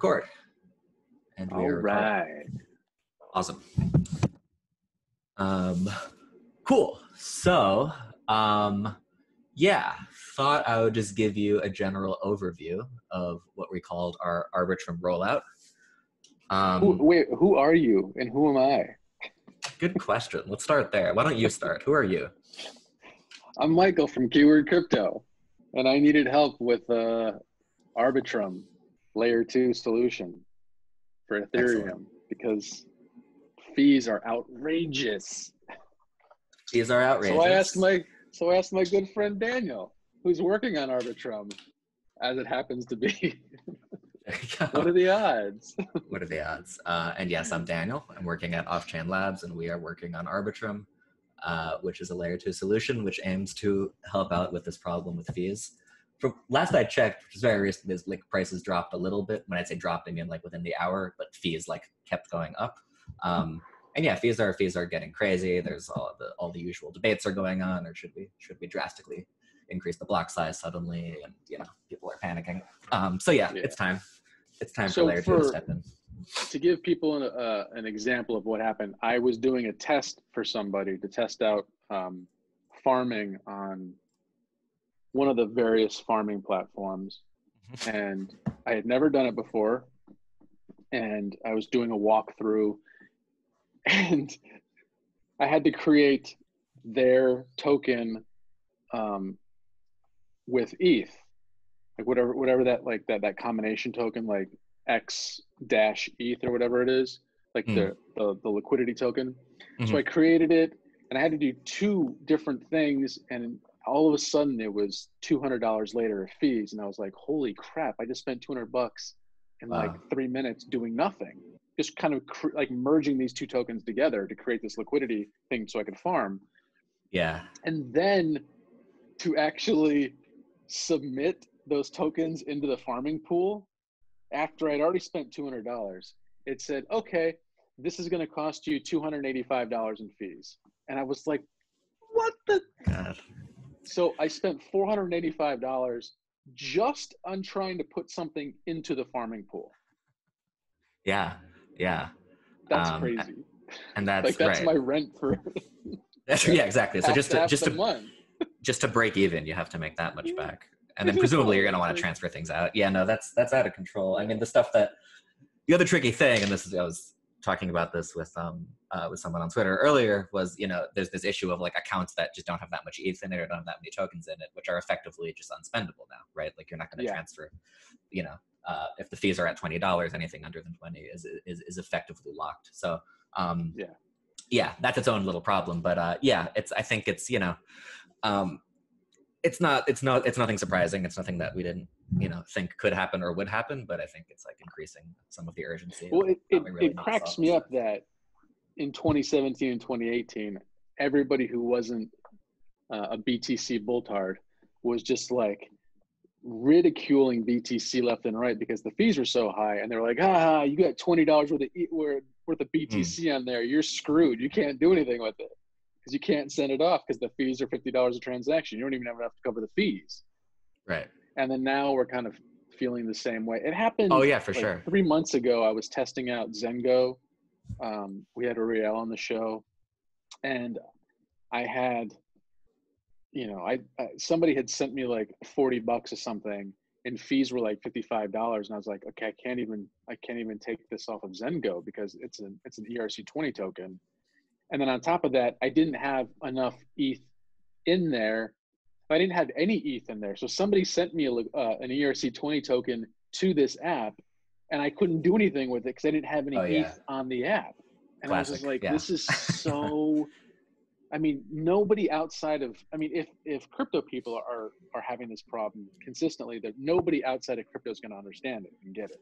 record. And we are recording. Awesome. Cool. So, yeah, thought I would just give you a general overview of what we called our Arbitrum rollout. Who are you and who am I? Good question. Let's start there. Why don't you start? Who are you? I'm Michael from Keyword Crypto, and I needed help with Arbitrum Layer 2 solution for Ethereum. Excellent. Because fees are outrageous. Fees are outrageous. So I asked my good friend Daniel, who's working on Arbitrum, as it happens to be. What are the odds? What are the odds? And yes, I'm Daniel. I'm working at Off-Chain Labs, and we are working on Arbitrum, which is a layer 2 solution which aims to help out with this problem with fees. From last I checked, which is very recent, like prices dropped a little bit. When I say dropped, I mean like within the hour, but fees like kept going up. And yeah, fees are getting crazy. There's all the usual debates are going on, or should we drastically increase the block size suddenly? And people are panicking. So yeah, it's time. It's time for layer 2 to step in. To give people an example of what happened, I was doing a test for somebody to test out farming on one of the various farming platforms, and I had never done it before, and I was doing a walkthrough, and I had to create their token with ETH, like whatever that combination token, like X-ETH or whatever it is, like the liquidity token. So I created it, and I had to do two different things, and all of a sudden it was $200 later of fees, and I was like, holy crap, I just spent $200 in like 3 minutes doing nothing, just kind of like merging these two tokens together to create this liquidity thing so I could farm. Yeah. And then to actually submit those tokens into the farming pool after I'd already spent $200, it said, okay, this is going to cost you $285 in fees. And I was like, what the God? So I spent $485 just on trying to put something into the farming pool. Yeah. That's crazy. And that's like that's right. my rent for yeah, exactly. So month. just to break even, you have to make that much back. And then presumably you're going to want to transfer things out. Yeah, no, that's out of control. I mean, the other tricky thing, and I was talking about this with someone on Twitter earlier, was, there's this issue of like accounts that just don't have that much ETH in it or don't have that many tokens in it, which are effectively just unspendable now, right? Like you're not going to transfer, if the fees are at $20, anything under than 20 is effectively locked. So, yeah, that's its own little problem. But I think it's it's nothing surprising. It's nothing that we didn't think could happen or would happen. But I think it's like increasing some of the urgency. Well, it cracks me up that in 2017 and 2018, everybody who wasn't a BTC bulltard was just like ridiculing BTC left and right because the fees were so high, and they were like, you got $20 worth of BTC on there, you're screwed. You can't do anything with it because you can't send it off because the fees are $50 a transaction. You don't even have enough to cover the fees. Right. And then now we're kind of feeling the same way. It happened. Oh yeah, for sure. 3 months ago, I was testing out Zengo. We had Ariel on the show, and I had, somebody had sent me like $40 or something, and fees were like $55, and I was like, okay, I can't even take this off of Zengo because it's an ERC20 token. And then on top of that, I didn't have enough ETH in there. I didn't have any ETH in there. So somebody sent me an ERC20 token to this app, and I couldn't do anything with it because I didn't have any ETH on the app. And Classic. I was just like, this is so, nobody outside of, if crypto people are having this problem consistently, that nobody outside of crypto is going to understand it and get it.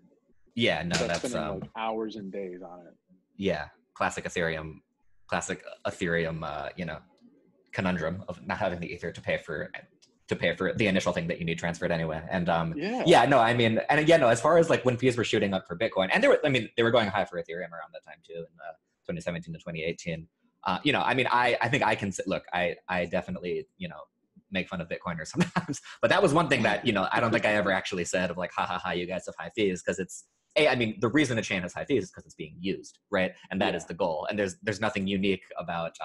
Yeah, no, that's spending like hours and days on it. Yeah. Classic Ethereum, conundrum of not having the Ether to pay for the initial thing that you need transferred anyway. And as far as like when fees were shooting up for Bitcoin, and they were going high for Ethereum around that time too, in 2017 to 2018. I think I can look. I definitely make fun of Bitcoiners sometimes, but that was one thing that I don't think I ever actually said of like, ha ha ha, you guys have high fees, because I mean, the reason a chain has high fees is because it's being used, right? And that is the goal. And there's nothing unique about,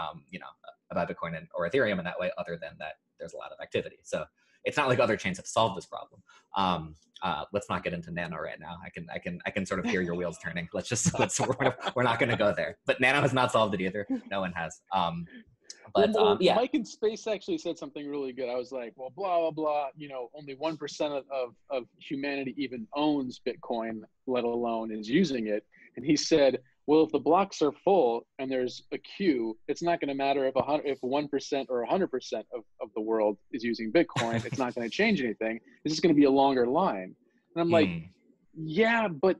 about Bitcoin or Ethereum in that way, other than that there's a lot of activity. So it's not like other chains have solved this problem. Let's not get into Nano right now. I can sort of hear your wheels turning. We're not going to go there. But Nano has not solved it either. No one has. Mike in Space actually said something really good. I was like, well, blah, blah, blah. Only 1% of humanity even owns Bitcoin, let alone is using it. And he said, well, if the blocks are full and there's a queue, it's not going to matter if 1% or 100% of the world is using Bitcoin. It's not going to change anything. It's just going to be a longer line. And I'm like, yeah, but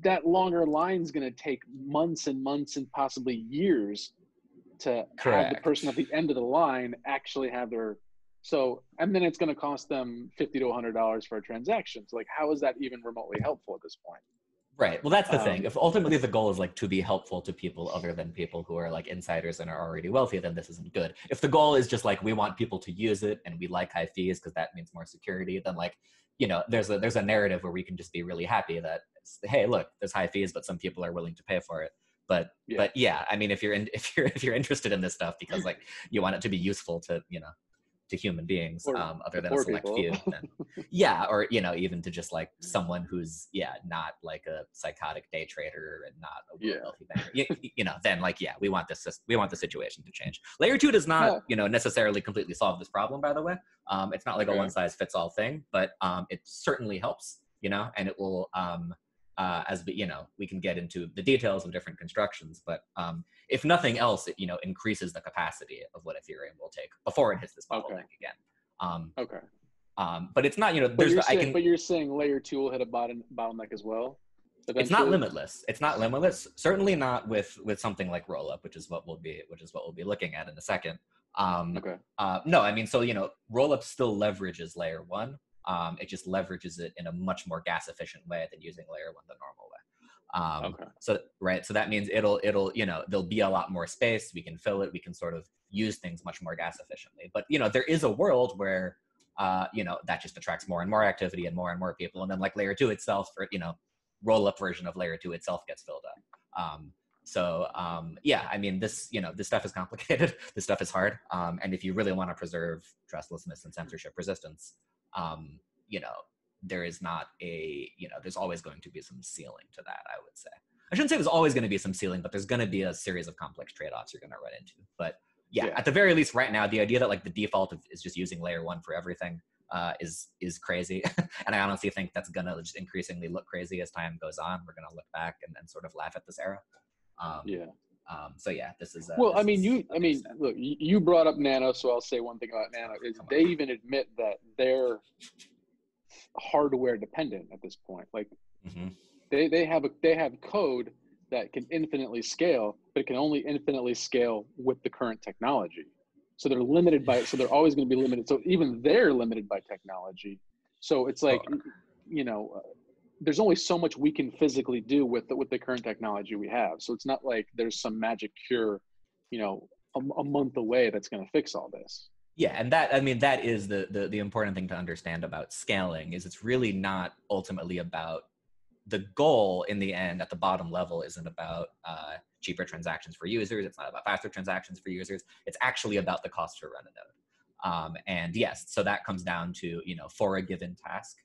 that longer line is going to take months and months and possibly years to have the person at the end of the line actually have and then it's going to cost them $50 to $100 for a transaction. So like, how is that even remotely helpful at this point? Right. Well, that's the thing. If ultimately the goal is like to be helpful to people other than people who are like insiders and are already wealthy, then this isn't good. If the goal is just like, we want people to use it and we like high fees because that means more security, then like, there's a narrative where we can just be really happy that, hey, look, there's high fees, but some people are willing to pay for it. But yeah, I mean, if you're interested in this stuff because like you want it to be useful to to human beings, other than a select few, then, or even to just like someone who's not like a psychotic day trader and not a wealthy banker, then like we want the situation to change. Layer 2 does not necessarily completely solve this problem, by the way. It's not like a one size fits all thing, but it certainly helps, and it will. As we can get into the details of different constructions, but if nothing else, it increases the capacity of what Ethereum will take before it hits this bottleneck again. But it's not but you're saying layer 2 will hit a bottleneck as well. Eventually? It's not limitless. It's not limitless. Certainly not with something like rollup, which is what we'll be looking at in a second. No, I mean, so rollup still leverages layer 1. It just leverages it in a much more gas efficient way than using layer 1 the normal way. So that means it'll there'll be a lot more space. We can fill it. We can sort of use things much more gas efficiently. But there is a world where that just attracts more and more activity and more people, and then like layer 2 itself, or roll up version of layer 2 itself gets filled up. I mean, this stuff is complicated. This stuff is hard. And if you really want to preserve trustlessness and censorship resistance, there is not there's always going to be some ceiling to that, I would say. I shouldn't say there's always going to be some ceiling, but there's going to be a series of complex trade-offs you're going to run into. But at the very least right now, the idea that like the default is just using layer 1 for everything is crazy. And I honestly think that's going to just increasingly look crazy as time goes on. We're going to look back and sort of laugh at this era. This is look, you brought up Nano, so I'll say one thing about Nano is they even admit that they're hardware dependent at this point. Like they have code that can infinitely scale, but it can only infinitely scale with the current technology. So they're limited so they're always going to be limited. So even they're limited by technology. So it's like, there's only so much we can physically do with the current technology we have. So it's not like there's some magic cure, a month away that's going to fix all this. Yeah, and that is the important thing to understand about scaling is it's really not ultimately about the goal in the end at the bottom level isn't about cheaper transactions for users. It's not about faster transactions for users. It's actually about the cost to run a node. And yes, so that comes down to, for a given task,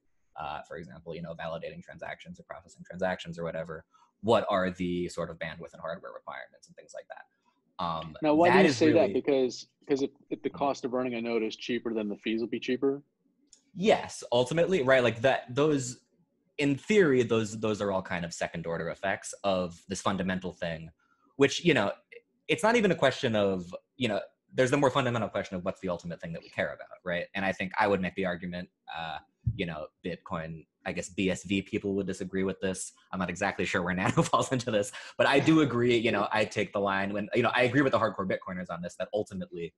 for example, validating transactions or processing transactions or whatever, what are the sort of bandwidth and hardware requirements and things like that. Now, why do you say that? Because if the cost of running a node is cheaper, then the fees will be cheaper? Yes, ultimately, right? Like that, those, in theory, those are all kind of second order effects of this fundamental thing, which, it's not even a question of, there's the more fundamental question of what's the ultimate thing that we care about, right? And I think I would make the argument, Bitcoin, I guess BSV people would disagree with this. I'm not exactly sure where Nano falls into this, but I do agree, I take the line when, I agree with the hardcore Bitcoiners on this, that ultimately,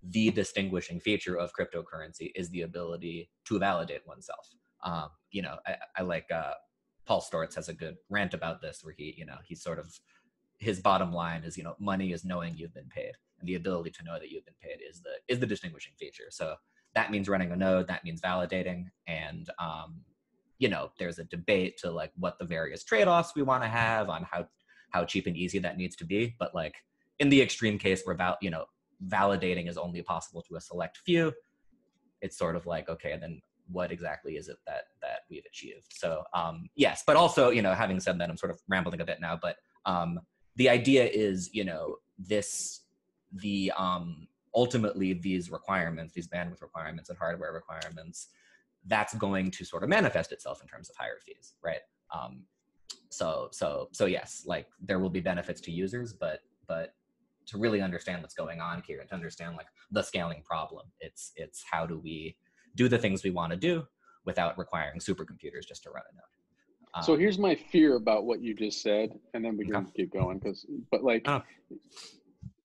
the distinguishing feature of cryptocurrency is the ability to validate oneself. I like Paul Stortz has a good rant about this where he's sort of, his bottom line is, money is knowing you've been paid, and the ability to know that you've been paid is the distinguishing feature. So that means running a node, that means validating, and you know, there's a debate to like what the various trade-offs we want to have on how cheap and easy that needs to be. But like in the extreme case where you know, validating is only possible to a select few, it's sort of like, okay, then what exactly is it that we've achieved? So yes, but also, you know, having said that, I'm sort of rambling a bit now, but the idea is, you know, ultimately these requirements, these bandwidth requirements and hardware requirements, that's going to sort of manifest itself in terms of higher fees, right? So yes, like there will be benefits to users, but to really understand what's going on here and to understand like the scaling problem, it's how do we do the things we want to do without requiring supercomputers just to run a node. So here's my fear about what you just said, and then we can keep going. But like,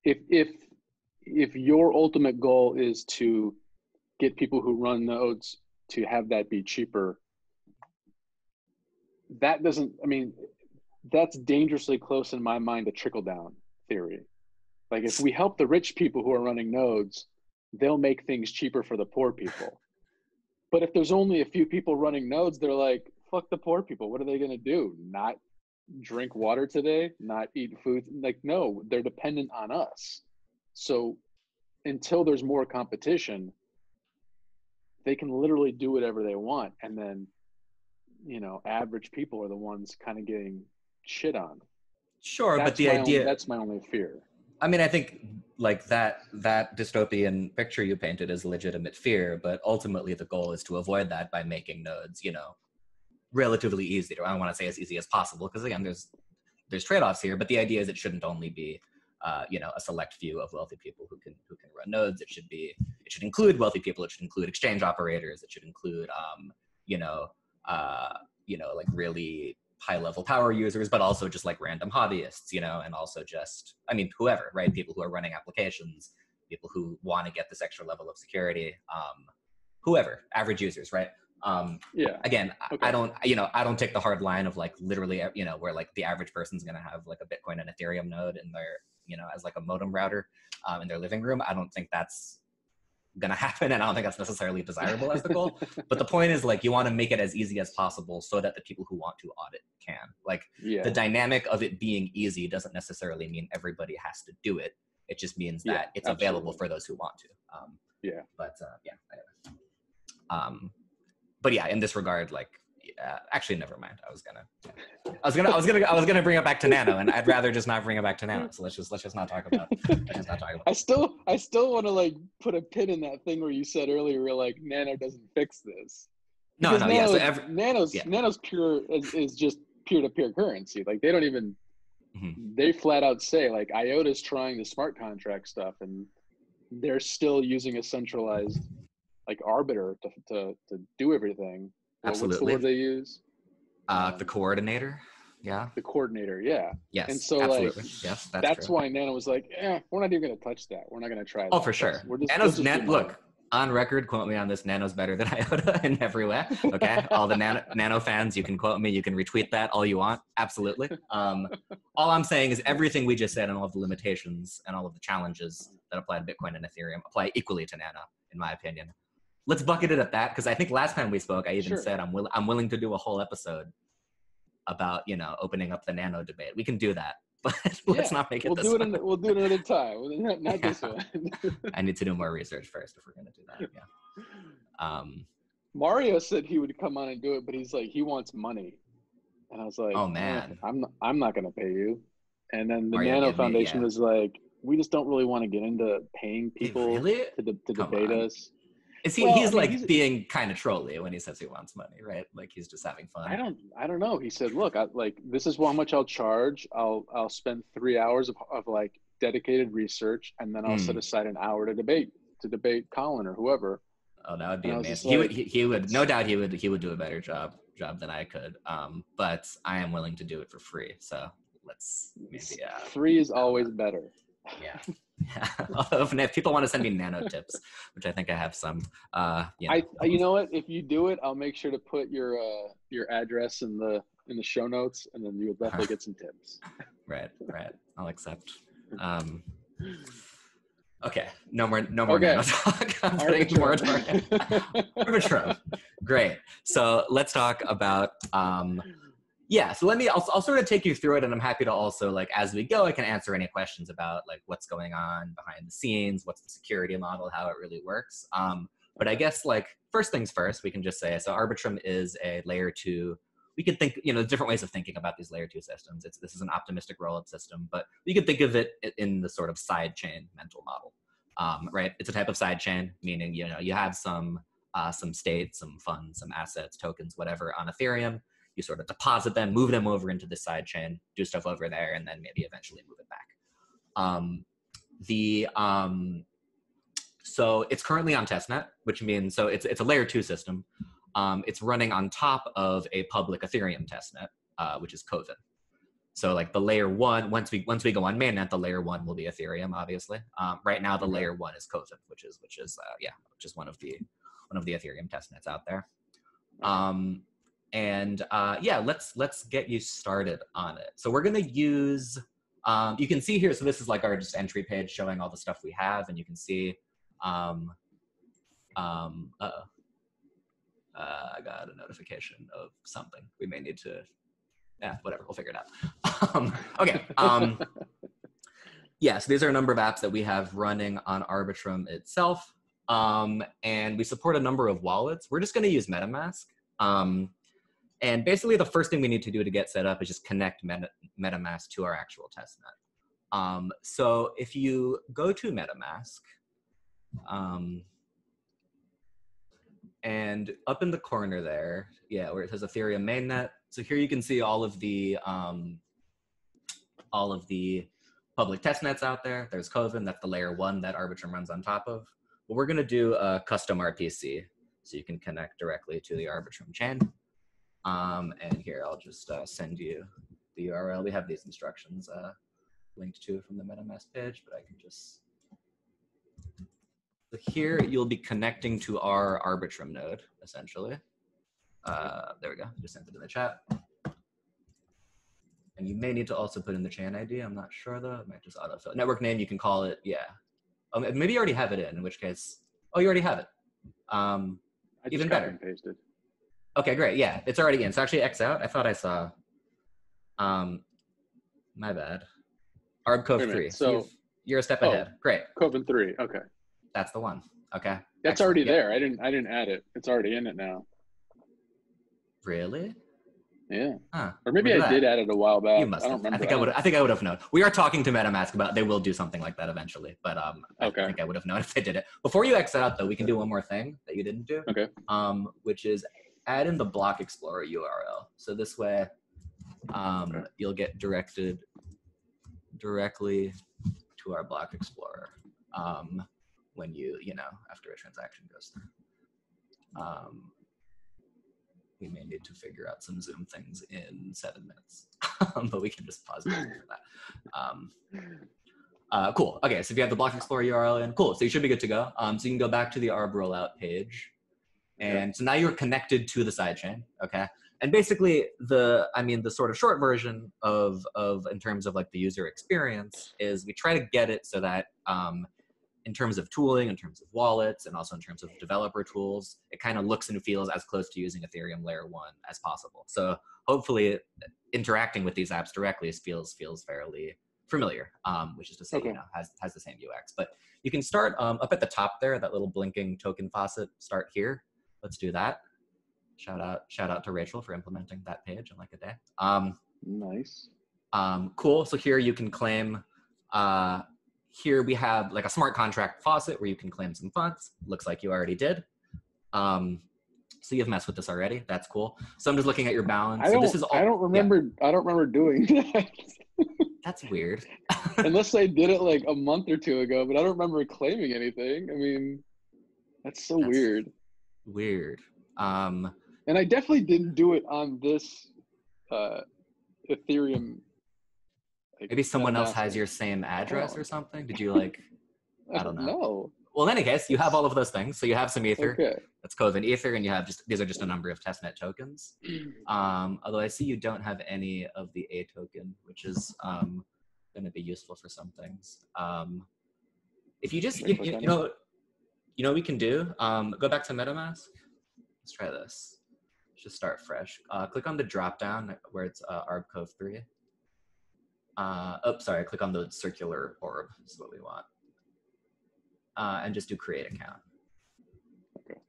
if your ultimate goal is to get people who run nodes to have that be cheaper, that doesn't, I mean, that's dangerously close in my mind to trickle down theory. Like if we help the rich people who are running nodes, they'll make things cheaper for the poor people. But if there's only a few people running nodes, they're like, fuck the poor people. What are they going to do? Not drink water today? Not eat food? Like, no, they're dependent on us. So until there's more competition, they can literally do whatever they want. And then, you know, average people are the ones kind of getting shit on. Sure, but the idea... that's my only fear. I mean, I think like that dystopian picture you painted is a legitimate fear, but ultimately the goal is to avoid that by making nodes, you know, relatively easy. I don't want to say as easy as possible, because again, there's trade-offs here, but the idea is it shouldn't only be, you know, a select few of wealthy people who can run nodes. It should include wealthy people. It should include exchange operators. It should include, you know, like really high-level power users, but also just like random hobbyists, you know, and also just, I mean, whoever, right? People who are running applications, people who want to get this extra level of security, whoever, average users, right? Yeah. Again, okay. I don't take the hard line of like literally, you know, where like the average person's going to have like a Bitcoin and Ethereum node in their, you know, as like a modem router in their living room. I don't think that's going to happen, and I don't think that's necessarily desirable as the goal. But the point is, like, you want to make it as easy as possible so that the people who want to audit can. Like, the dynamic of it being easy doesn't necessarily mean everybody has to do it. It just means that it's available for those who want to. But yeah, in this regard, like, actually, never mind. I was gonna bring it back to Nano, and I'd rather just not bring it back to Nano. So let's just not talk about it. I still want to like put a pin in that thing where you said earlier, where like Nano doesn't fix this. Nano's pure is just peer-to-peer currency. Like they don't even they flat out say like IOTA's trying the smart contract stuff, and they're still using a centralized like arbiter to do everything. Absolutely. What's the word they use? The coordinator. Yeah. The coordinator. Yeah. Yes. And so absolutely. like, yes, that's why Nano was like, we're not even going to touch that. We're not going to try that. Oh, for sure. Look, on record, quote me on this. Nano's better than IOTA in every way. Okay. All the Nano fans, you can quote me. You can retweet that all you want. Absolutely. All I'm saying is everything we just said and all of the limitations and all of the challenges that apply to Bitcoin and Ethereum apply equally to Nano, in my opinion. Let's bucket it at that, because I think last time we spoke, I even said I'm willing to do a whole episode about, you know, opening up the Nano debate. We can do that, but let's not make it this one. We'll do it another time. Not this one. I need to do more research first if we're going to do that. Yeah. Mario said he would come on and do it, but he's like, he wants money, and I was like, oh man, I'm not going to pay you. And then the Nano Foundation was like, we just don't really want to get into paying people to debate us. He's being kind of trolly when he says he wants money, right? Like he's just having fun. I don't know. He said, look, this is how much I'll charge. I'll spend 3 hours of like dedicated research, and then I'll set aside an hour to debate Colin or whoever. Oh, that would be amazing. He would no doubt he would do a better job than I could. But I am willing to do it for free. So let's maybe free is always better. Yeah. If people want to send me Nano tips, which I think I have some, you know what? If you do it, I'll make sure to put your address in the show notes, and then you'll definitely get some tips. Right. I'll accept. Okay, no more Okay. nano talk. I'm putting a moratorium. Arbitrum. Great. So let's talk about yeah. So I'll sort of take you through it, and I'm happy to also, like, as we go, I can answer any questions about like what's going on behind the scenes, what's the security model, how it really works. But I guess, like, first things first, we can just say, so Arbitrum is a layer 2. We could think, different ways of thinking about these layer 2 systems. This is an optimistic rollup system, but you could think of it in the sort of side chain mental model, right? It's a type of side chain, meaning, you have some state, some funds, some assets, tokens, whatever on Ethereum. You sort of deposit them, move them over into the side chain, do stuff over there, and then maybe eventually move it back. So it's currently on testnet, which means, so it's a layer 2 system. It's running on top of a public Ethereum testnet, which is Kovan. So like the layer 1, once we go on mainnet, the layer 1 will be Ethereum, obviously. Right now, the layer 1 is Kovan, which is one of the Ethereum testnets out there. Let's get you started on it. So we're gonna use, you can see here, so this is like our just entry page showing all the stuff we have, and you can see, I got a notification of something. We may need to, whatever, we'll figure it out. Okay. So these are a number of apps that we have running on Arbitrum itself. And we support a number of wallets. We're just going to use MetaMask. And basically the first thing we need to do to get set up is just connect MetaMask to our actual testnet. So if you go to MetaMask, and up in the corner there, where it says Ethereum mainnet. So here you can see all of the public testnets out there. There's Kovan, that's the layer 1 that Arbitrum runs on top of. But we're gonna do a custom RPC, so you can connect directly to the Arbitrum chain. And here, I'll just send you the URL. We have these instructions linked to from the MetaMask page, but I can just, so here you'll be connecting to our Arbitrum node, essentially. There we go, just sent it in the chat. And you may need to also put in the chain ID, I'm not sure though, it might just autofill. Network name, you can call it, maybe you already have it in which case, you already have it. Even better. Pasted. Okay, great, it's already in. So actually X out, I thought I saw, my bad. ArbCove 3, so you're a step ahead, great. Kovan 3, okay. That's the one. Okay. That's already there. I didn't add it. It's already in it now. Really? Yeah. Huh. Or maybe I did add it a while back. You must have. I think I would have known. We are talking to MetaMask about they will do something like that eventually, but I think I would have known if they did it. Before you exit out though, we can do one more thing that you didn't do. Okay. Which is add in the block explorer URL. So this way, you'll get directed directly to our block explorer. When after a transaction goes through. We may need to figure out some Zoom things in 7 minutes, but we can just pause for that. Cool, okay, so if you have the block explorer URL in, cool, so you should be good to go. So you can go back to the Arb rollout page. And so now you're connected to the sidechain, okay? And basically the sort of short version of in terms of like the user experience is we try to get it so that in terms of tooling, in terms of wallets, and also in terms of developer tools, it kind of looks and feels as close to using Ethereum layer 1 as possible. So hopefully interacting with these apps directly feels fairly familiar, which is to say, has the same UX. But you can start up at the top there, that little blinking token faucet, start here. Let's do that. Shout out to Rachel for implementing that page in like a day. Nice. Cool, so here you can claim, here we have like a smart contract faucet where you can claim some funds. Looks like you already did. So you've messed with this already. That's cool. So I'm just looking at your balance. I don't remember doing that. That's weird. Unless I did it like a month or two ago, but I don't remember claiming anything. I mean, that's weird. Weird. And I definitely didn't do it on this Ethereum. Maybe someone else has your same address or something. Did you like, I don't know. No. Well, in any case, you have all of those things. So you have some Ether. Okay. That's Kovan Ether, and you have these are just a number of testnet tokens. Although I see you don't have any of the A token, which is going to be useful for some things. If you just, Should I click on it? you know what we can do? Go back to MetaMask. Let's try this. Just start fresh. Click on the drop down where it's ArbCove3. Oh, sorry, click on the circular orb. This is what we want. And just do create account. Okay.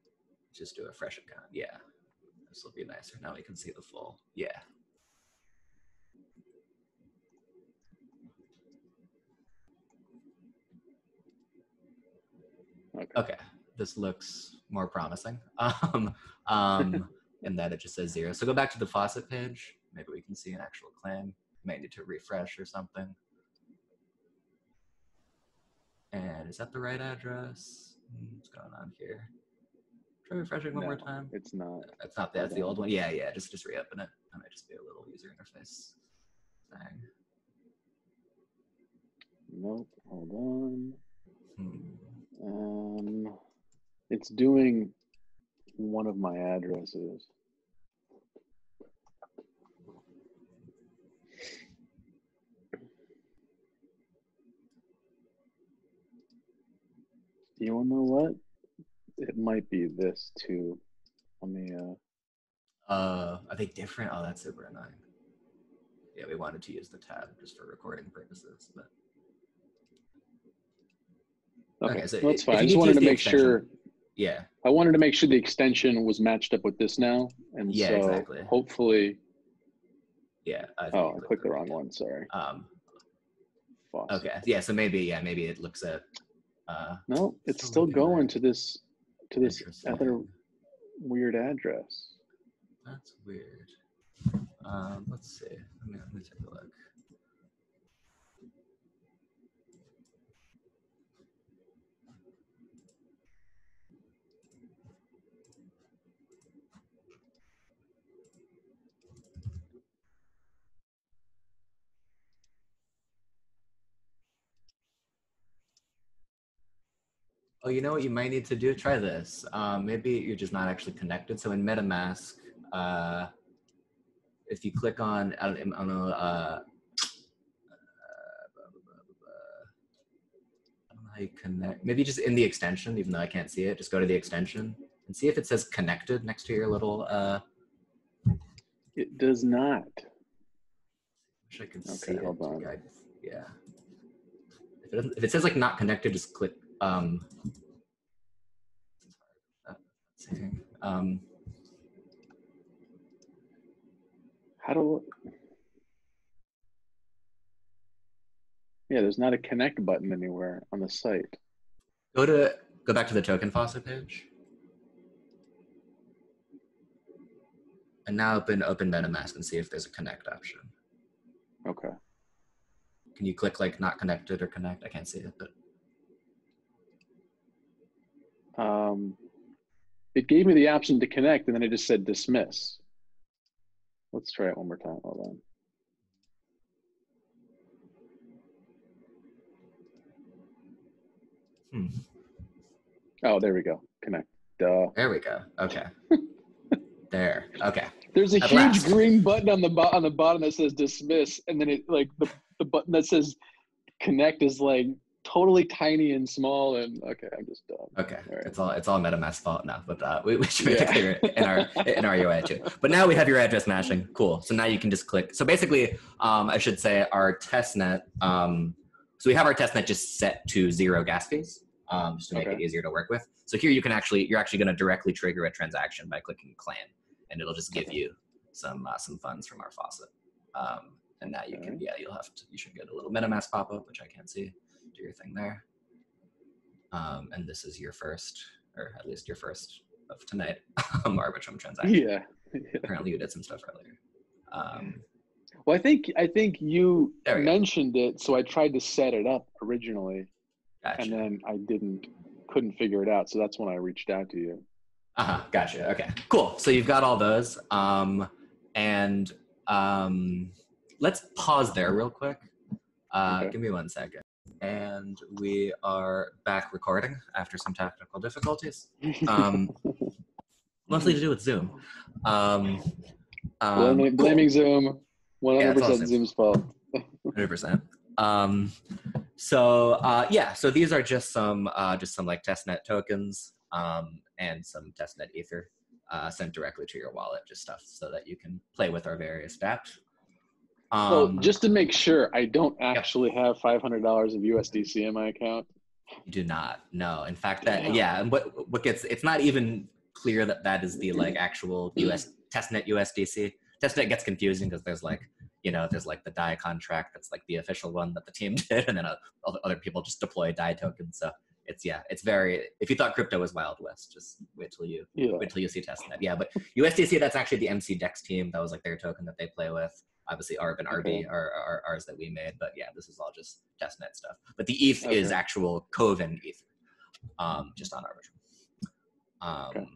Just do a fresh account. Yeah. This will be nicer. Now we can see the full. Yeah. Okay. This looks more promising. And that it just says 0. So go back to the faucet page. Maybe we can see an actual claim. Might need to refresh or something. And is that the right address? What's going on here? Try refreshing one more time. It's not. It's not. That's the old one. Yeah, yeah. Just reopen it. That might just be a little user interface thing. Nope. Hold on. It's doing one of my addresses. You wanna know what? It might be this too. Let me are they different? Oh, that's super annoying. Yeah, we wanted to use the tab just for recording purposes, but okay, so that's fine. I just wanted to make sure. Yeah. I wanted to make sure the extension was matched up with this now, and yeah, so exactly. hopefully. Yeah. I clicked the wrong one. Sorry. Okay. Yeah. So maybe it looks at. No, it's still going to this other weird address. That's weird. Let's see. Let me take a look. Oh, you know what you might need to do? Try this. Maybe you're just not actually connected. So in MetaMask, if you click on, I don't know how you connect. Maybe just in the extension, even though I can't see it, just go to the extension and see if it says connected next to your little. It does not. Wish I could see it. Hold on. Yeah. If it says like not connected, just click. How do? Yeah, there's not a connect button anywhere on the site. Go back to the token faucet page. And now open MetaMask and see if there's a connect option. Okay. Can you click like not connected or connect? I can't see it, but. It gave me the option to connect and then it just said dismiss. Let's try it one more time. Hold on. Oh, there we go. Connect. Duh. There we go. Okay. There. Okay. There's a huge green button on the bottom that says dismiss, and then it like the button that says connect is like totally tiny and small. And okay, I'm just done. Okay, right. It's all MetaMask's fault now, but we should make it clear in our UI too. But now we have your address matching. Cool. So now you can just click. So basically, I should say our testnet. So we have our testnet just set to 0 gas fees, just to make it easier to work with. So here you're actually going to directly trigger a transaction by clicking claim, and it'll just give you some funds from our faucet. And now you can you should get a little MetaMask pop up, which I can't see. Do your thing there. And this is your first, or at least your first of tonight, Arbitrum transaction. Yeah. Apparently you did some stuff earlier. Well, I think you mentioned it, so I tried to set it up originally, and then I couldn't figure it out. So that's when I reached out to you. Gotcha. Okay, cool. So you've got all those, and let's pause there real quick. Give me 1 second. And we are back recording after some technical difficulties, mostly to do with Zoom. Blaming Zoom, 100% Zoom's fault. 100%. Yeah, so these are just some like testnet tokens and some testnet ether sent directly to your wallet, just stuff so that you can play with our various dApps. So just to make sure, I don't Yep. actually have $500 of USDC in my account. You do not. No. In fact, Damn. and what gets, it's not even clear that that is the like actual testnet USDC. Testnet gets confusing because there's like, there's like the DAI contract that's like the official one that the team did, and then other people just deploy DAI tokens. So it's very, if you thought crypto was Wild West, just wait till you see testnet. Yeah, but USDC, that's actually the MC Dex team. That was like their token that they play with. Obviously, ARB and RB are ours that we made, but yeah, this is all just testnet stuff. But the ETH is actual Coven ETH, just on Arbitrum.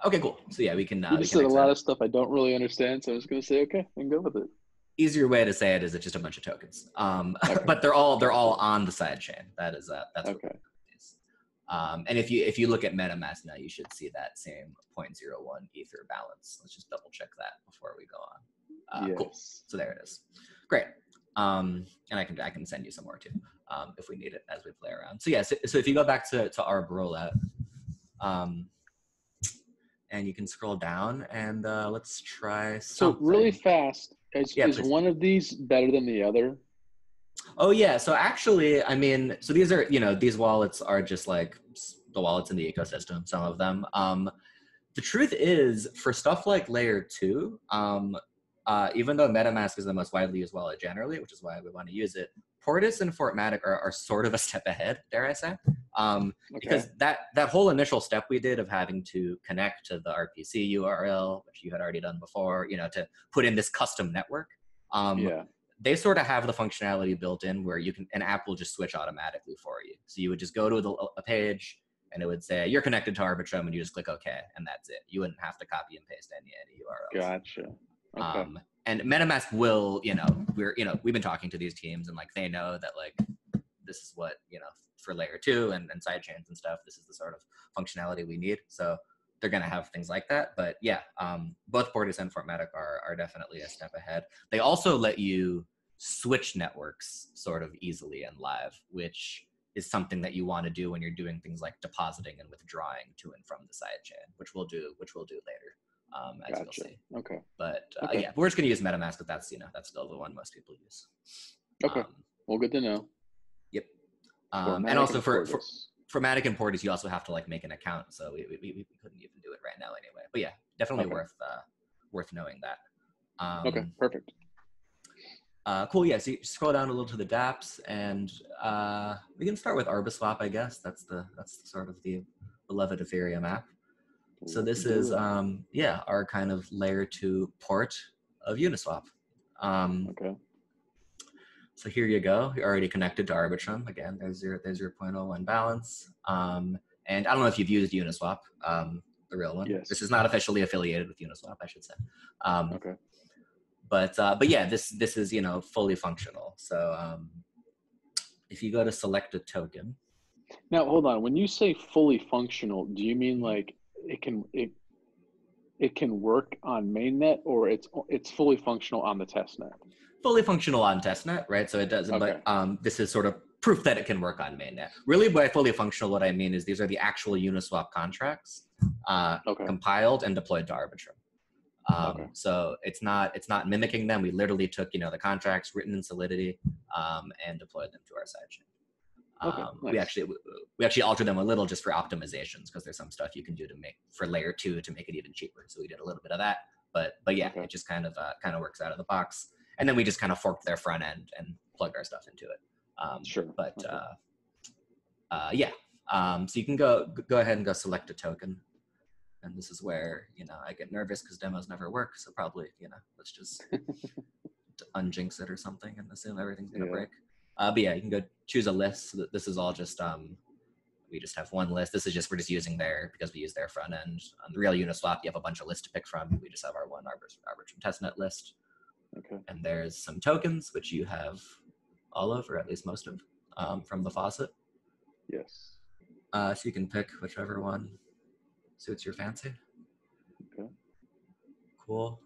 Okay, cool. So yeah, we can. You just said a lot of stuff I don't really understand, so I'm just gonna say okay, I can go with it. Easier way to say it is it's just a bunch of tokens, but they're all on the side chain. That's okay. What is. And if you look at MetaMask now, you should see that same 0.01 Ether balance. Let's just double check that before we go on. Yes. Cool. So there it is. Great. And I can send you some more too, if we need it as we play around. So yeah. So if you go back to our rollout, and you can scroll down and let's try something. So really fast, is one of these better than the other? Oh yeah. So actually, I mean, so these are, these wallets are just like the wallets in the ecosystem, some of them. The truth is, for stuff like layer 2, even though MetaMask is the most widely used wallet generally, which is why we want to use it, Portis and Fortmatic are sort of a step ahead, dare I say. Because that whole initial step we did of having to connect to the RPC URL, which you had already done before, to put in this custom network, they sort of have the functionality built in where an app will just switch automatically for you. So you would just go to a page and it would say, you're connected to Arbitrum, and you just click OK, and that's it. You wouldn't have to copy and paste any URLs. Gotcha. Okay. And MetaMask will, we've been talking to these teams, and like they know that like this is what, for layer 2 and side chains and stuff, this is the sort of functionality we need. So they're going to have things like that. But yeah, both Portis and Fortmatic are definitely a step ahead. They also let you switch networks sort of easily and live, which is something that you want to do when you're doing things like depositing and withdrawing to and from the side chain, which we'll do later. As you'll see. Okay. But yeah, we're just going to use MetaMask, but that's, that's still the one most people use. Okay. Well, good to know. Yep. And also for Fortmatic and Portis, you also have to like make an account. So we couldn't even do it right now anyway. But yeah, definitely worth knowing that. Okay, perfect. Cool. Yeah. So you scroll down a little to the dApps, and we can start with Arbiswap, I guess. That's sort of the beloved Ethereum app. So this is, our kind of layer 2 port of Uniswap. Okay. So here you go. You're already connected to Arbitrum. Again, there's your 0.01 balance. And I don't know if you've used Uniswap, the real one. Yes. This is not officially affiliated with Uniswap, I should say. Okay. But yeah, this is, fully functional. So if you go to select a token. Now, hold on. When you say fully functional, do you mean like it can work on mainnet, or it's fully functional on the testnet? Fully functional on testnet, right? So it does, but this is sort of proof that it can work on mainnet. Really, by fully functional, what I mean is these are the actual Uniswap contracts compiled and deployed to Arbitrum. So it's not mimicking them. We literally took the contracts written in Solidity and deployed them to our sidechain. Nice. We actually altered them a little just for optimizations, because there's some stuff you can do for layer 2 to make it even cheaper. So we did a little bit of that, but yeah, it just kind of works out of the box. And then we just kind of forked their front end and plugged our stuff into it. Sure. But yeah, so you can go ahead and go select a token. And this is where, I get nervous because demos never work. So probably, let's just unjinx it or something and assume everything's going to break. But yeah, you can go choose a list. So this is all just, we just have one list. This is just, we're just using because we use their front end. On the real Uniswap, you have a bunch of lists to pick from. We just have our one Arbitrum testnet list. Okay. And there's some tokens, which you have all of, or at least most of, from the faucet. Yes. So you can pick whichever one suits your fancy. Okay. Cool.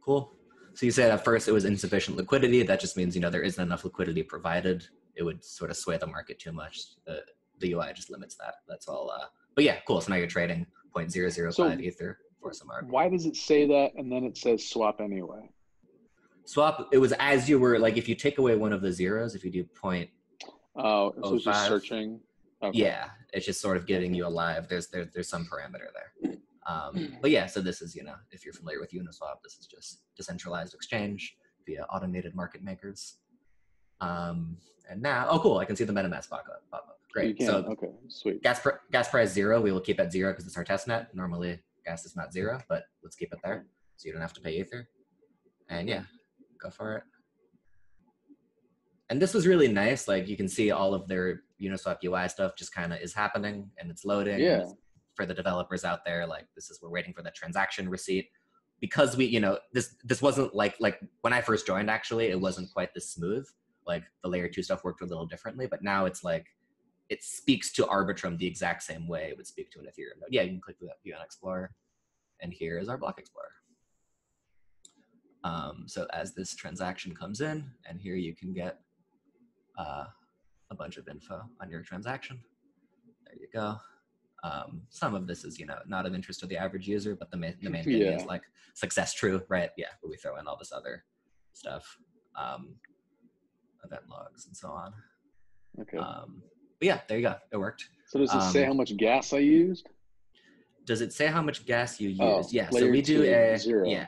Cool. So you said at first it was insufficient liquidity. That just means, there isn't enough liquidity provided. It would sort of sway the market too much. The UI just limits that. That's all. But yeah, cool. So now you're trading 0.005 Ether for some arb. Why does it say that and then it says swap anyway? Swap, it was as you were, like, if you take away one of the zeros, if you do 0.05. Oh, so it's just searching? Okay. Yeah, it's just sort of giving you a live. There's some parameter there. But yeah, so this is, if you're familiar with Uniswap, this is just decentralized exchange via automated market makers. And now, oh cool, I can see the MetaMask pop up. Great. So okay, sweet. Gas price 0, we will keep at 0 because it's our testnet. Normally gas is not 0, but let's keep it there so you don't have to pay Ether. And yeah, go for it. And this was really nice. Like, you can see all of their Uniswap UI stuff just kind of is happening and it's loading. Yeah. For the developers out there, like, we're waiting for the transaction receipt because we, this wasn't like when I first joined, actually, it wasn't quite this smooth. Like, the layer 2 stuff worked a little differently, but now it's like, it speaks to Arbitrum the exact same way it would speak to an Ethereum node. Yeah, you can click that View on Explorer, and here is our block explorer. So as this transaction comes in, and here you can get a bunch of info on your transaction. There you go. Some of this is, not of interest to the average user, but the main thing is like success true, right? Yeah, but we throw in all this other stuff, event logs and so on. Okay. But yeah, there you go. It worked. So does it say how much gas I used? Does it say how much gas you used? Yeah. So layer we do 2, 0. Yeah.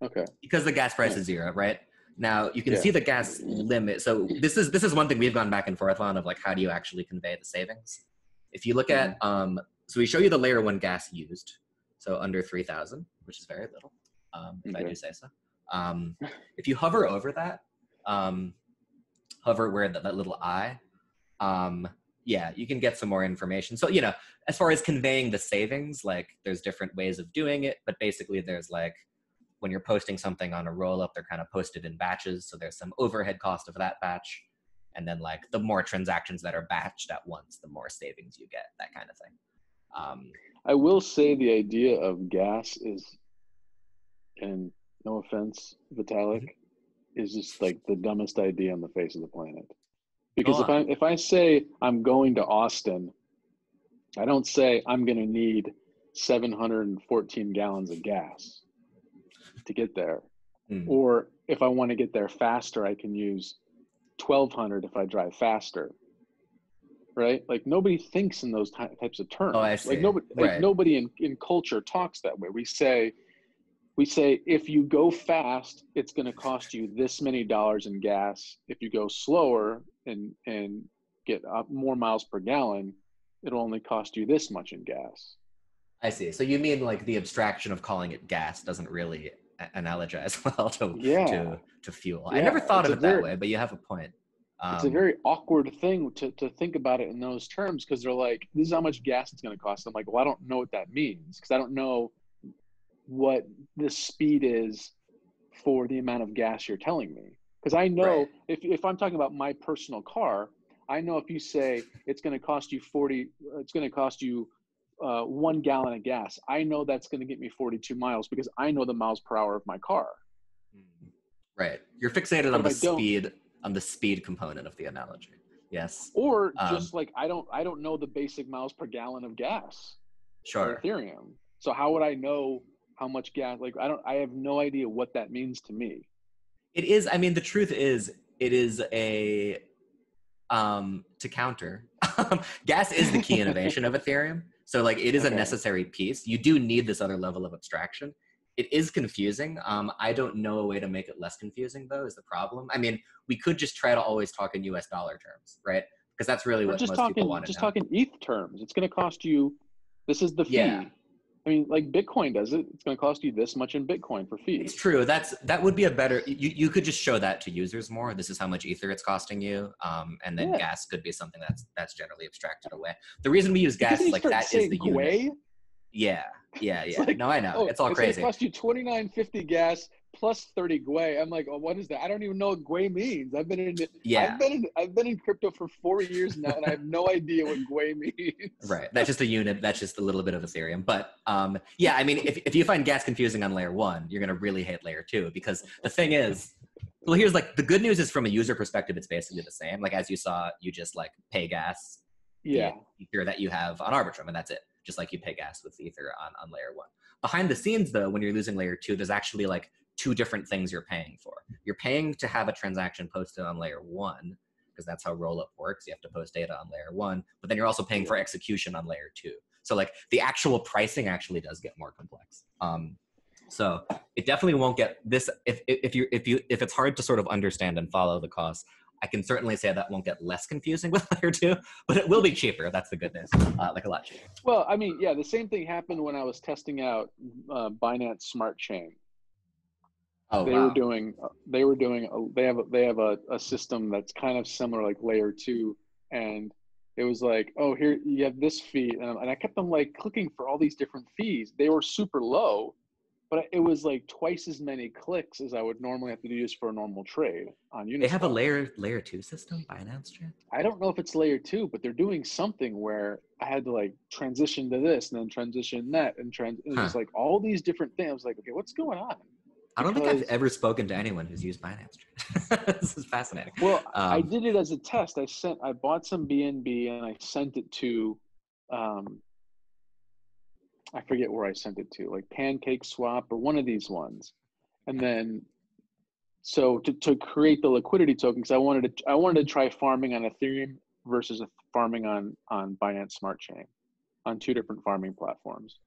Okay. Because the gas price is 0, right? Now you can see the gas limit. So this is one thing we've gone back and forth on of, like, how do you actually convey the savings? If you look at so we show you the layer 1 gas used, so under 3,000, which is very little, if I do say so. If you hover over that, hover where that little eye, yeah, you can get some more information. So, as far as conveying the savings, like, there's different ways of doing it, but basically there's, like, when you're posting something on a roll-up, they're kind of posted in batches. So there's some overhead cost of that batch. And then, like, the more transactions that are batched at once, the more savings you get, that kind of thing. I will say the idea of gas is, and no offense, Vitalik, is just like the dumbest idea on the face of the planet. Because if I say I'm going to Austin, I don't say I'm going to need 714 gallons of gas to get there. Or if I want to get there faster, I can use 1,200 if I drive faster. Right? Like, nobody thinks in those types of terms. Oh, I see. Like nobody in culture talks that way. We say if you go fast, it's going to cost you this many dollars in gas. If you go slower and get more miles per gallon, it'll only cost you this much in gas. I see. So you mean, like, the abstraction of calling it gas doesn't really analogize well to fuel. I never thought of it that way, but you have a point. It's a very awkward thing to think about it in those terms, because they're like, this is how much gas it's going to cost. I'm like, well, I don't know what that means, because I don't know what the speed is for the amount of gas you're telling me. Because I know if I'm talking about my personal car, I know if you say it's going to cost you 1 gallon of gas, I know that's going to get me 42 miles because I know the miles per hour of my car. Right. You're fixated on the speed component of the analogy. Yes. Or just like, I don't know the basic miles per gallon of gas. Sure. Ethereum. So how would I know how much gas? Like, I have no idea what that means to me. It is, I mean, the truth is, it is a, to counter, gas is the key innovation of Ethereum. So, like, it is a necessary piece. You do need this other level of abstraction. It is confusing. I don't know a way to make it less confusing, though, is the problem. I mean, we could just try to always talk in US dollar terms, right? Because that's really what most people want to know. Just talking ETH terms. It's going to cost you, this is the fee. Yeah. I mean, like Bitcoin does it. It's going to cost you this much in Bitcoin for fees. It's true. That would be a better, you could just show that to users more. This is how much Ether it's costing you. And then gas could be something that's generally abstracted away. The reason we use gas is like that is the unit. Yeah. Like, no, I know. It's all crazy. It's going to cost you $29.50 gas plus 30 Gwei. I'm like, oh, what is that? I don't even know what Gwei means. I've been Yeah. in crypto for 4 years now, and I have no idea what Gwei means. Right. That's just a unit. That's just a little bit of Ethereum. But yeah, I mean, if you find gas confusing on layer 1, you're going to really hate layer 2, because the thing is, well, here's like, the good news is from a user perspective, it's basically the same. Like, as you saw, you just like pay gas, Yeah. the Ether that you have on Arbitrum, and that's it. Just like you pay gas with Ether on layer 1. Behind the scenes, though, when you're losing layer 2, there's actually like 2 different things you're paying for. You're paying to have a transaction posted on layer 1, because that's how rollup works. You have to post data on layer 1, but then you're also paying for execution on layer 2. So like the actual pricing actually does get more complex. So it definitely won't get this. If it's hard to sort of understand and follow the costs, I can certainly say that won't get less confusing with layer 2, but it will be cheaper. That's the good news, like a lot cheaper. Well, I mean, yeah, the same thing happened when I was testing out Binance Smart Chain. Oh, they wow. they have a system that's kind of similar, like layer 2, and it was like, oh, here you have this fee, and I kept on like clicking for all these different fees. They were super low, but it was like twice as many clicks as I would normally have to do just for a normal trade on Uniswap. They have a layer 2 system, Binance Chain? I don't know if it's layer 2, but they're doing something where I had to like transition to this and then transition that and it was like all these different things. I was like, okay, what's going on? I don't think I've ever spoken to anyone who's used Binance Chain. This is fascinating. Well, I did it as a test. I bought some BNB and I sent it to, I forget where I sent it to, like Pancake Swap or one of these ones. And then, so to create the liquidity token, because I wanted to try farming on Ethereum versus farming on Binance Smart Chain, on 2 different farming platforms.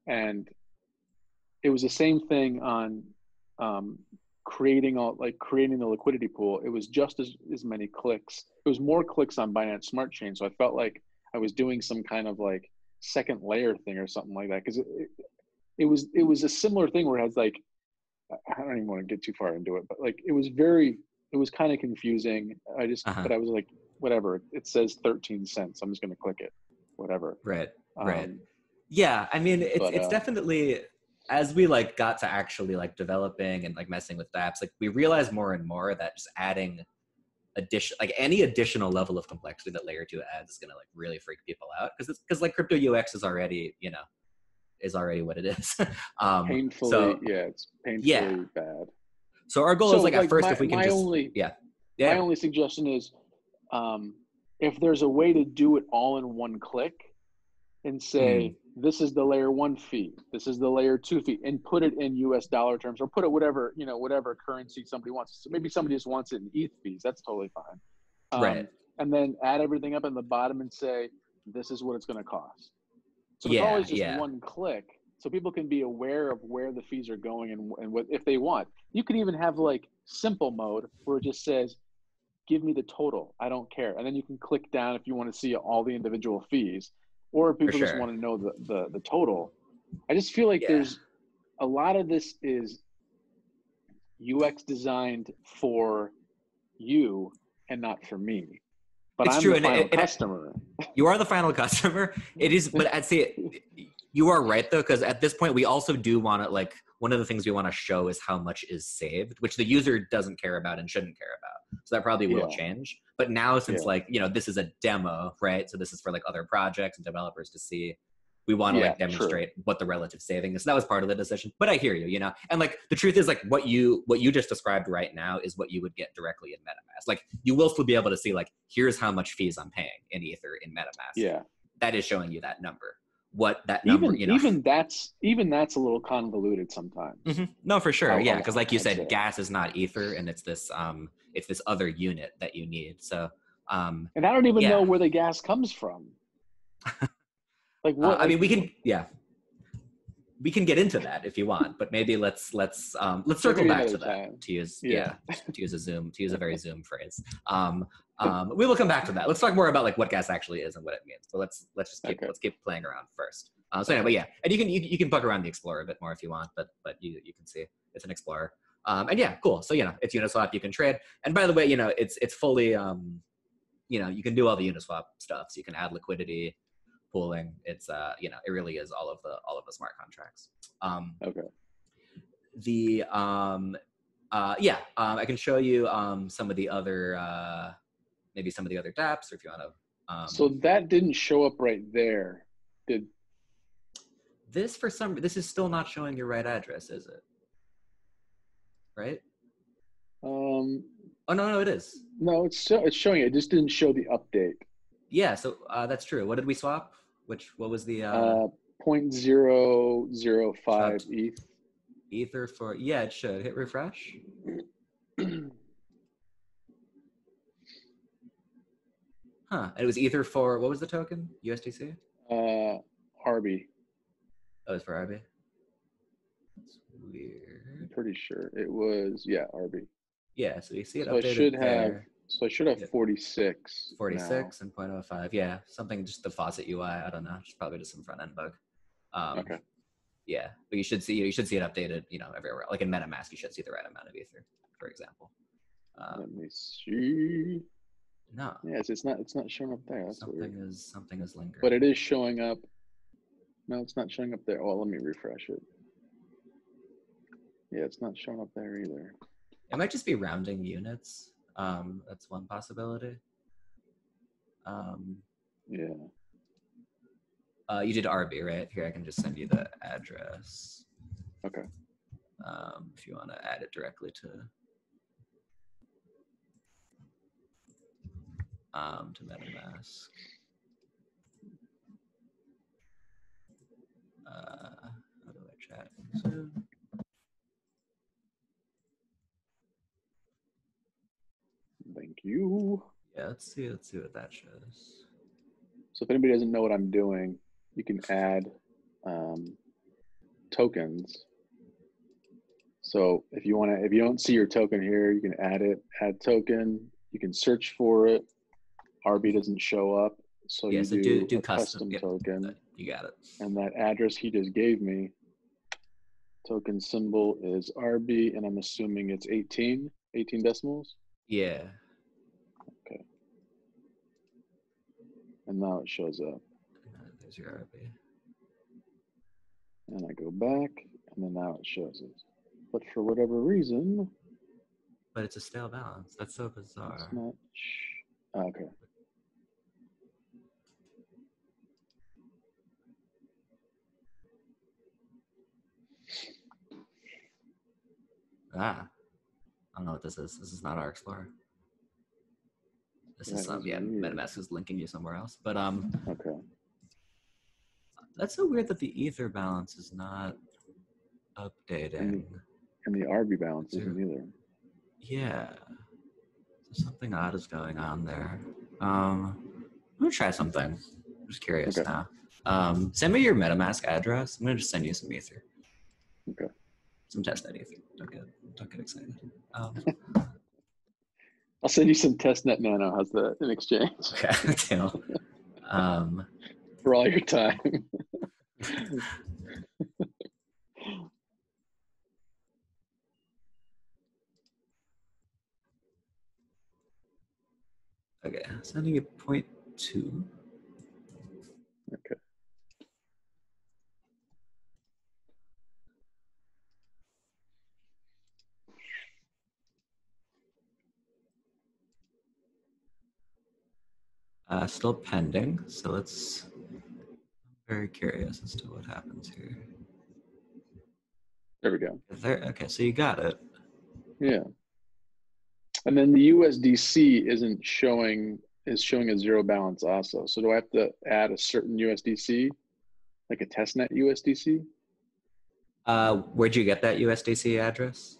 And it was the same thing on creating the liquidity pool. It was just as many clicks. It was more clicks on Binance Smart Chain. So I felt like I was doing some kind of like second layer thing or something like that. Cause it was a similar thing where it has like, I don't even want to get too far into it, but like, it was kind of confusing. But I was like, whatever, it says 13 cents. I'm just going to click it, whatever. Right. Yeah. I mean, it's definitely, as we like got to actually like developing and like messing with apps, like we realized more and more that just adding any additional level of complexity that layer 2 adds is going to like really freak people out, because like crypto UX is already, what it is. Painfully, it's painfully bad. So our goal is like at first, if we can my only suggestion is, if there's a way to do it all in one click and say, this is the layer 1 fee, this is the layer 2 fee, and put it in US dollar terms, or put it whatever currency somebody wants. So maybe somebody just wants it in ETH fees. That's totally fine. Right. And then add everything up in the bottom and say, this is what it's going to cost. So it's always just one click, so people can be aware of where the fees are going and what, if they want. You could even have like simple mode where it just says, give me the total. I don't care. And then you can click down if you want to see all the individual fees, or if people just want to know the total. I just feel like there's a lot of this is UX designed for you and not for me. But I'm the final customer. You are the final customer. It is, but I'd say you are right though, because at this point we also do want to, like, one of the things we want to show is how much is saved, which the user doesn't care about and shouldn't care about. So that probably will change. But now, since like, this is a demo, right? So this is for like other projects and developers to see. We want to like demonstrate what the relative saving is. So that was part of the decision. But I hear you, and like the truth is, like what you just described right now is what you would get directly in MetaMask. Like you will still be able to see like, here's how much fees I'm paying in Ether in MetaMask. Yeah. That is showing you that number. What that number, even that's a little convoluted sometimes. Mm-hmm. No, for sure. Yeah. Cause like you said, gas is not Ether, and it's this other unit that you need. So, and I don't even know where the gas comes from. Like what? I mean, we can get into that if you want, but maybe let's circle back to that, to use a very Zoom phrase. We will come back to that. Let's talk more about like what gas actually is and what it means. But let's keep playing around first. So anyway, and you can bug around the Explorer a bit more if you want, but you can see it's an Explorer. And yeah, cool. So it's Uniswap. You can trade, and by the way, it's fully you can do all the Uniswap stuff. So you can add liquidity, pooling. It's it really is all of the smart contracts. I can show you some of the other maybe some of the other dApps, or if you want to. So that didn't show up right there. Did this this is still not showing your right address, is it? Right? Oh no, it is. No, it's showing it. It just didn't show the update. Yeah, so that's true. What did we swap? What was the 0.005 ETH. Ether for, yeah, it should. Hit refresh. Huh. And it was Ether for, what was the token? USDC? Arby. Oh, it's for Arby? That's weird. I'm pretty sure it was, yeah, Arby. Yeah, so you see it so updated I should have 46. 46 and 0.05. Yeah, something, just the faucet UI. I don't know. It's probably just some front end bug. Okay. Yeah, but you should see it updated, everywhere. Like in MetaMask, you should see the right amount of Ether, for example. Let me see. No. Yes, it's not showing up there. That's something weird. is lingering. But it is showing up. No, it's not showing up there. Oh, let me refresh it. Yeah, it's not showing up there either. It might just be rounding units. That's one possibility. Yeah. You did Arby, right? Here, I can just send you the address. Okay. If you want to add it directly to MetaMask. How do I chat? Thank you. Yeah, let's see what that shows. So if anybody doesn't know what I'm doing, you can add tokens. So if you don't see your token here, you can add token. You can search for it. Arby doesn't show up, so yeah, you do a custom token. You got it. And that address he just gave me, token symbol is Arby, and I'm assuming it's 18 decimals. Yeah. Okay. And now it shows up. There's your Arby. And I go back, and then now it shows it. But for whatever reason. But it's a stale balance. That's so bizarre. It's not. Okay. I don't know what this is. This is not our Explorer. This is some, MetaMask is linking you somewhere else. But okay. That's so weird that the Ether balance is not updating. And the Arby balance isn't either. Yeah. So something odd is going on there. I'm gonna try something. I'm just curious now. Send me your MetaMask address. I'm gonna just send you some Ether. Okay. Some testnet Ether. Don't get excited. I'll send you some testnet nano. How's that in exchange? Okay, deal. For all your time. Okay, sending it 0.2. Okay. Still pending, so I'm very curious as to what happens here. There we go. Okay, so you got it. Yeah. And then the USDC is showing a zero balance also. So do I have to add a certain USDC, like a testnet USDC? Where'd you get that USDC address?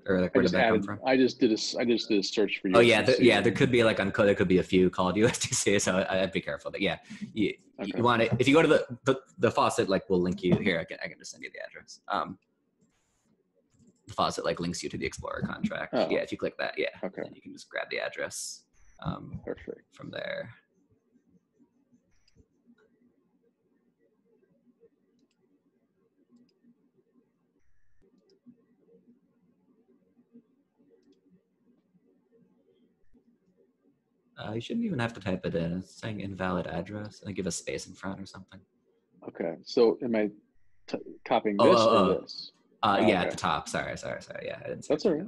Or like where did that come from? I just did a search for USDC. Oh yeah, there could be like there could be a few called USDC, so I'd be careful. But yeah, you want it, if you go to the faucet, like we'll link you here. I can just send you the address. The faucet like links you to the Explorer contract. Oh. Yeah, if you click that, yeah, okay, then you can just grab the address. Perfect. From there. You shouldn't even have to type it in. It's saying invalid address, and give a space in front or something. Okay, so am I copying this or this? Yeah, at Okay. the top. Sorry. Yeah, I didn't see That's it. all right.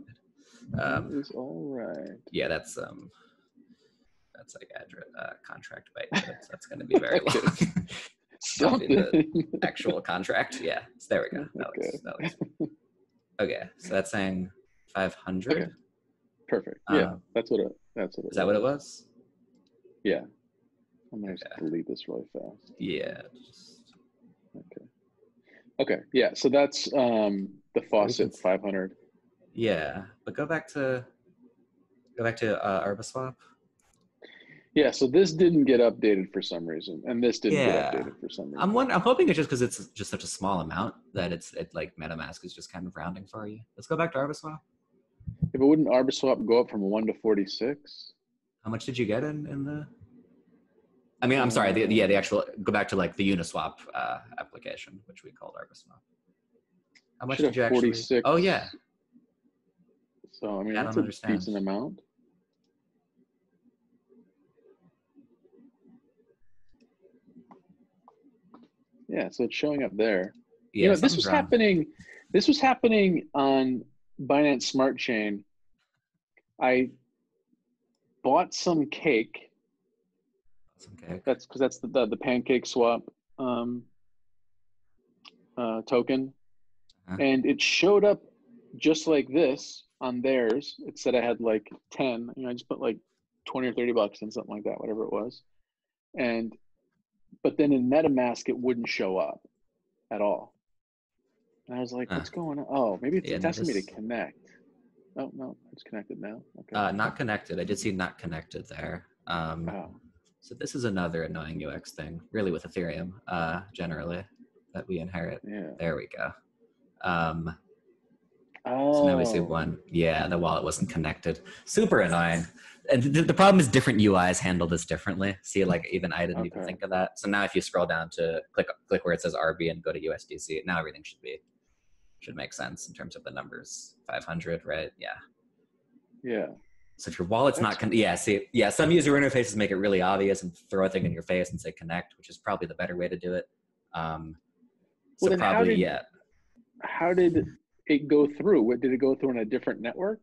That is all right. Yeah, that's like address contract bytecode. So that's going to be very Okay. long. Copy Something. the actual contract. Yeah, so there we go. Okay. That looks okay. So that's saying 500. Okay. Perfect. Yeah, that's what it Is that what it was? Yeah. I'm gonna just delete this really fast. Yeah. Okay. Yeah. So that's the faucet 500. Yeah, but go back to Arbiswap. Yeah. So this didn't get updated for some reason, and this didn't get Yeah. updated for some reason. I'm hoping it's just because it's just such a small amount that it's like MetaMask is just kind of rounding for you. Let's go back to Arbiswap. If it wouldn't Arbiswap go up from 1 to 46? How much did you get in the? I mean, I'm sorry. The actual go back to like the Uniswap application, which we called Arbiswap. How much did you actually? 46. Oh yeah. So I mean, I that's don't a understand. decent amount. Yeah, so it's showing up there. Yeah, You know, this was wrong. happening. This was happening on Binance Smart Chain. I bought some cake. That's because that's the pancake swap token, and it showed up just like this on theirs. It said I had like 10. You know, I just put like 20 or 30 bucks in, something like that, whatever it was. But then in MetaMask, it wouldn't show up at all. And I was like, what's going on? Oh, maybe it's asking me to connect. Oh, no, it's connected now. Okay. Not connected. I did see not connected there. So this is another annoying UX thing, really with Ethereum, generally, that we inherit. Yeah. There we go. So now we see one. Yeah, the wallet wasn't connected. Super annoying. And the problem is different UIs handle this differently. See, like even I didn't even think of that. So now if you scroll down to click where it says RB and go to USDC, now everything should make sense in terms of the numbers. 500, right? Yeah. Yeah. So if your wallet's not, some user interfaces make it really obvious and throw a thing in your face and say connect, which is probably the better way to do it. So probably, How did it go through? What did it go through on a different network?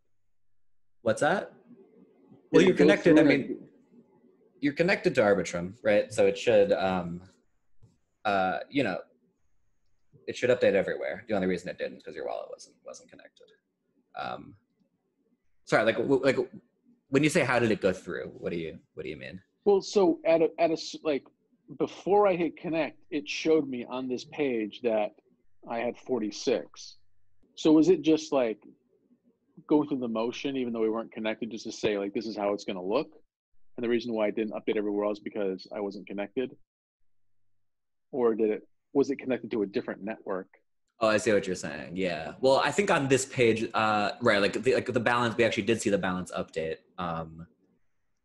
What's that? Well, you're connected. I mean, you're connected to Arbitrum, right? So it should, it should update everywhere. The only reason it didn't is because your wallet wasn't connected. Sorry, like when you say how did it go through, what do you mean? Well, so at a like before I hit connect, it showed me on this page that I had 46. So was it just like going through the motion, even though we weren't connected, just to say like this is how it's going to look? And the reason why I didn't update everywhere else because I wasn't connected, or was it connected to a different network? Oh, I see what you're saying. Yeah. Well, I think on this page, right, like the balance, we actually did see the balance update.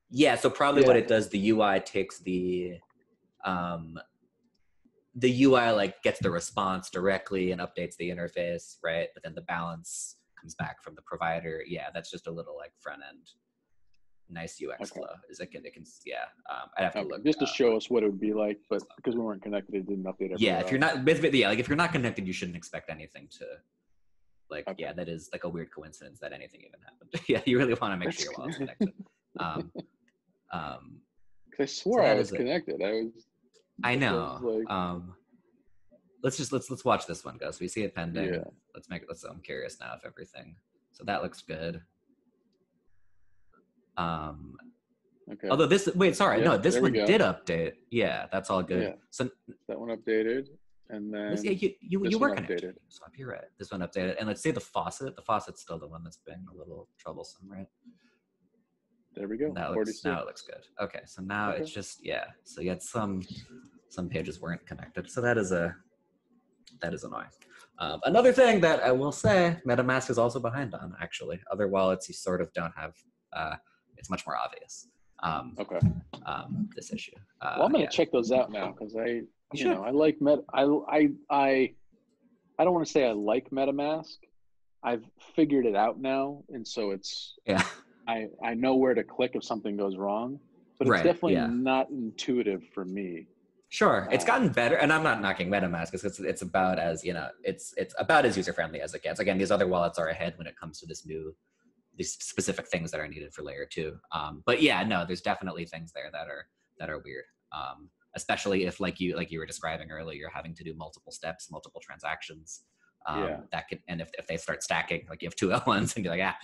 Yeah. So probably what it does, the UI takes the UI like gets the response directly and updates the interface, right? But then the balance comes back from the provider. Yeah, that's just a little like front end nice UX flow. Is it can I'd have to look just to show us what it would be like, but because we weren't connected, it didn't update everywhere. Yeah, if you're not like if you're not connected, you shouldn't expect anything to like that is like a weird coincidence that anything even happened. Yeah, you really want to make sure your wallet's connected. Because I swore I was connected. I know. Let's watch this one go. So we see it pending. Yeah. I'm curious now if everything. So that looks good. Okay. Although this one did update. Yeah, that's all good. Yeah. So that one updated, and then you were connected. So you're right. This one updated, and let's say the faucet's still the one that's been a little troublesome, right? There we go. Now it looks good. Okay, so now it's just So yet some pages weren't connected. So that is annoying. Another thing that I will say, MetaMask is also behind on. Actually, other wallets you sort of don't have. It's much more obvious. This issue. Well, I'm going to check those out now because I like I don't want to say I like MetaMask. I've figured it out now, and so it's I know where to click if something goes wrong, but it's definitely not intuitive for me. Sure, it's gotten better, and I'm not knocking MetaMask because it's about as, you know, it's about as user friendly as it gets. Again, these other wallets are ahead when it comes to these specific things that are needed for layer 2. But yeah, no, there's definitely things there that are weird. Especially if like you were describing earlier, you're having to do multiple steps, multiple transactions. That can, and if they start stacking, like you have two L1s and you're like,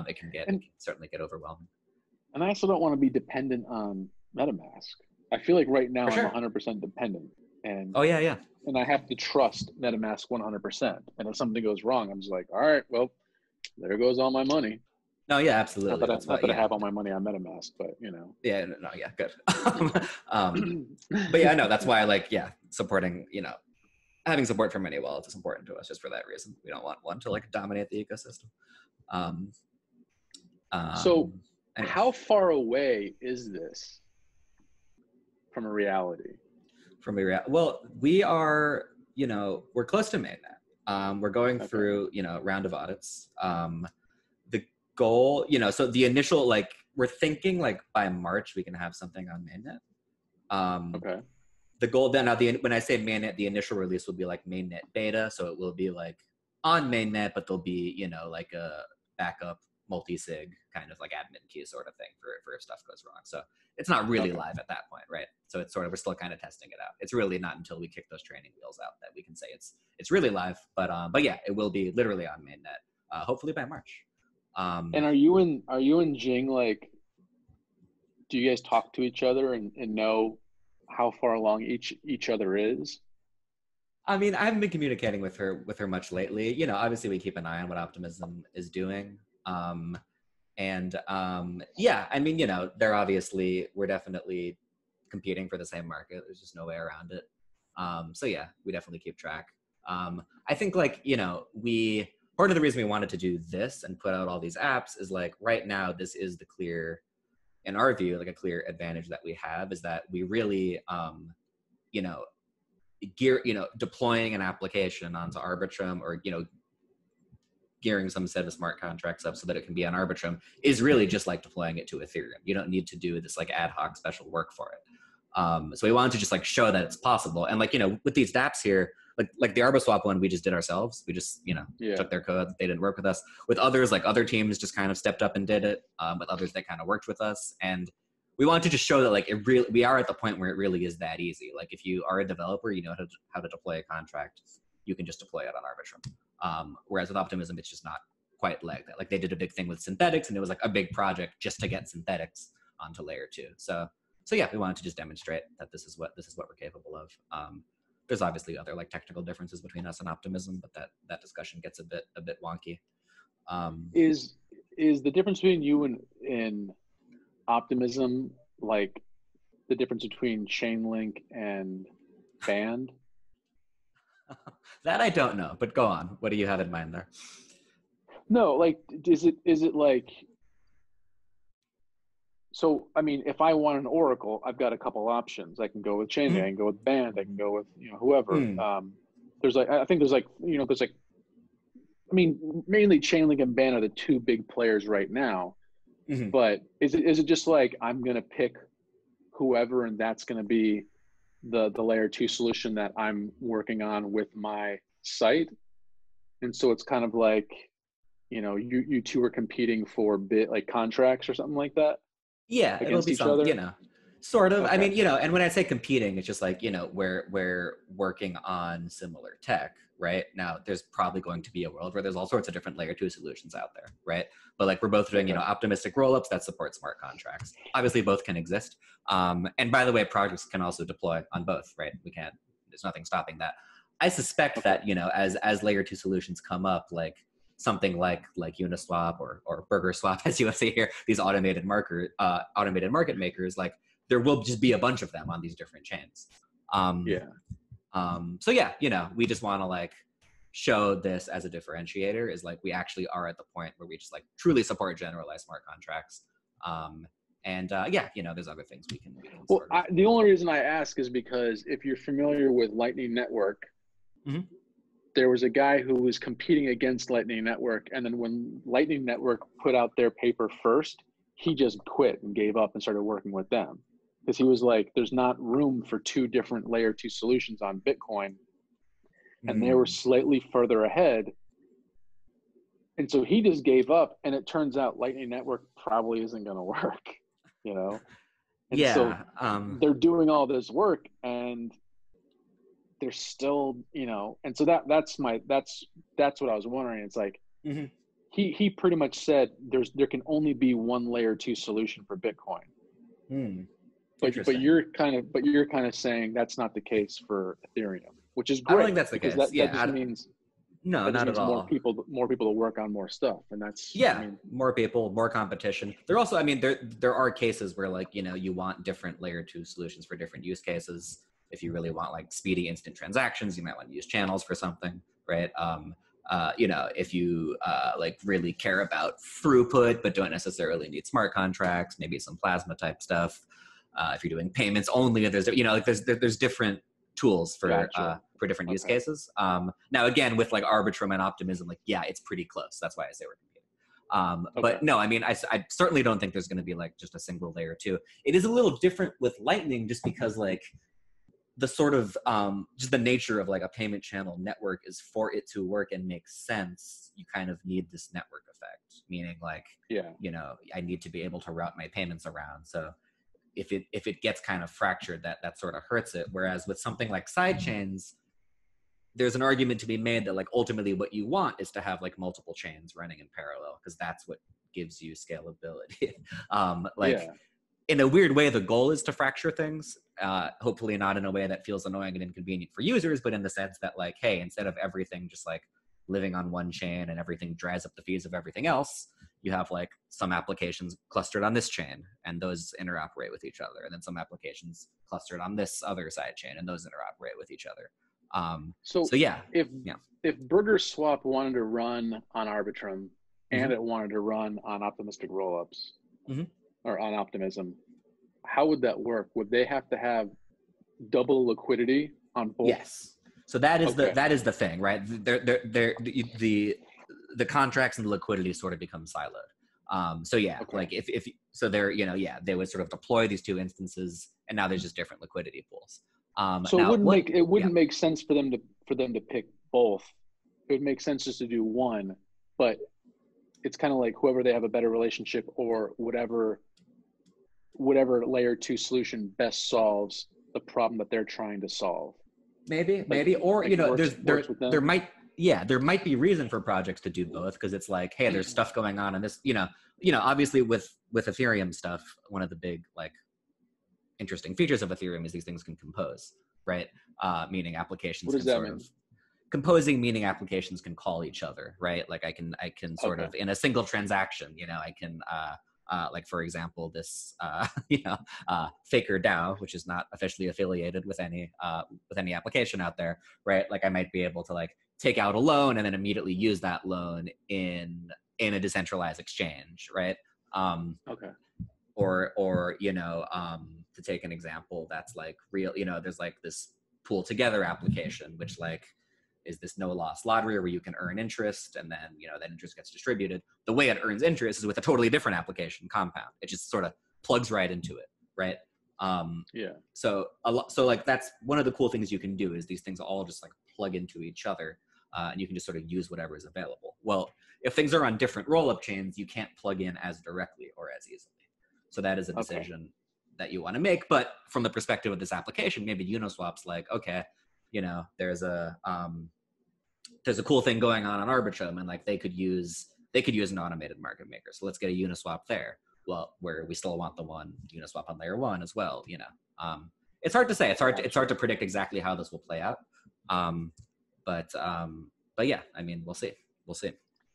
it can certainly get overwhelming. And I also don't want to be dependent on MetaMask. I feel like right now For sure. I'm 100% dependent, and oh yeah, and I have to trust MetaMask 100%. And if something goes wrong, I'm just like, all right, well, there goes all my money. No, yeah, absolutely. Not that I have all my money on MetaMask, but you know. Yeah, no, yeah, good. But yeah, no, that's why, like, yeah, supporting, you know, having support for many wallets is important to us just for that reason. We don't want one to like dominate the ecosystem. So anyway. How far away is this from a reality? Well, we are, you know, we're close to mainnet. We're going through, you know, round of audits. The goal, you know, so the initial, like, we're thinking like by March we can have something on mainnet. The goal then, when I say mainnet, the initial release will be like mainnet beta, so it will be like on mainnet, but there'll be, you know, like a backup multi-sig kind of like admin key sort of thing for if stuff goes wrong. So it's not really live at that point, right? So it's sort of, we're still kind of testing it out. It's really not until we kick those training wheels out that we can say it's really live. But yeah, it will be literally on mainnet, hopefully by March. And are you and Jing, like, do you guys talk to each other and know how far along each other is? I mean, I haven't been communicating with her much lately. You know, obviously we keep an eye on what Optimism is doing. Yeah, I mean, you know, we're definitely competing for the same market. There's just no way around it. So yeah, we definitely keep track. I think, like, you know, part of the reason we wanted to do this and put out all these apps is like right now, this is the clear, in our view, like a clear advantage that we have is that we really, you know, deploying an application onto Arbitrum, or, you know, gearing some set of smart contracts up so that it can be on Arbitrum is really just like deploying it to Ethereum. You don't need to do this like ad hoc special work for it. So we wanted to just like show that it's possible. And like, you know, with these dApps here, like the Arbiswap one we just did ourselves. We just, you know, took their code. They didn't work with us. With others, like other teams just kind of stepped up and did it. With others, they kind of worked with us. And we want to just show that like we are at the point where it really is that easy. Like if you are a developer, you know how to deploy a contract, you can just deploy it on Arbitrum. Whereas with Optimism, it's just not quite like that. Like they did a big thing with synthetics, and it was like a big project just to get synthetics onto layer 2. So yeah, we wanted to just demonstrate that this is what we're capable of. There's obviously other like technical differences between us and Optimism, but that discussion gets a bit wonky. Is the difference between you and Optimism like the difference between Chainlink and Band? That I don't know, but go on. What do you have in mind there? No, like, is it like, so, I mean, if I want an Oracle, I've got a couple options. I can go with Chainlink, I can go with Band, I can go with, you know, whoever. There's like, I think there's like, you know, I mean, mainly Chainlink and Band are the two big players right now. But is it just like, I'm going to pick whoever and that's going to be the layer 2 solution that I'm working on with my site? And so it's kind of like, you know, you two are competing for like contracts or something like that? Yeah, it'll be something, you know, sort of. Okay. I mean, you know, and when I say competing, it's just like, you know, we're working on similar tech, right? Now, there's probably going to be a world where there's all sorts of different layer 2 solutions out there, right? But like we're both doing, you know, optimistic rollups that support smart contracts. Obviously, both can exist. And by the way, projects can also deploy on both, right? There's nothing stopping that. I suspect that, you know, as layer 2 solutions come up, like something like Uniswap or BurgerSwap, as you see here, these automated market makers, like there will just be a bunch of them on these different chains. So yeah, you know, we just want to like show this as a differentiator, is like we actually are at the point where we just like truly support generalized smart contracts. Yeah, you know, there's other things we can well, the only reason I ask is because if you're familiar with Lightning Network, there was a guy who was competing against Lightning Network, and then when Lightning Network put out their paper first, he just quit and gave up and started working with them. because he was like, there's not room for two different layer 2 solutions on Bitcoin. And they were slightly further ahead. And so he just gave up, and it turns out Lightning Network probably isn't going to work, you know? And so they're doing all this work, and they're still, you know, and so that's what I was wondering. It's like, he pretty much said there can only be one layer 2 solution for Bitcoin. But you're kind of saying that's not the case for Ethereum, which is great. I don't think that's the case. That just means no, not at all. More people to work on more stuff, and that's more people, more competition. There also, I mean, there are cases where, like, you know, you want different layer 2 solutions for different use cases. If you really want like speedy instant transactions, you might want to use channels for something, right? You know, if you like really care about throughput but don't necessarily need smart contracts, maybe some plasma type stuff. If you're doing payments only, there's, you know, like there's different tools for different use cases. Now again, with like Arbitrum and Optimism, like, yeah, it's pretty close. That's why I say we're competing. But no, I mean, I certainly don't think there's going to be like just a single layer 2. It is a little different with Lightning just because like the sort of just the nature of like a payment channel network is, for it to work and make sense, you kind of need this network effect, meaning like, you know, I need to be able to route my payments around. So if it gets kind of fractured, that sort of hurts it. Whereas with something like sidechains, there's an argument to be made that like ultimately what you want is to have like multiple chains running in parallel, because that's what gives you scalability. In a weird way, the goal is to fracture things, hopefully not in a way that feels annoying and inconvenient for users, but in the sense that like, hey, instead of everything just like living on one chain and everything dries up the fees of everything else, you have like some applications clustered on this chain and those interoperate with each other. And then some applications clustered on this other side chain and those interoperate with each other. If Burger Swap wanted to run on Arbitrum and it wanted to run on optimistic rollups, or on Optimism, how would that work? Would they have to have double liquidity on both? Yes. So that is the thing, right? The contracts and the liquidity sort of become siloed. Like if so, they're, you know, they would sort of deploy these two instances, and now there's just different liquidity pools. So now, it wouldn't make sense for them to pick both. It would make sense just to do one, but it's kind of like whoever they have a better relationship, or whatever layer 2 solution best solves the problem that they're trying to solve. Maybe, or, you know, there might be reason for projects to do both, because it's like, hey, there's stuff going on in this, you know, obviously with Ethereum stuff, one of the big like interesting features of Ethereum is these things can compose, right? Meaning applications. What does that mean? Composing, meaning applications can call each other, right? Like I can sort of in a single transaction, you know, I can like, for example, this Faker DAO, which is not officially affiliated with any application out there, right? Like I might be able to like take out a loan and then immediately use that loan in a decentralized exchange, right? Or you know, to take an example that's like real, you know, there's like this pool together application, which like is this no loss lottery where you can earn interest, and then, you know, that interest gets distributed. The way it earns interest is with a totally different application, Compound. It just sort of plugs right into it, right? So like that's one of the cool things you can do, is these things all just like plug into each other, and you can just sort of use whatever is available. Well, if things are on different roll-up chains, you can't plug in as directly or as easily. So that is a decision that you want to make. But from the perspective of this application, maybe Uniswap's like, okay, you know, there's a cool thing going on Arbitrum, and like they could use an automated market maker. So let's get a Uniswap there. Well, where we still want the one Uniswap on layer 1 as well, you know. It's hard to say. It's hard to predict exactly how this will play out. But yeah, I mean, we'll see.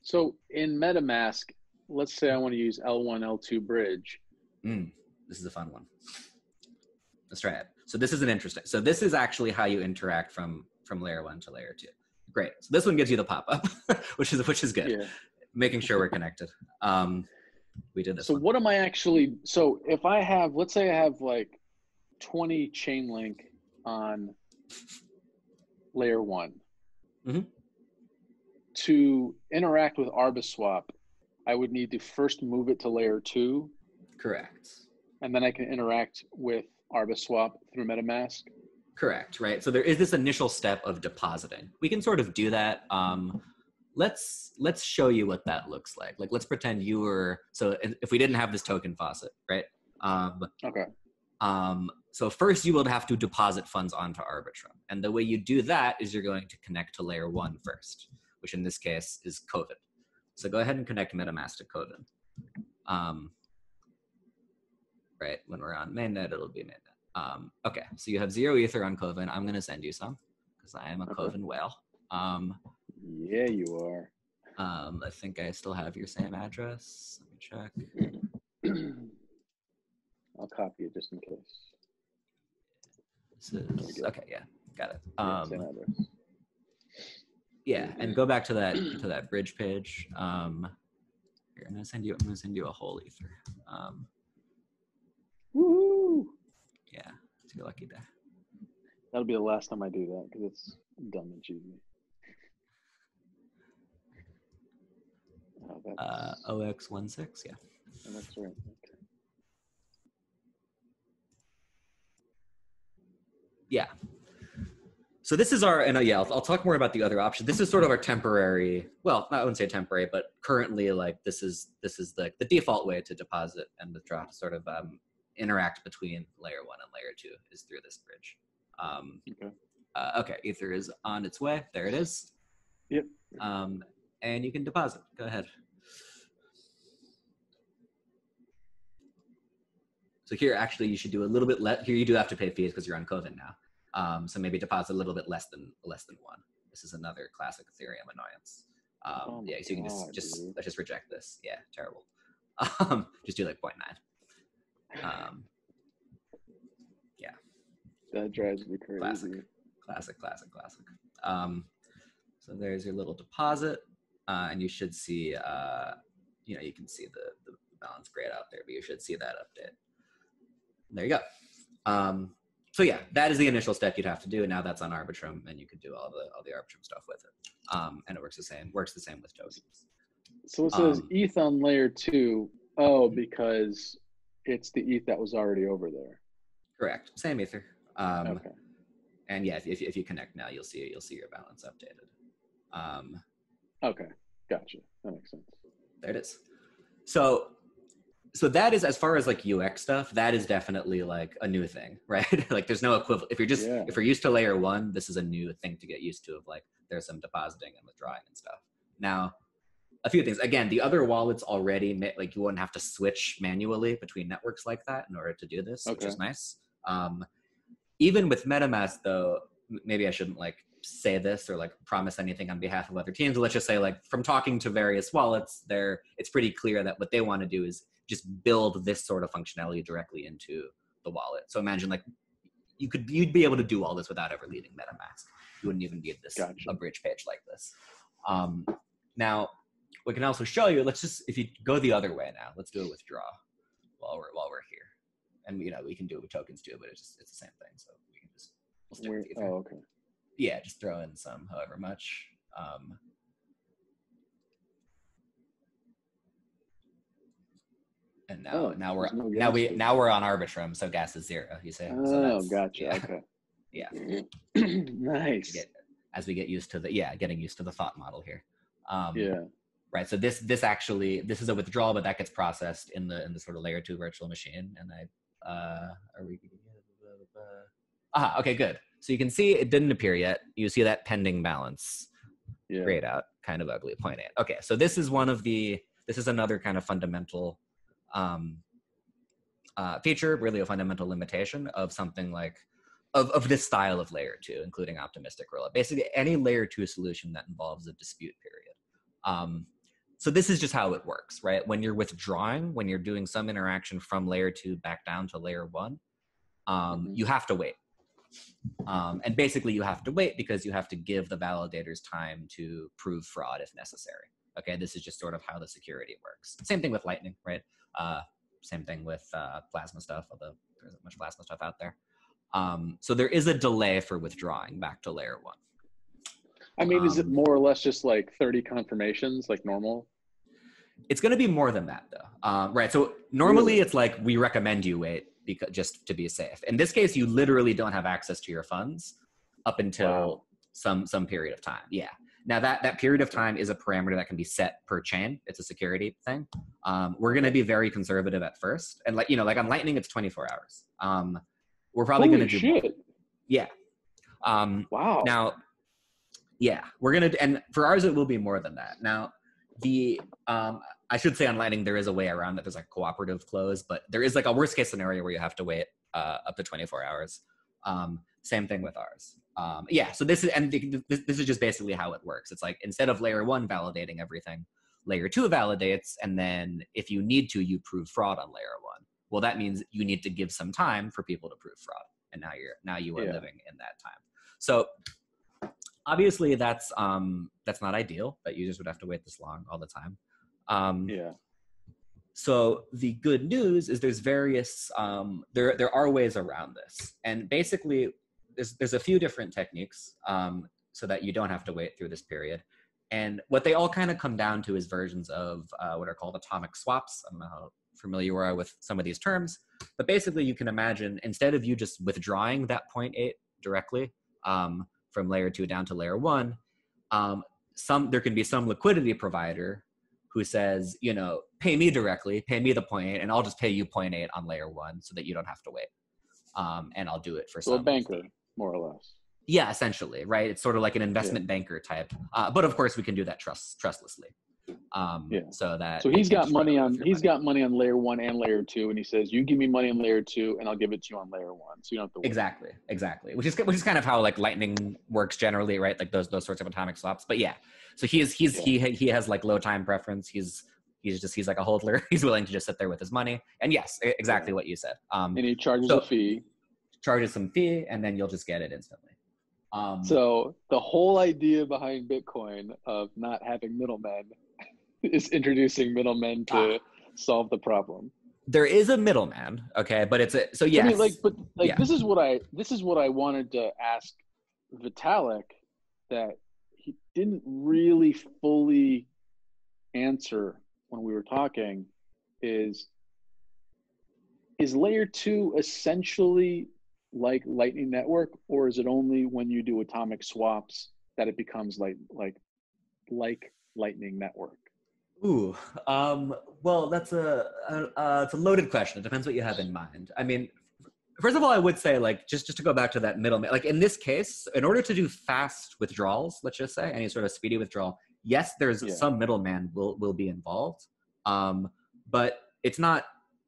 So in MetaMask, let's say I want to use L1, L2 bridge. This is a fun one. Let's try it. So this is an interesting. So this is actually how you interact from layer 1 to layer 2. Great. So this one gives you the pop-up, which is good. Yeah. Making sure we're connected. We did this. So what am I actually? So if I have, let's say I have like 20 Chainlink on layer 1. To interact with Arbiswap, I would need to first move it to layer 2. Correct. And then I can interact with Arbiswap through MetaMask? Correct, right? So there is this initial step of depositing. We can sort of do that. Let's show you what that looks like. Like, let's pretend you were, so if we didn't have this token faucet, right? Okay. So first you will have to deposit funds onto Arbitrum. And the way you do that is you're going to connect to layer 1 first, which in this case is COVID. So go ahead and connect MetaMask to COVID. Right, when we're on mainnet, it'll be mainnet. Okay, so you have 0 Ether on Coven. I'm gonna send you some because I am a Coven whale. Yeah, you are. I think I still have your same address. Let me check. I'll copy it just in case. This is, okay, yeah, got it. Yeah, same address. Yeah, and go back to that bridge page. Here, I'm gonna send you a whole Ether. Woo! Yeah, it's your lucky day. That'll be the last time I do that because it's dumb and cheesy. Oh, OX16, yeah. Oh, that's right. Okay. Yeah. So this is our, and yeah, I'll talk more about the other option. This is sort of our temporary, well, I wouldn't say temporary, but currently, like, this is the default way to deposit and withdraw, to sort of interact between layer 1 and layer 2 is through this bridge. Okay, Ether is on its way. There it is. Yep. And you can deposit. Go ahead. So here, actually, you should do a little bit less. Here, you do have to pay fees because you're on COVID now. So maybe deposit a little bit less than 1. This is another classic Ethereum annoyance. Yeah, so you can let's just reject this. Yeah, terrible. Just do like 0.9. Yeah. That drives me crazy. Classic. So there's your little deposit, and you should see, you can see the balance grayed out there, but you should see that update. There you go. So yeah, that is the initial step you'd have to do, and now that's on Arbitrum, and you could do all the Arbitrum stuff with it. And it works the same with tokens. So it says ETH on layer 2. Oh, because it's the ETH that was already over there. Correct. Same Ether. Okay. And yeah, if you connect now, you'll see your balance updated. Okay, gotcha. That makes sense. There it is. So that is, as far as like UX stuff, that is definitely like a new thing, right? Like there's no equivalent. If you're used to layer 1, this is a new thing to get used to, of like there's some depositing and withdrawing and stuff. Now, a few things. Again, the other wallets already, like you wouldn't have to switch manually between networks like that in order to do this, which is nice. Even with MetaMask though, maybe I shouldn't like say this or like promise anything on behalf of other teams, but let's just say, like, from talking to various wallets, it's pretty clear that what they want to do is just build this sort of functionality directly into the wallet. So imagine like you'd be able to do all this without ever leaving MetaMask. You wouldn't even need this a bridge page like this. Now, we can also show you. If you go the other way now, let's do a withdraw while we're here, and we can do it with tokens too, but it's the same thing. So we can we'll stick with Ether. Oh, okay. Yeah, just throw in some, however much. And now we're on Arbitrum, so gas is 0. You say? Oh, gotcha. Yeah. Okay. Yeah. Nice. As we get used to getting used to the thought model here. Yeah. Right. So this is a withdrawal, but that gets processed in the sort of layer 2 virtual machine. And okay, good. So you can see it didn't appear yet. You see that pending balance grayed out, kind of ugly, 0.8. Okay, so this is another kind of fundamental feature, really a fundamental limitation of something like of this style of layer 2, including optimistic rollup. Basically, any layer 2 solution that involves a dispute period. So this is just how it works, right? When you're withdrawing, when you're doing some interaction from layer 2 back down to layer 1, you have to wait. And basically you have to wait because you have to give the validators time to prove fraud if necessary. Okay, this is just sort of how the security works. Same thing with Lightning, right? Same thing with Plasma stuff, although there isn't much Plasma stuff out there. So there is a delay for withdrawing back to layer 1. I mean, is it more or less just like 30 confirmations, like normal? It's going to be more than that, though. Right, so normally it's like, we recommend you wait. because just to be safe. In this case, you literally don't have access to your funds up until some period of time. Yeah. Now that period of time is a parameter that can be set per chain. It's a security thing. We're going to be very conservative at first. And like on Lightning, it's 24 hours. We're probably going to do more. Yeah. Wow. Now, yeah, we're going to, and for ours, it will be more than that. Now, I should say on Lightning, there is a way around that. There's like cooperative close, but there is like a worst case scenario where you have to wait up to 24 hours. Same thing with ours. Yeah, so this is just basically how it works. It's like instead of layer 1 validating everything, layer 2 validates, and then if you need to, you prove fraud on layer 1. Well, that means you need to give some time for people to prove fraud, and now you are living in that time. So obviously that's not ideal that users would have to wait this long all the time. So the good news is there's various there are ways around this, and basically there's a few different techniques so that you don't have to wait through this period. And what they all kind of come down to is versions of what are called atomic swaps. I don't know how familiar you are with some of these terms, but basically you can imagine instead of you just withdrawing that 0.8 directly from layer 2 down to layer 1, there can be some liquidity provider who says, pay me directly, pay me the 0.8, and I'll just pay you 0.8 on layer 1 so that you don't have to wait. And I'll do it for some. So a banker, more or less. Yeah, essentially, right? It's sort of like an investment banker type. But of course, we can do that trustlessly. So he's got money on layer 1 and layer 2, and he says, you give me money on layer 2 and I'll give it to you on layer 1, so you don't have to wait. Exactly, which is kind of how like Lightning works generally, right? Like those sorts of atomic swaps. But yeah, so he has like low time preference. He's like a hodler. He's willing to just sit there with his money, and yes, exactly what you said. And he charges a fee. Charges some fee, and then you'll just get it instantly. So the whole idea behind Bitcoin of not having middlemen is introducing middlemen to solve the problem. There is a middleman, okay, but it's yes. I mean, this is what I wanted to ask Vitalik that he didn't really fully answer when we were talking. Is layer 2 essentially like Lightning Network, or is it only when you do atomic swaps that it becomes like Lightning Network? Ooh, well, it's a loaded question. It depends what you have in mind. I mean, first of all, I would say like just to go back to that middleman, like in this case, in order to do fast withdrawals, let's just say any sort of speedy withdrawal, yes, there's some middleman will be involved, but it's not.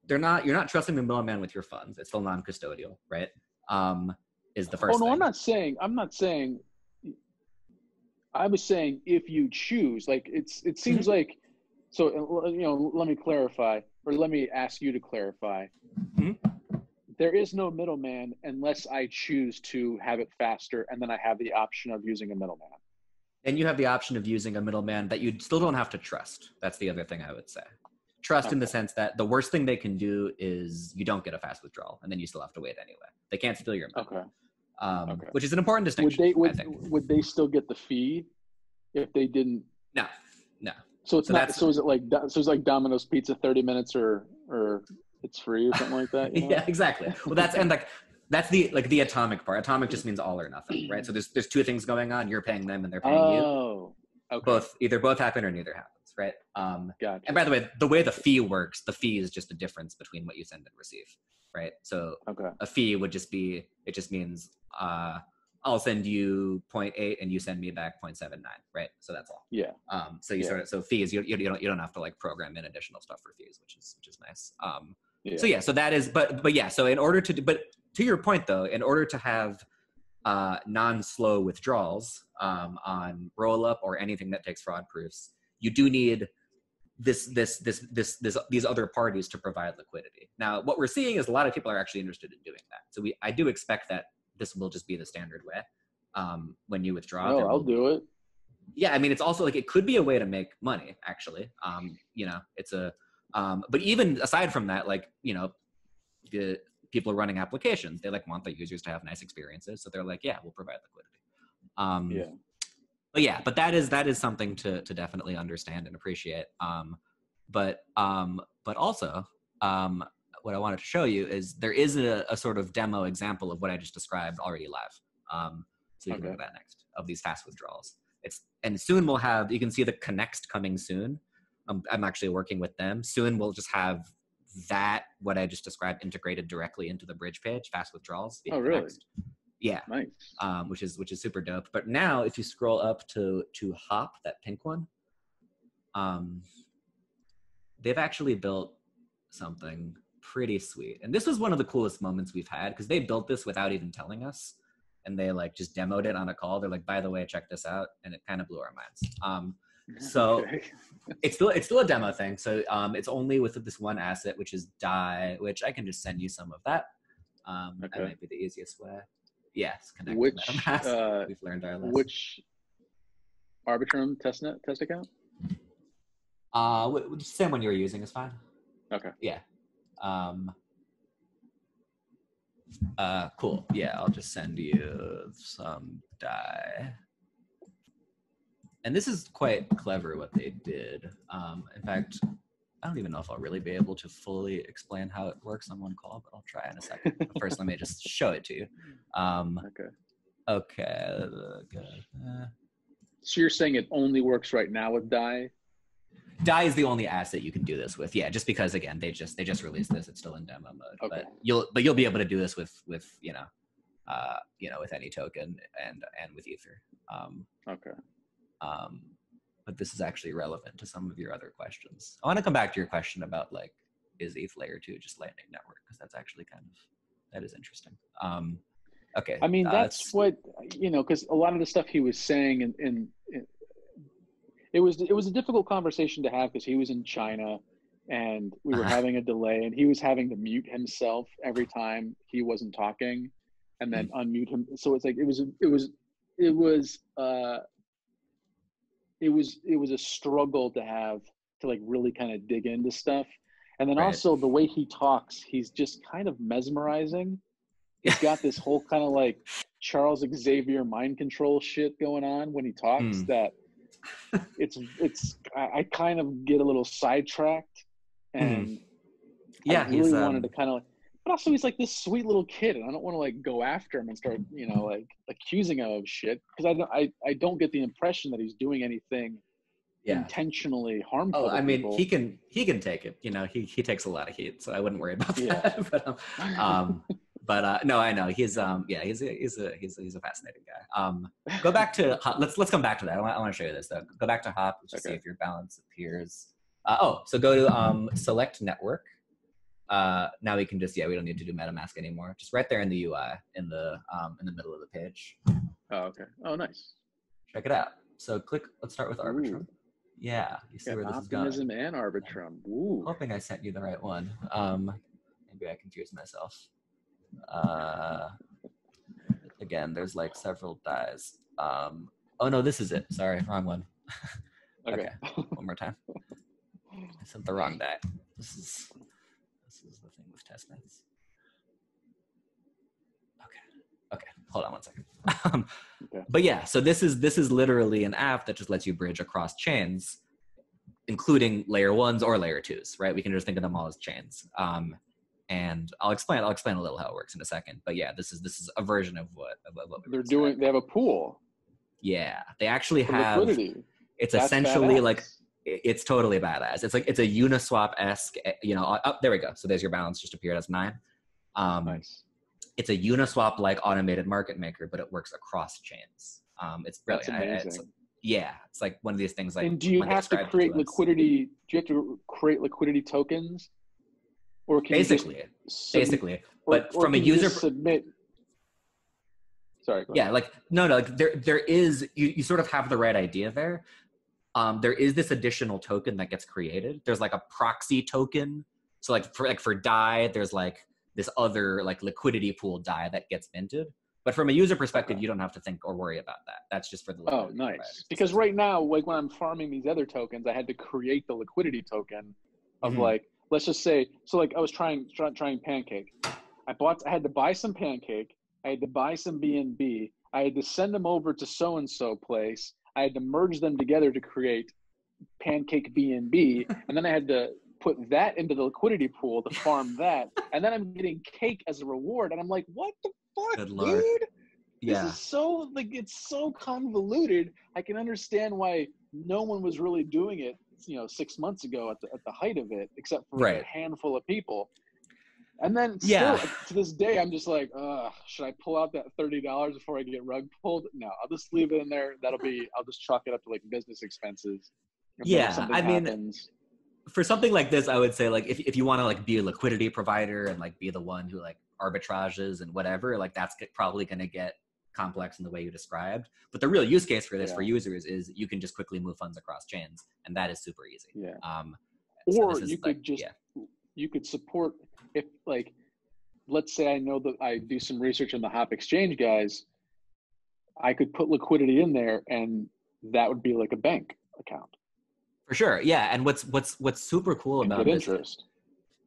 You're not trusting the middleman with your funds. It's still non-custodial, right? Is the first thing. I'm not saying. I was saying if you choose, like it seems like. So let me clarify, or let me ask you to clarify. There is no middleman unless I choose to have it faster, and then I have the option of using a middleman. And you have the option of using a middleman that you still don't have to trust. That's the other thing I would say. Trust in the sense that the worst thing they can do is you don't get a fast withdrawal, and then you still have to wait anyway. They can't steal your money, which is an important distinction. I think. Would they still get the fee if they didn't? No. So it's not. So is it like? So it's like Domino's Pizza, 30 minutes or it's free or something like that. Yeah, exactly. Well, that's the atomic part. Atomic just means all or nothing, right? So there's two things going on. You're paying them, and they're paying you. Oh, okay. Either both happen or neither happens, right? Gotcha. And by the way the fee works, the fee is just a difference between what you send and receive, right? So a fee would just be, it just means I'll send you 0.8 and you send me back 0.79, right? So that's all. Yeah. So so fees, you don't have to like program in additional stuff for fees, which is nice. So that is, but yeah, so in order to your point though, in order to have non-slow withdrawals on roll up or anything that takes fraud proofs, you do need these other parties to provide liquidity. Now, what we're seeing is a lot of people are actually interested in doing that. So I do expect that this will just be the standard way when you withdraw. Oh, I'll do it. Yeah, I mean, it's also like it could be a way to make money. Actually, it's a. But even aside from that, like the people running applications, they like want their users to have nice experiences, so they're like, yeah, we'll provide liquidity. But that is something to definitely understand and appreciate. But also, what I wanted to show you is there is a sort of demo example of what I just described already live. So you can look at that next, of these fast withdrawals. And soon we'll have, you can see the Connect coming soon. I'm actually working with them. Soon we'll just have that, what I just described, integrated directly into the bridge page, fast withdrawals. Oh, really? Connect. Yeah. Nice. Which is super dope. But now if you scroll up to Hop, that pink one, they've actually built something pretty sweet. And this was one of the coolest moments we've had, because they built this without even telling us. And they like just demoed it on a call. They're like, by the way, check this out. And it kind of blew our minds. So it's still a demo thing. So it's only with this one asset, which is DAI, which I can just send you some of that. That might be the easiest way. Yes, connect. Which we've learned our lesson. Which Arbitrum test account? Same one you were using is fine. Okay. Yeah. Cool. Yeah, I'll just send you some DAI. And this is quite clever what they did. In fact, I don't even know if I'll really be able to fully explain how it works on one call, but I'll try in a second. But first, let me just show it to you. Okay. So you're saying it only works right now with DAI? DAI is the only asset you can do this with. Yeah, just because again they just released this. It's still in demo mode. Okay. But you'll be able to do this with with any token and with Ether. But this is actually relevant to some of your other questions. I want to come back to your question about like, is ETH layer 2 just Lightning Network? Because that's actually that is interesting. Okay. I mean, that's what, because a lot of the stuff he was saying and it was a difficult conversation to have because he was in China and we were having a delay and he was having to mute himself every time he wasn't talking and then unmute him. So it's like, it was a struggle to have to like really kind of dig into stuff. And then also the way he talks, he's just kind of mesmerizing. He's got this whole kind of like Charles Xavier mind control shit going on when he talks that I kind of get a little sidetracked and I really wanted to kind of like, but also he's like this sweet little kid and I don't want to like go after him and start, like accusing him of shit because I don't get the impression that he's doing anything intentionally harmful. Oh, I mean, he can take it. He takes a lot of heat, so I wouldn't worry about that. But no, I know he's he's a fascinating guy. Go back to let's come back to that. I want to show you this though. Go back to Hop to see if your balance appears. So go to select network. Now we can just we don't need to do MetaMask anymore. Just right there in the UI in the middle of the page. Oh, okay. Oh, nice. Check it out. So let's start with Arbitrum. Yeah, you see where this is going. Optimism and Arbitrum. Ooh. Hoping I sent you the right one. Maybe I confused myself. Again, there's like several DAIs. Oh no, this is it. Sorry, wrong one. Okay, one more time. I sent the wrong DAI. This is the thing with testnets. Okay, hold on one second. But yeah, so this is literally an app that just lets you bridge across chains, including layer 1s or layer 2s, right? We can just think of them all as chains. And I'll explain a little how it works in a second. But yeah, this is a version of what they're doing. They have a pool. Yeah, they actually have liquidity. It's essentially badass. Like it's totally badass. It's like it's a Uniswap-esque. There we go. So there's your balance just appeared as 9. Nice. It's a Uniswap like automated market maker, but it works across chains. It's brilliant. That's amazing. It's like one of these things. Like, and do you have to create liquidity? Do you have to create liquidity tokens? Or can basically. But from a user submit. Sorry. Yeah, like no, like there is you sort of have the right idea there. There is this additional token that gets created. There's like a proxy token. So for DAI, there's like this other like liquidity pool DAI that gets minted. But from a user perspective, you don't have to think or worry about that. That's just for the liquidity. Oh, nice. Because right now, like when I'm farming these other tokens, I had to create the liquidity token of like, let's just say, so like I was trying Pancake. I had to buy some Pancake. I had to buy some BNB. I had to send them over to so-and-so place. I had to merge them together to create Pancake BNB. And then I had to put that into the liquidity pool to farm that, and then I'm getting cake as a reward, and I'm like, what the fuck, Good Lord. dude? Yeah. This is so, like, it's so convoluted. I can understand why no one was really doing it, 6 months ago at the height of it, except for a handful of people. And then still to this day, I'm just like, should I pull out that $30 before I get rug pulled? No, I'll just leave it in there. I'll just chalk it up to like business expenses. Yeah, I mean, happens. For something like this, I would say, like, if you want to like be a liquidity provider and like be the one who like arbitrages and whatever, like that's probably going to get complex in the way you described. But the real use case for this for users is you can just quickly move funds across chains, and that is super easy. Yeah. So or you could you could support, if, like, let's say I know that I do some research on the Hop Exchange guys, I could put liquidity in there, and that would be like a bank account. For sure, yeah. And what's super cool about this? Interest.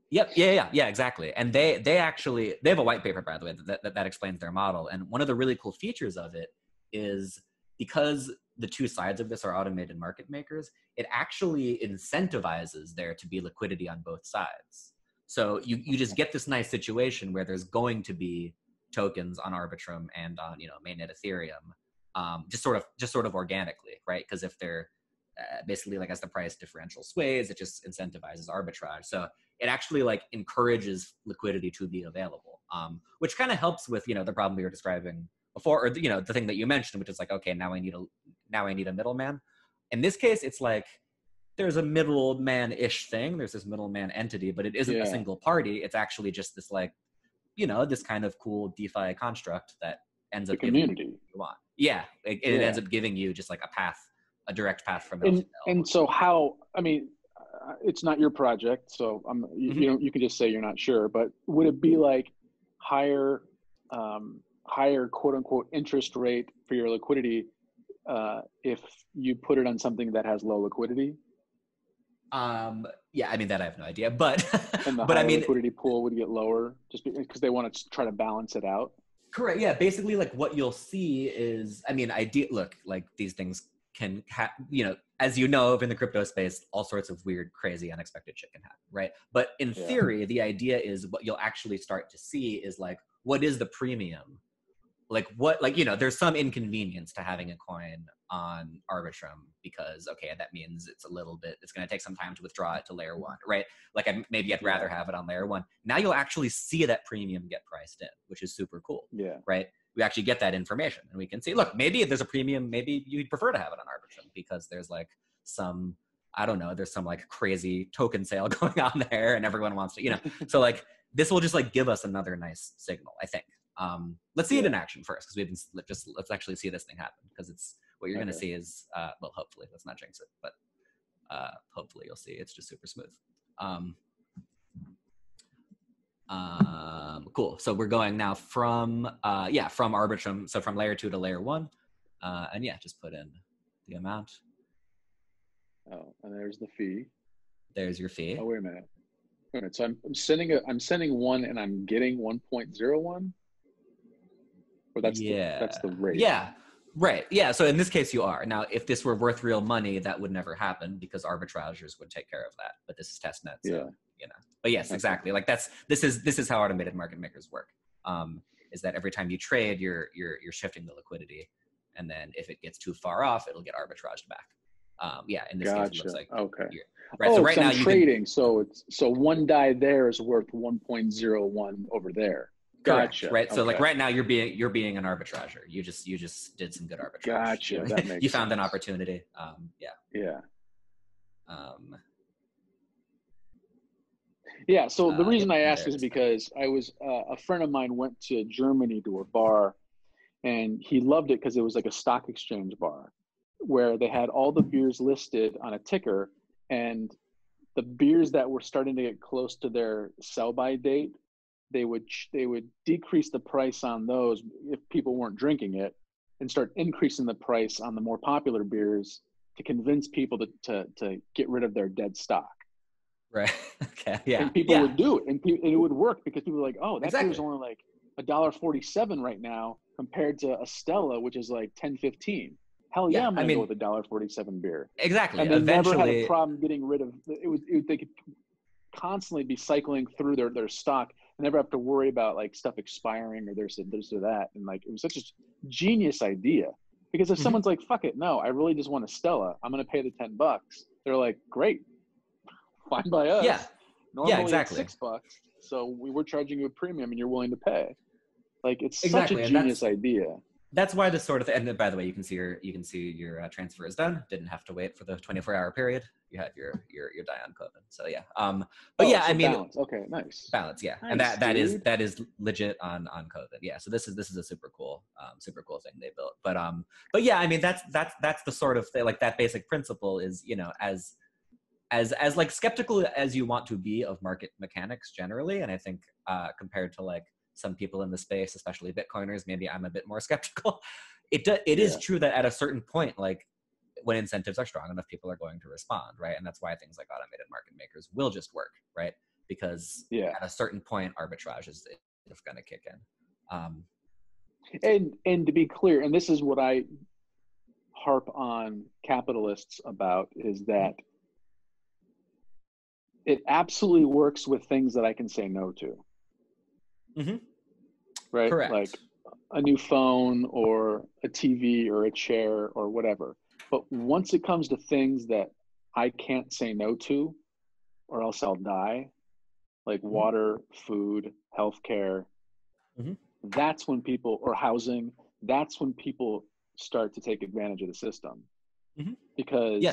Yep. Yeah. Exactly. And they have a white paper, by the way, that explains their model. And one of the really cool features of it is, because the two sides of this are automated market makers, it actually incentivizes there to be liquidity on both sides. So you just get this nice situation where there's going to be tokens on Arbitrum and on mainnet Ethereum, just sort of organically, right? Because if they're basically, like, as the price differential sways, it just incentivizes arbitrage. So it actually like encourages liquidity to be available, which kind of helps with the problem we were describing before, or the thing that you mentioned, which is like, okay, now I need a middleman. In this case, it's like there's a middleman-ish thing. There's this middleman entity, but it isn't a single party. It's actually just this, like, this kind of cool DeFi construct that ends up giving you what you want. Yeah, it ends up giving you just like a direct path from L to L. And so how? I mean, it's not your project, so you can just say you're not sure. But would it be like higher quote unquote interest rate for your liquidity if you put it on something that has low liquidity? Yeah, I mean, that I have no idea, but and the liquidity pool would get lower just because they want to try to balance it out. Correct. Yeah, basically, like, what you'll see is, I mean, look, like, these things can have, as in the crypto space, all sorts of weird, crazy, unexpected shit can happen, right? But in theory, the idea is what you'll actually start to see is, like, what is the premium? Like, there's some inconvenience to having a coin on Arbitrum because, okay, that means it's going to take some time to withdraw it to layer one, right? Like, maybe I'd rather have it on layer one. Now you'll actually see that premium get priced in, which is super cool. Yeah. Right? We actually get that information, and we can see, look, maybe if there's a premium, maybe you'd prefer to have it on Arbitrum because there's like some, I don't know, there's some like crazy token sale going on there and everyone wants to, so like this will just like give us another nice signal, I think. Let's see it in action first, because let's actually see this thing happen, because it's what you're going to see is, well, hopefully, let's not jinx it, but hopefully you'll see it's just super smooth. Cool. So we're going now from Arbitrum, so from layer 2 to layer 1, and just put in the amount. Oh, and there's the fee. There's your fee. Oh, wait a minute. So I'm sending one and I'm getting 1.01. Or that's the rate. Yeah. Right. Yeah. So in this case, you are. Now, if this were worth real money, that would never happen because arbitragers would take care of that. But this is testnet. So, But yes, exactly. Like this is how automated market makers work. Is that every time you trade, you're shifting the liquidity, and then if it gets too far off, it'll get arbitraged back. In this case, it looks like right. So right now I'm trading. So one DAI there is worth 1.01 over there. Gotcha. Right. So like right now you're being an arbitrager. You just did some good arbitrage. Gotcha. That makes you found an opportunity. Yeah. So the reason I asked is because I was a friend of mine went to Germany to a bar, and he loved it because it was like a stock exchange bar where they had all the beers listed on a ticker, and the beers that were starting to get close to their sell-by date, they would decrease the price on those if people weren't drinking it, and start increasing the price on the more popular beers to convince people to get rid of their dead stock. Right. Okay. Yeah. And people would do it, and it would work because people were like, "Oh, that beer's only like $1.47 right now compared to a Stella, which is like $10.15. Hell yeah, I'm gonna go with $1.47 beer." Exactly. And they never had a problem getting rid of it. constantly be cycling through their stock and never have to worry about like stuff expiring or this or that. And like, it was such a genius idea, because if someone's like, fuck it, no, I really just want a Stella, I'm going to pay the $10. They're like, great, fine by us. Yeah. Normally exactly. it's $6. So we were charging you a premium and you're willing to pay. Like, it's Exactly. such a genius idea. That's why this sort of, and by the way, you can see your transfer is done. Didn't have to wait for the 24-hour period. You had your Dion Coven. So yeah. But yeah, I mean, balance. Okay, nice. Balance, yeah. Nice, and dude. that is legit on COVID. Yeah. So this is a super cool thing they built. But yeah, I mean, that's the sort of thing, like that basic principle is, you know, as like skeptical as you want to be of market mechanics generally, and I think compared to like some people in the space, especially Bitcoiners, maybe I'm a bit more skeptical. It is true that at a certain point, like when incentives are strong enough, people are going to respond, right? And that's why things like automated market makers will just work, right? Because at a certain point, arbitrage is going to kick in. And to be clear, and this is what I harp on capitalists about, is that it absolutely works with things that I can say no to. Right? Correct. Like a new phone or a TV or a chair or whatever. But once it comes to things that I can't say no to, or else I'll die, like water, food, healthcare, that's when people, or housing, that's when people start to take advantage of the system. Because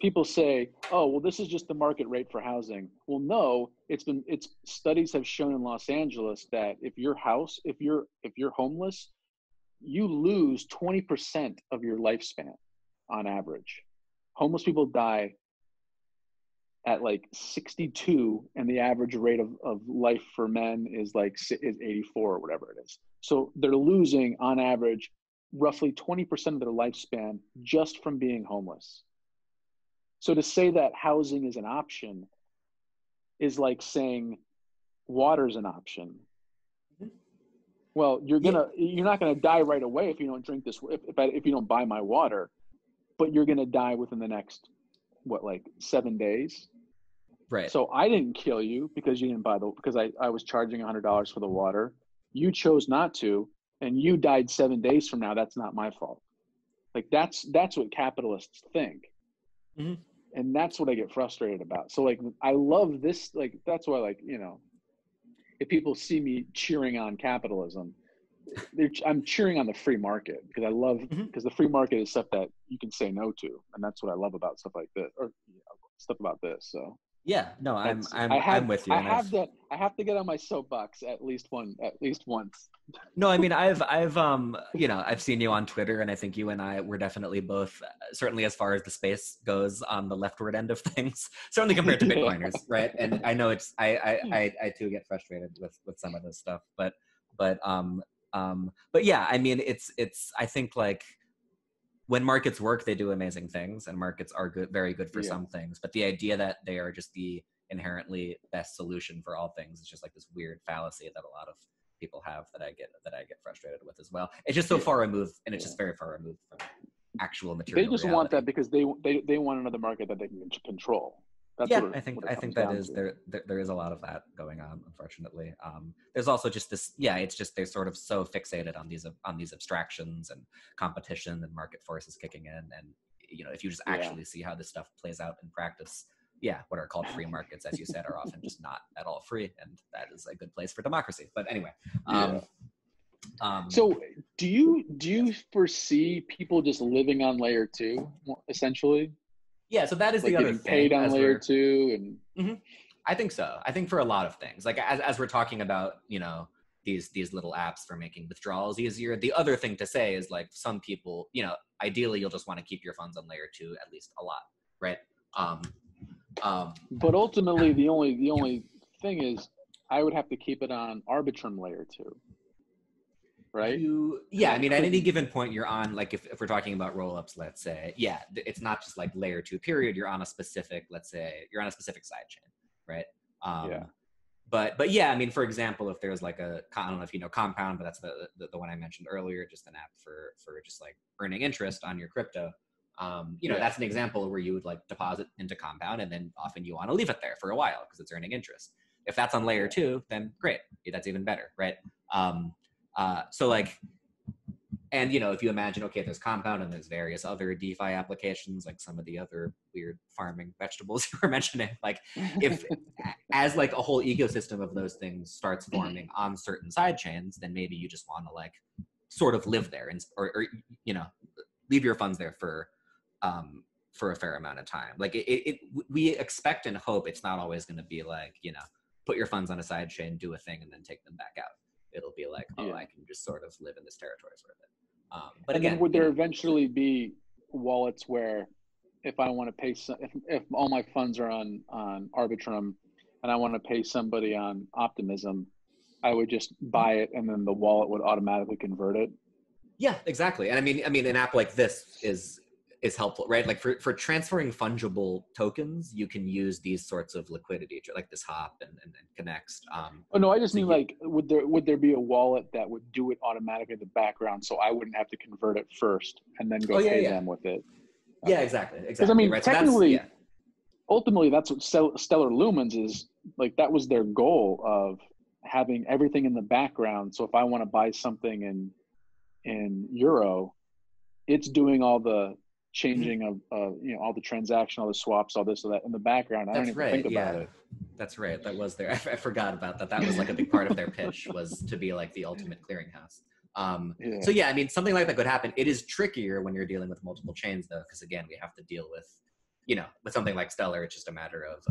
people say, oh, well, this is just the market rate for housing. Well, no, it's studies have shown in Los Angeles that if you're homeless, you lose 20% of your lifespan on average. Homeless people die at like 62, and the average rate of life for men is 84 or whatever it is. So they're losing on average roughly 20% of their lifespan just from being homeless. So to say that housing is an option is like saying water's an option. Well, you're not gonna die right away if you don't drink this, if you don't buy my water, but you're gonna die within the next 7 days. Right. So I didn't kill you because you didn't because I was charging $100 for the water. You chose not to, and you died 7 days from now. That's not my fault. Like that's what capitalists think. And that's what I get frustrated about. So like, I love this, like, that's why, like, you know, if people see me cheering on capitalism, I'm cheering on the free market, because I love, because the free market is stuff that you can say no to. And that's what I love about stuff like this, or stuff about this. So yeah, no, I'm with you. I have to get on my soapbox at least once. No, I mean, I've you know, I've seen you on Twitter, and I think you and I were definitely both, certainly as far as the space goes, on the leftward end of things, certainly compared to Bitcoiners, right? And I know I too get frustrated with some of this stuff, but yeah, I mean, it's I think like when markets work, they do amazing things, and markets are good, very good for some things. But the idea that they are just the inherently best solution for all things is just like this weird fallacy that a lot of people have that I get frustrated with as well. It's just so far removed, and it's just very far removed from actual material. They just want that because they want another market that they can control. That's I think that is there is a lot of that going on, unfortunately. There's also just this, it's just they're sort of so fixated on these abstractions and competition and market forces kicking in, and you know, if you just actually see how this stuff plays out in practice, what are called free markets, as you said, are often just not at all free, and that is a good place for democracy. But anyway, so do you foresee people just living on layer 2 essentially? Yeah, so that is like the other getting thing. Paid on layer 2, and I think so. I think for a lot of things, like as we're talking about, you know, these little apps for making withdrawals easier. The other thing to say is like some people, you know, ideally you'll just want to keep your funds on layer 2 at least a lot, right? But ultimately, the only thing is, I would have to keep it on Arbitrum layer 2. Right? I mean, at any given point, you're on, like, if we're talking about rollups, let's say, it's not just like layer 2 period. You're on a specific, let's say, you're on a specific side chain, right? But yeah, I mean, for example, if there's like I don't know if you know Compound, but that's the one I mentioned earlier, just an app for just like earning interest on your crypto. You know, that's an example where you would like deposit into Compound, and then often you want to leave it there for a while because it's earning interest. If that's on layer 2, then great, that's even better, right? So like, and you know, if you imagine, okay, there's Compound and there's various other DeFi applications, like some of the other weird farming vegetables you were mentioning, like if as like a whole ecosystem of those things starts forming on certain side chains, then maybe you just want to like sort of live there and or you know, leave your funds there for a fair amount of time. Like we expect and hope it's not always going to be like, you know, put your funds on a side chain, do a thing, and then take them back out. It'll be like, oh, I can just sort of live in this territory sort of thing. But and again, then would there eventually be wallets where if I want to pay if all my funds are on Arbitrum and I want to pay somebody on Optimism, I would just buy it and then the wallet would automatically convert it? Yeah, exactly. And I mean, an app like this is helpful, right? Like for transferring fungible tokens, you can use these sorts of liquidity, like this Hop and Connext. Oh no, I just mean like, would there be a wallet that would do it automatically in the background, so I wouldn't have to convert it first and then go pay them with it? Yeah, exactly. Because I mean, right? technically, ultimately, that's what Stellar Lumens is like. That was their goal of having everything in the background. So if I want to buy something in Euro, it's doing all the changing of you know, all the transaction, all the swaps, all this or that in the background. I don't even think about it. That's right. That was there. I forgot about that. That was like a big part of their pitch, was to be like the ultimate clearinghouse. So yeah, I mean, something like that could happen. It is trickier when you're dealing with multiple chains though, because again, we have to deal with, you know, with something like Stellar, it's just a matter of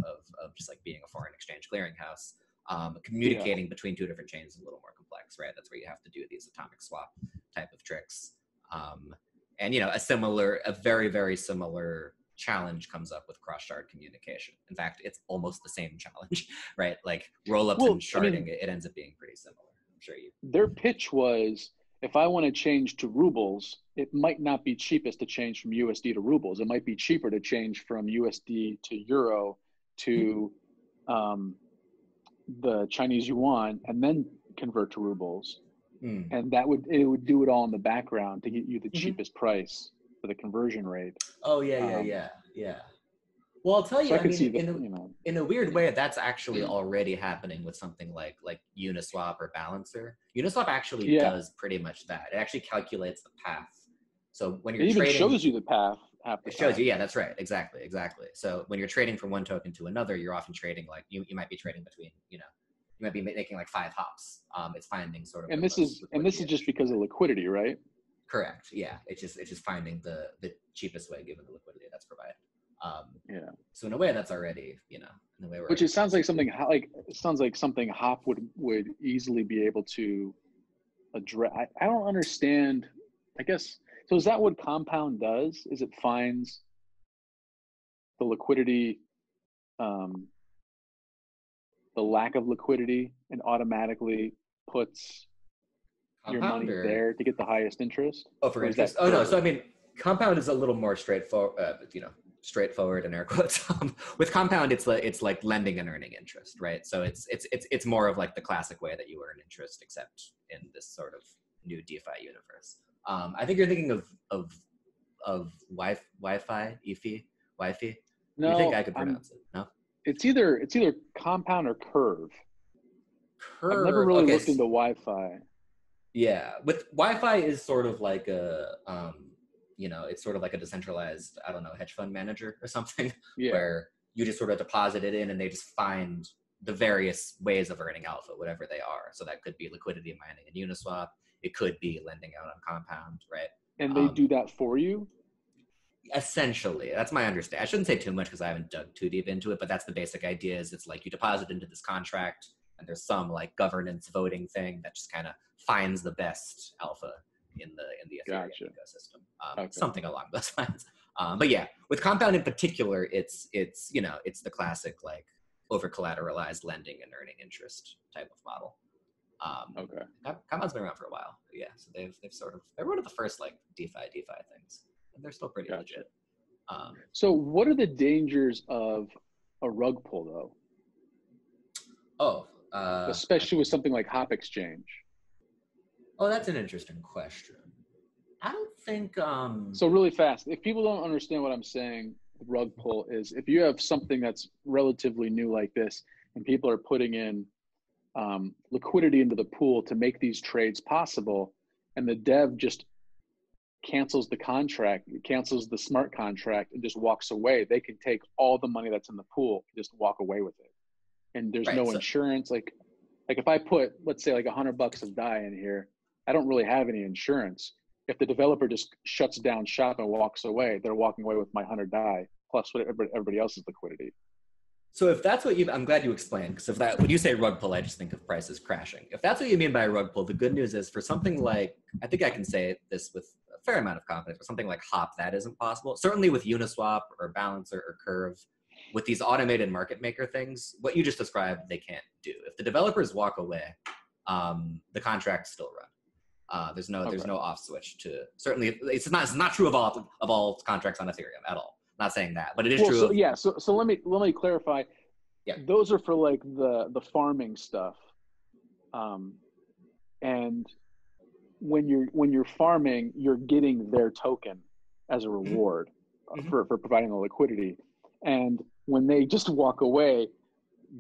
just like being a foreign exchange clearinghouse. Communicating between two different chains is a little more complex, right? That's where you have to do these atomic swap type of tricks. And you know, a very, very similar challenge comes up with cross-shard communication. In fact, it's almost the same challenge, right? Like roll-ups and sharding, I mean, it ends up being pretty similar. I'm sure their pitch was, if I want to change to rubles, it might not be cheapest to change from USD to rubles. It might be cheaper to change from USD to Euro to the Chinese yuan and then convert to rubles. And it would do it all in the background to get you the cheapest price for the conversion rate. Oh yeah. Well, I'll tell you, so I mean, in a weird way, that's actually already happening with something like Uniswap or Balancer. Uniswap actually does pretty much that. It actually calculates the path. So when you're trading, it even shows you the path. It shows you, yeah, that's right, exactly. So when you're trading from one token to another, you're often trading like you might be trading between, you know, you might be making like 5 hops. It's finding sort of. And this is just because of liquidity, right? Correct. Yeah. It's just finding the cheapest way given the liquidity that's provided. So in a way, that's already, you know, in a way. Which it sounds like something Hop would easily be able to address. I don't understand. I guess so. Is that what Compound does? Is it finds the liquidity, the lack of liquidity, and automatically puts your money there to get the highest interest? Oh, for interest? Oh no. So I mean, Compound is a little more straightforward. You know, straightforward in air quotes. With Compound, it's like lending and earning interest, right? So it's more of like the classic way that you earn interest, except in this sort of new DeFi universe. I think you're thinking of Wi-Fi, Wi-Fi. No, you think I could pronounce it? No. It's either Compound or Curve. I've never really looked into Wi-Fi. Yeah, with Wi-Fi is sort of like a you know, it's sort of like a decentralized, I don't know, hedge fund manager or something, where you just sort of deposit it in and they just find the various ways of earning alpha, whatever they are. So that could be liquidity mining in Uniswap. It could be lending out on Compound, right? And they do that for you? Essentially, that's my understanding. I shouldn't say too much because I haven't dug too deep into it, but that's the basic idea. Is it's like you deposit into this contract and there's some like governance voting thing that just kind of finds the best alpha in the Ethereum ecosystem, something along those lines. But yeah, with Compound in particular, it's you know, it's the classic like over collateralized lending and earning interest type of model. Compound's been around for a while, but yeah. So they're one of the first like DeFi things, and they're still pretty legit. So what are the dangers of a rug pull though? Especially with something like Hop Exchange. Oh, that's an interesting question. I don't think, So really fast, if people don't understand what I'm saying, the rug pull is if you have something that's relatively new like this and people are putting in liquidity into the pool to make these trades possible, and the dev just cancels the contract, cancels the smart contract and just walks away, they can take all the money that's in the pool, just walk away with it. And there's right, no so, insurance. Like if I put, let's say like $100 of DAI in here, I don't really have any insurance. If the developer just shuts down shop and walks away, they're walking away with my 100 DAI plus what everybody else's liquidity. so if that's what I'm glad you explained, because when you say rug pull, I just think of prices crashing. If that's what you mean by a rug pull, the good news is for something like, I think I can say this with a fair amount of confidence, for something like Hop, that isn't possible. Certainly with Uniswap or Balancer or Curve, with these automated market maker things, what you just described, they can't do. If the developers walk away, the contracts still run. There's no off switch to, certainly it's not true of all contracts on Ethereum at all. Not saying that, but it is true. So let me clarify. Yeah. Those are for like the farming stuff. And when you're farming, you're getting their token as a reward for providing the liquidity. And when they just walk away,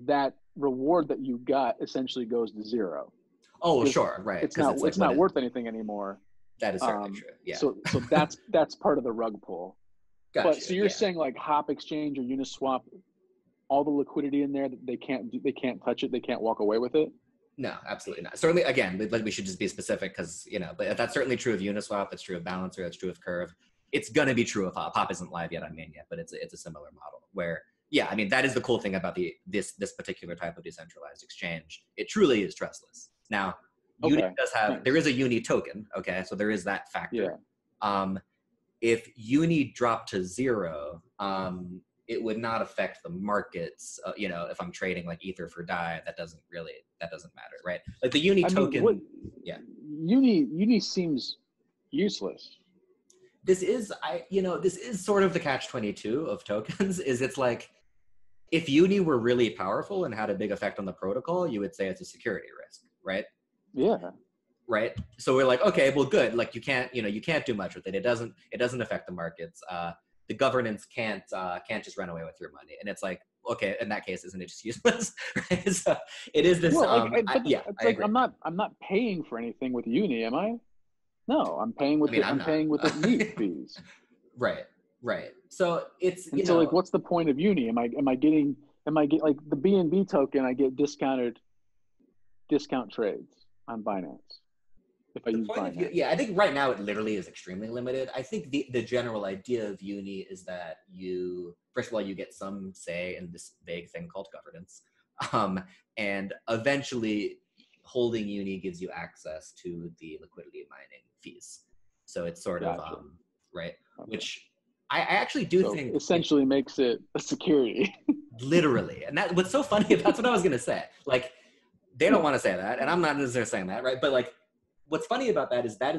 that reward that you got essentially goes to zero. Oh, sure, right. It's not worth anything anymore. That is certainly true. Yeah. So that's part of the rug pull. Gotcha, but so you're saying like Hop Exchange or Uniswap, all the liquidity in there, they can't touch it, they can't walk away with it? No, absolutely not. Certainly, again, we should just be specific because, but that's certainly true of Uniswap, it's true of Balancer, that's true of Curve. It's going to be true of Hop. Hop isn't live yet on main yet, but it's a similar model where, yeah, I mean, that is the cool thing about this particular type of decentralized exchange. It truly is trustless. Now, Uni does have, there is a Uni token, okay? So there is that factor. Yeah. If Uni dropped to zero, it would not affect the markets. If I'm trading like Ether for DAI, that doesn't matter, right? Like the Uni token, yeah. Uni seems useless. This is sort of the catch-22 of tokens. Is it's like, if Uni were really powerful and had a big effect on the protocol, you would say it's a security risk, right? Yeah. Right. So we're like, okay, well, good. Like you can't do much with it. It doesn't affect the markets. The governance can't just run away with your money. And it's like, okay, in that case, isn't it just useless? Right? So it is this. Well, I'm not paying for anything with Uni, am I? No, I'm paying with paying with the meat fees. Right. So it's so like, what's the point of Uni? Am I getting like the BNB token? I get discount trades on Binance. If I use Binance. Yeah, I think right now it literally is extremely limited. I think the general idea of Uni is that first of all, you get some say in this vague thing called governance. And eventually holding Uni gives you access to the liquidity mining fees. So it's sort of, right, okay. Which I actually do think essentially makes it a security. Literally. And what's so funny, that's what I was going to say. Like, they don't want to say that, and I'm not necessarily saying that, right? But like, what's funny about that is that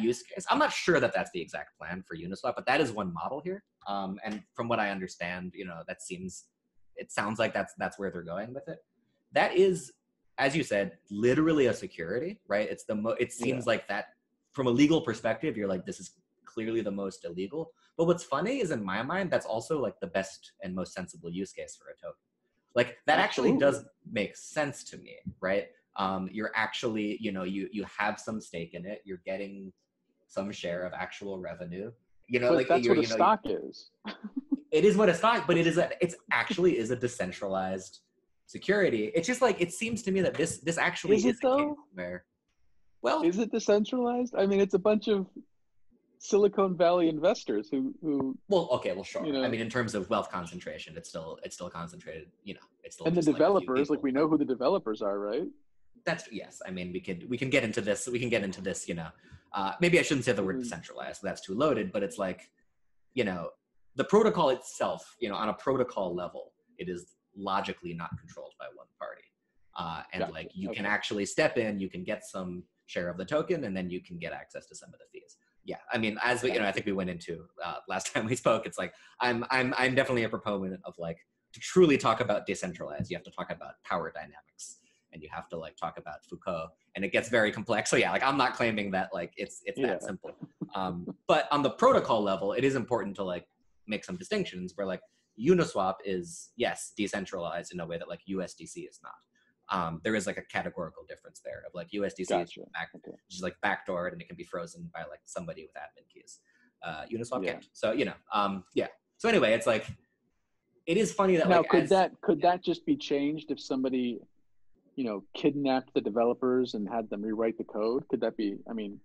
use case. I'm not sure that that's the exact plan for Uniswap, but that is one model here. And from what I understand, it sounds like that's where they're going with it. That is, as you said, literally a security, right? It seems like that from a legal perspective, you're like, this is clearly the most illegal. But what's funny is, in my mind, that's also like the best and most sensible use case for a token. Like that actually does make sense to me, right? You're actually, you have some stake in it. You're getting some share of actual revenue. But like that's what a stock is. It is what a stock, but it's actually is a decentralized security. It's just like, it seems to me that this actually is it though? Is it decentralized? I mean, it's a bunch of Silicon Valley investors who well, okay, well, sure. I mean, in terms of wealth concentration, it's still concentrated. It's still. And the developers, like we know who the developers are, right? Yes. I mean, we can get into this. Maybe I shouldn't say the word decentralized. That's too loaded. But it's like, the protocol itself. On a protocol level, it is logically not controlled by one party, and gotcha. Like you can actually step in. You can get some share of the token, and then you can get access to some of the fees. Yeah, I mean, I think we went into last time we spoke. It's like I'm definitely a proponent of like, to truly talk about decentralized, you have to talk about power dynamics, and you have to like talk about Foucault, and it gets very complex. So yeah, like I'm not claiming that like it's that simple. But on the protocol level, it is important to like make some distinctions where like Uniswap is, yes, decentralized in a way that like USDC is not. There is like a categorical difference there of like USDC is just like backdoored and it can be frozen by like somebody with admin keys. Uniswap can't. So, you know, yeah. So anyway, it's like, it is funny that now, like could that just be changed if somebody, you know, kidnapped the developers and had them rewrite the code? Could that be, I mean,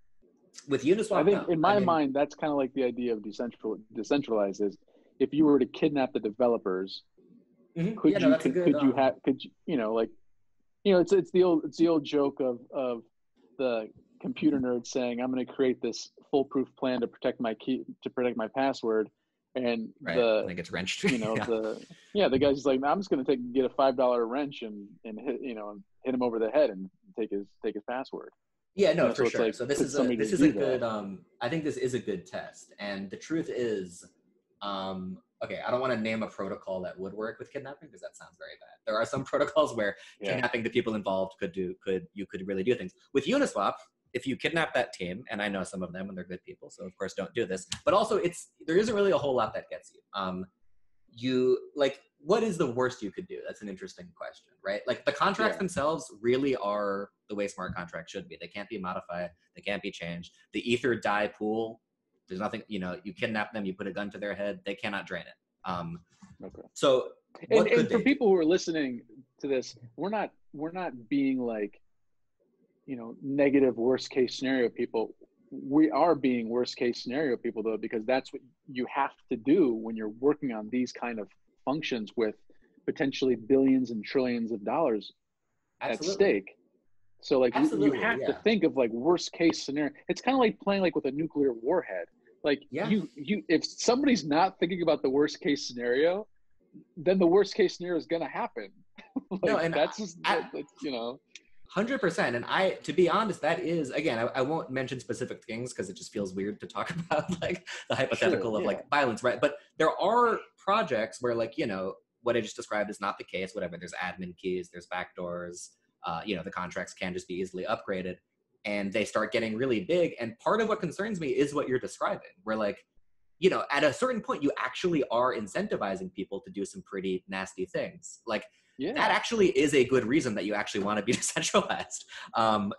with Uniswap, I think in my mind, that's kind of like the idea of decentralized is if you were to kidnap the developers, could you, you know, like, you know, it's the old joke of the computer nerd saying, I'm going to create this foolproof plan to protect my key, to protect my password. And it gets wrenched. You know, the guy's just like, I'm just going to get a $5 wrench and hit, you know, hit him over the head and take his password. Yeah, no, you know, for so sure. Like, so this is a good, I think this is a good test. And the truth is, okay, I don't want to name a protocol that would work with kidnapping because that sounds very bad. There are some protocols where kidnapping the people involved you could really do things. With Uniswap, if you kidnap that team, and I know some of them and they're good people, so of course don't do this, but also there isn't really a whole lot that gets you. What is the worst you could do? That's an interesting question, right? Like the contracts themselves really are the way smart contracts should be. They can't be modified. They can't be changed. The ether DAI pool, there's nothing, you know, you kidnap them, you put a gun to their head, they cannot drain it. Okay. So and for people who are listening to this, we're not being like, you know, negative worst case scenario people. We are being worst case scenario people though, because that's what you have to do when you're working on these kind of functions with potentially billions and trillions of dollars at stake. So like you have to think of like worst case scenario. It's kind of like playing like with a nuclear warhead. Like you if somebody's not thinking about the worst case scenario, then the worst case scenario is going to happen. Like, no, and that's just you know. 100%. And to be honest, that is, again, I won't mention specific things because it just feels weird to talk about like the hypothetical of like violence, right? But there are projects where like, you know, what I just described is not the case, whatever. There's admin keys, there's backdoors, you know, the contracts can just be easily upgraded and they start getting really big. And part of what concerns me is what you're describing, where like, you know, at a certain point, you actually are incentivizing people to do some pretty nasty things. Like, that actually is a good reason that you actually want to be decentralized,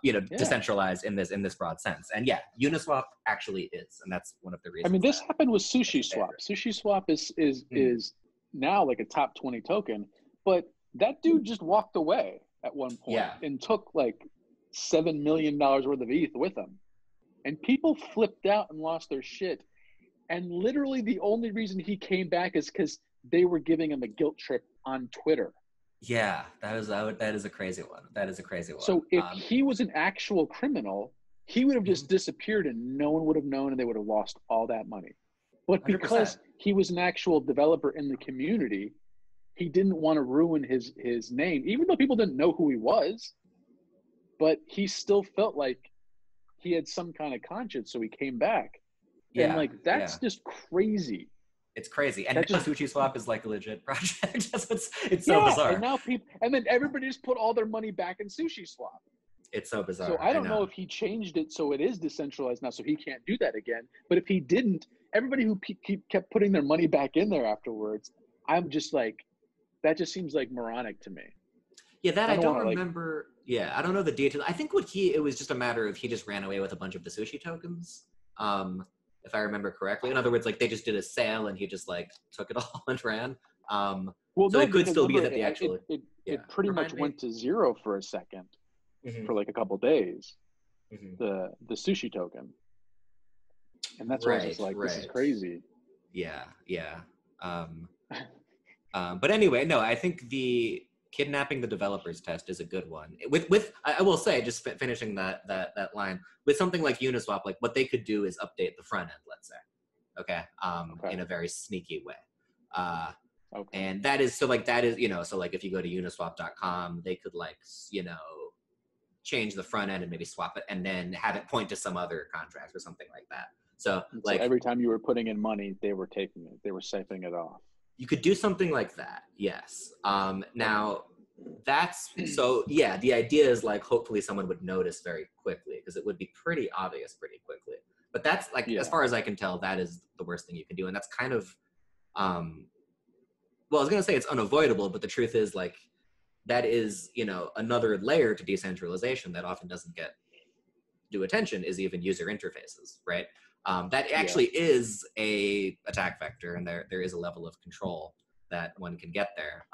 you know, decentralized in this broad sense. And Uniswap actually is, and that's one of the reasons. I mean, this happened with SushiSwap. SushiSwap is now like a top 20 token, but that dude just walked away at one point and took like $7 million worth of ETH with him. And people flipped out and lost their shit. And literally the only reason he came back is because they were giving him a guilt trip on Twitter. Yeah, that is a crazy one. That is a crazy one. So if he was an actual criminal, he would have just disappeared and no one would have known and they would have lost all that money. But because 100%. He was an actual developer in the community, he didn't want to ruin his name, even though people didn't know who he was. But he still felt like he had some kind of conscience, so he came back. Yeah, and like that's just crazy. It's crazy. And now SushiSwap is like a legit project. It's so bizarre. And now and then everybody just put all their money back in SushiSwap. It's so bizarre. So I don't know if he changed it so it is decentralized now, so he can't do that again. But if he didn't, everybody who kept putting their money back in there afterwards, I'm just like, that just seems like moronic to me. Yeah, that I don't remember. I don't know the details. I think it was just a matter of he just ran away with a bunch of the sushi tokens. If I remember correctly. In other words, like they just did a sale and he just like took it all and ran. It could still be that they actually... It pretty much went to zero for a second, for like a couple days, the sushi token. And that's why I was just like, this is crazy. Yeah. But anyway, no, I think the kidnapping the developers test is a good one. With I will say, just finishing that line, with something like Uniswap, like what they could do is update the front end, let's say, in a very sneaky way. And that is, you know, so like if you go to uniswap.com, they could like, you know, change the front end and maybe swap it and then have it point to some other contract or something like that. So like every time you were putting in money, they were taking it, they were siphoning it off. You could do something like that, yes. Now, that's, so the idea is like hopefully someone would notice very quickly because it would be pretty obvious pretty quickly. But that's like, as far as I can tell, that is the worst thing you can do. And that's kind of, well, I was going to say it's unavoidable, but the truth is like, that is, you know, another layer to decentralization that often doesn't get due attention is even user interfaces, right? That actually is a attack vector, and there is a level of control that one can get there.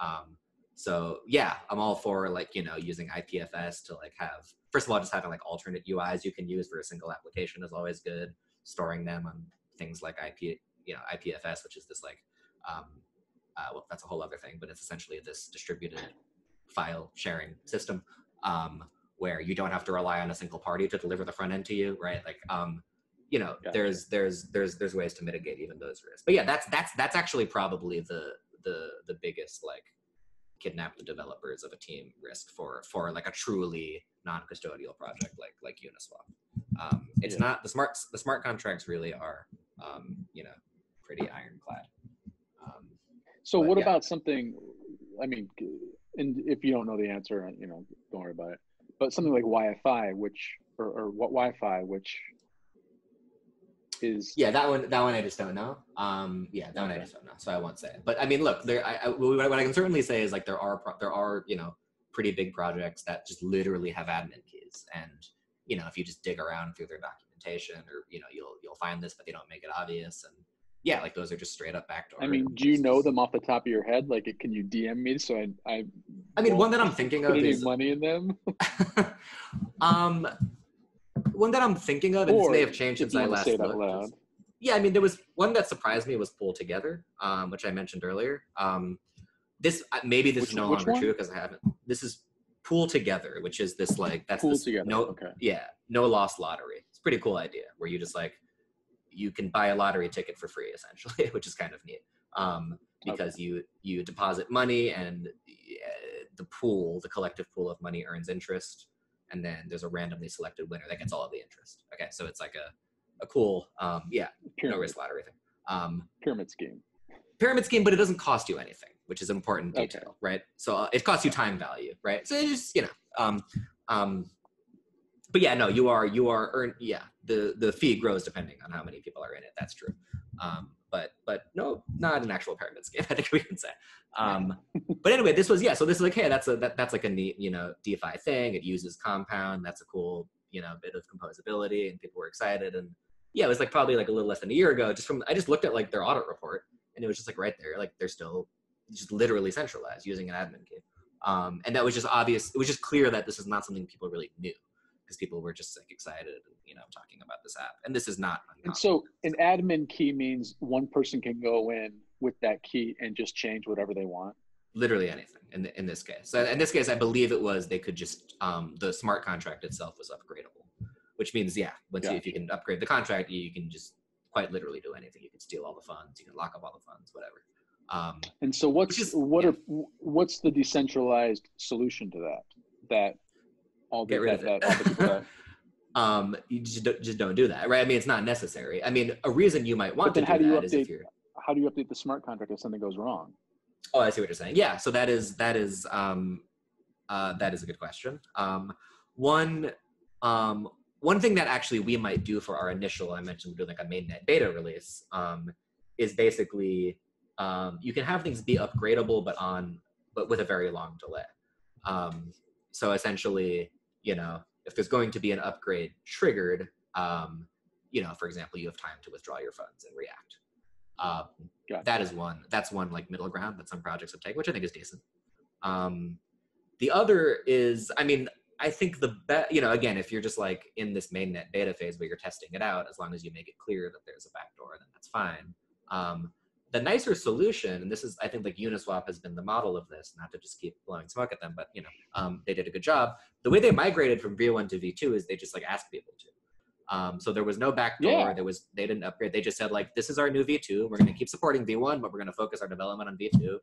So yeah, I'm all for like, you know, using IPFS to like have, first of all, just having like alternate UIs you can use for a single application is always good. Storing them on things like IPFS, which is this like, well, that's a whole other thing, but it's essentially this distributed file sharing system where you don't have to rely on a single party to deliver the front end to you, right? Like, you know, there's ways to mitigate even those risks. But yeah, that's actually probably the biggest like kidnap the developers of a team risk for like a truly non-custodial project like Uniswap. It's not the smart contracts really are you know, pretty ironclad. So what about something, I mean, and if you don't know the answer, you know, don't worry about it, but something like Wi-Fi, which or what Wi-Fi, which is that one I just don't know. One I just don't know, so I won't say it. But I mean, look, what I can certainly say is like there are you know, pretty big projects that just literally have admin keys, and you know, if you just dig around through their documentation, or you know, you'll find this, but they don't make it obvious, and yeah, like those are just straight up backdoor. I mean, do you know them off the top of your head? Like, can you DM me so I mean, one that I'm thinking of is money in them. One that I'm thinking of, and this may have changed since I last looked. Yeah, I mean, there was one that surprised me was Pull Together, which I mentioned earlier. This is no longer true because I haven't. This is Pull Together, which is this like no loss lottery. It's a pretty cool idea where you just like you can buy a lottery ticket for free essentially, which is kind of neat. Because you deposit money and the collective pool of money earns interest. And then there's a randomly selected winner that gets all of the interest. Okay, so it's like a cool, no risk lottery thing. Pyramid scheme, but it doesn't cost you anything, which is important detail, right? So it costs you time value, right? So it's just, you know, but yeah, no, you are the fee grows depending on how many people are in it. That's true. But no, not an actual pyramid scheme, I think we can say. But anyway, this was like, hey, that's like a neat, you know, DeFi thing. It uses Compound. That's a cool, you know, bit of composability, and people were excited. And yeah, it was like probably like a little less than a year ago. I just looked at like their audit report, and it was just like right there, like they're still just literally centralized using an admin key. And that was just obvious. It was just clear that this is not something people really knew, because people were just like excited, you know, talking about this app. And this is not uncommon. And so an admin key means one person can go in with that key and just change whatever they want. Literally anything in this case. So in this case, I believe it was they could just the smart contract itself was upgradable, which means if you can upgrade the contract, you can just quite literally do anything. You can steal all the funds, you can lock up all the funds, whatever. And so what's the decentralized solution to that? That all the, get rid of it. All the people that you just don't do that, right? I mean, it's not necessary. I mean, a reason you might want to do that is if you're. How do you update the smart contract if something goes wrong? Oh, I see what you're saying. Yeah, so that is a good question. One thing that actually we might do for our initial, I mentioned we're doing like a mainnet beta release, is basically you can have things be upgradable, but with a very long delay. So essentially, you know, if there's going to be an upgrade triggered, you know, for example, you have time to withdraw your funds and react. That's one like middle ground that some projects have taken, which I think is decent. The other is, I mean, I think you know, again, if you're just like in this mainnet beta phase where you're testing it out, as long as you make it clear that there's a backdoor, then that's fine. The nicer solution, and this is, I think like Uniswap has been the model of this, not to just keep blowing smoke at them, but you know, they did a good job. The way they migrated from V1 to V2 is they just like asked people to. So there was no backdoor. They didn't upgrade. They just said like, this is our new V2. We're going to keep supporting V1, but we're going to focus our development on V2.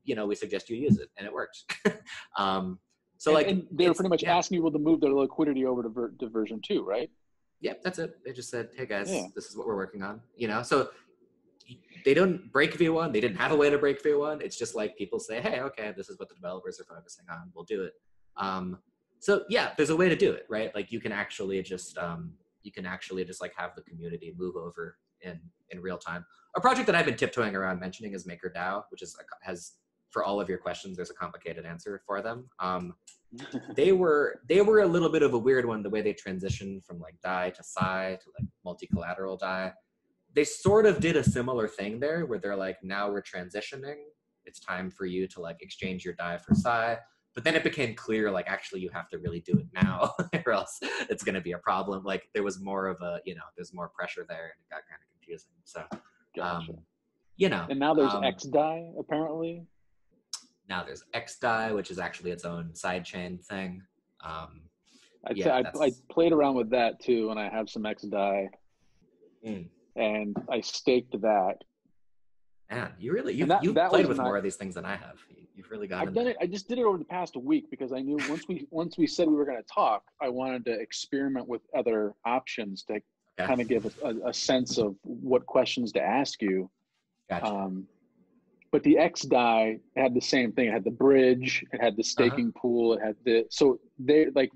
You know, we suggest you use it, and it worked. And they're pretty much asking people to move their liquidity over to version 2, right? Yep, that's it. They just said, hey guys, this is what we're working on. You know, so they don't break V1. They didn't have a way to break V1. It's just like people say, hey, okay, this is what the developers are focusing on. We'll do it. So yeah, there's a way to do it, right? Like you can actually just, you can actually just like have the community move over in real time. A project that I've been tiptoeing around mentioning is MakerDAO, which has for all of your questions, there's a complicated answer for them. They were a little bit of a weird one, the way they transitioned from like DAI to Psi to like multi-collateral DAI. They sort of did a similar thing there where they're like, now we're transitioning. It's time for you to like exchange your DAI for Psi. But then it became clear, like, actually you have to really do it now or else it's going to be a problem. Like there was more of a, there's more pressure there and it got kind of confusing. So, Gotcha. And now there's XDAI apparently. Now there's XDAI, which is actually its own sidechain thing. I'd say I played around with that too, and I have some XDAI, and I staked that. Man, you've played with more of these things than I have. You've really gotten. I've done it. I just did it over the past week because I knew once we said we were going to talk, I wanted to experiment with other options to kind of give a sense of what questions to ask you. Gotcha. But the XDAI had the same thing. It had the bridge. It had the staking pool. It had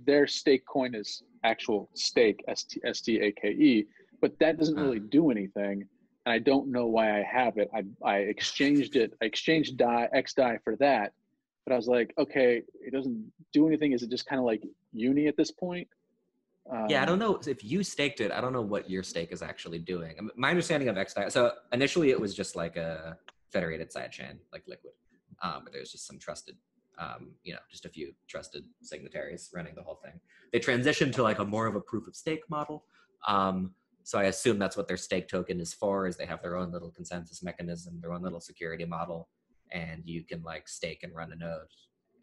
their stake coin is actual stake, STAKE, but that doesn't really do anything. And I don't know why I have it. I exchanged it. I exchanged XDAI for that. But I was like, okay, it doesn't do anything. Is it just kind of like Uni at this point? Yeah, I don't know if you staked it. I don't know what your stake is actually doing. My understanding of XDAI. So initially it was just like a federated sidechain, like Liquid. But there's just some trusted, just a few trusted signatories running the whole thing. They transitioned to like a more of a proof of stake model. So I assume that's what their stake token is for, is they have their own little consensus mechanism, their own little security model, and you can like stake and run a node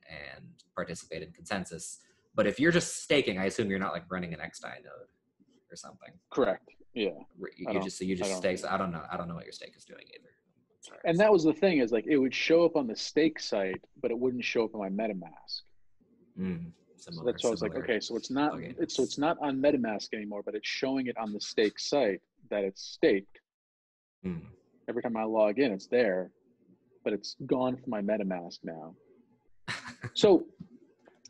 and participate in consensus. But if you're just staking, I assume you're not like running an XDAI node or something. Correct. Yeah. You just stake. So I don't know what your stake is doing either. Sorry. And that was the thing, is like it would show up on the stake site, but it wouldn't show up on my MetaMask. So that's why I was like, okay, so it's not on MetaMask anymore, but it's showing it on the stake site that it's staked. Every time I log in, it's there, but it's gone from my MetaMask now. So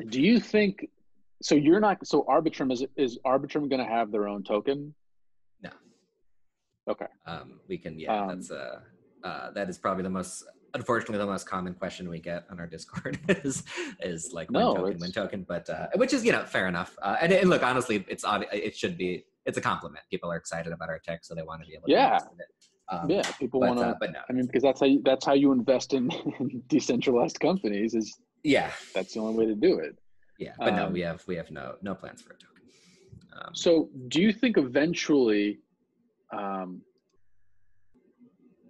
do you think, so Arbitrum, is Arbitrum going to have their own token? No. Okay. We can, that is probably unfortunately the most common question we get on our Discord is like when token, but which is fair enough. And look, honestly, it's a compliment. People are excited about our tech, so they want to be able to invest in it. People want to. But no, I mean, because that's how you invest in decentralized companies. That's the only way to do it. Yeah, but no, we have no plans for a token. So, do you think eventually?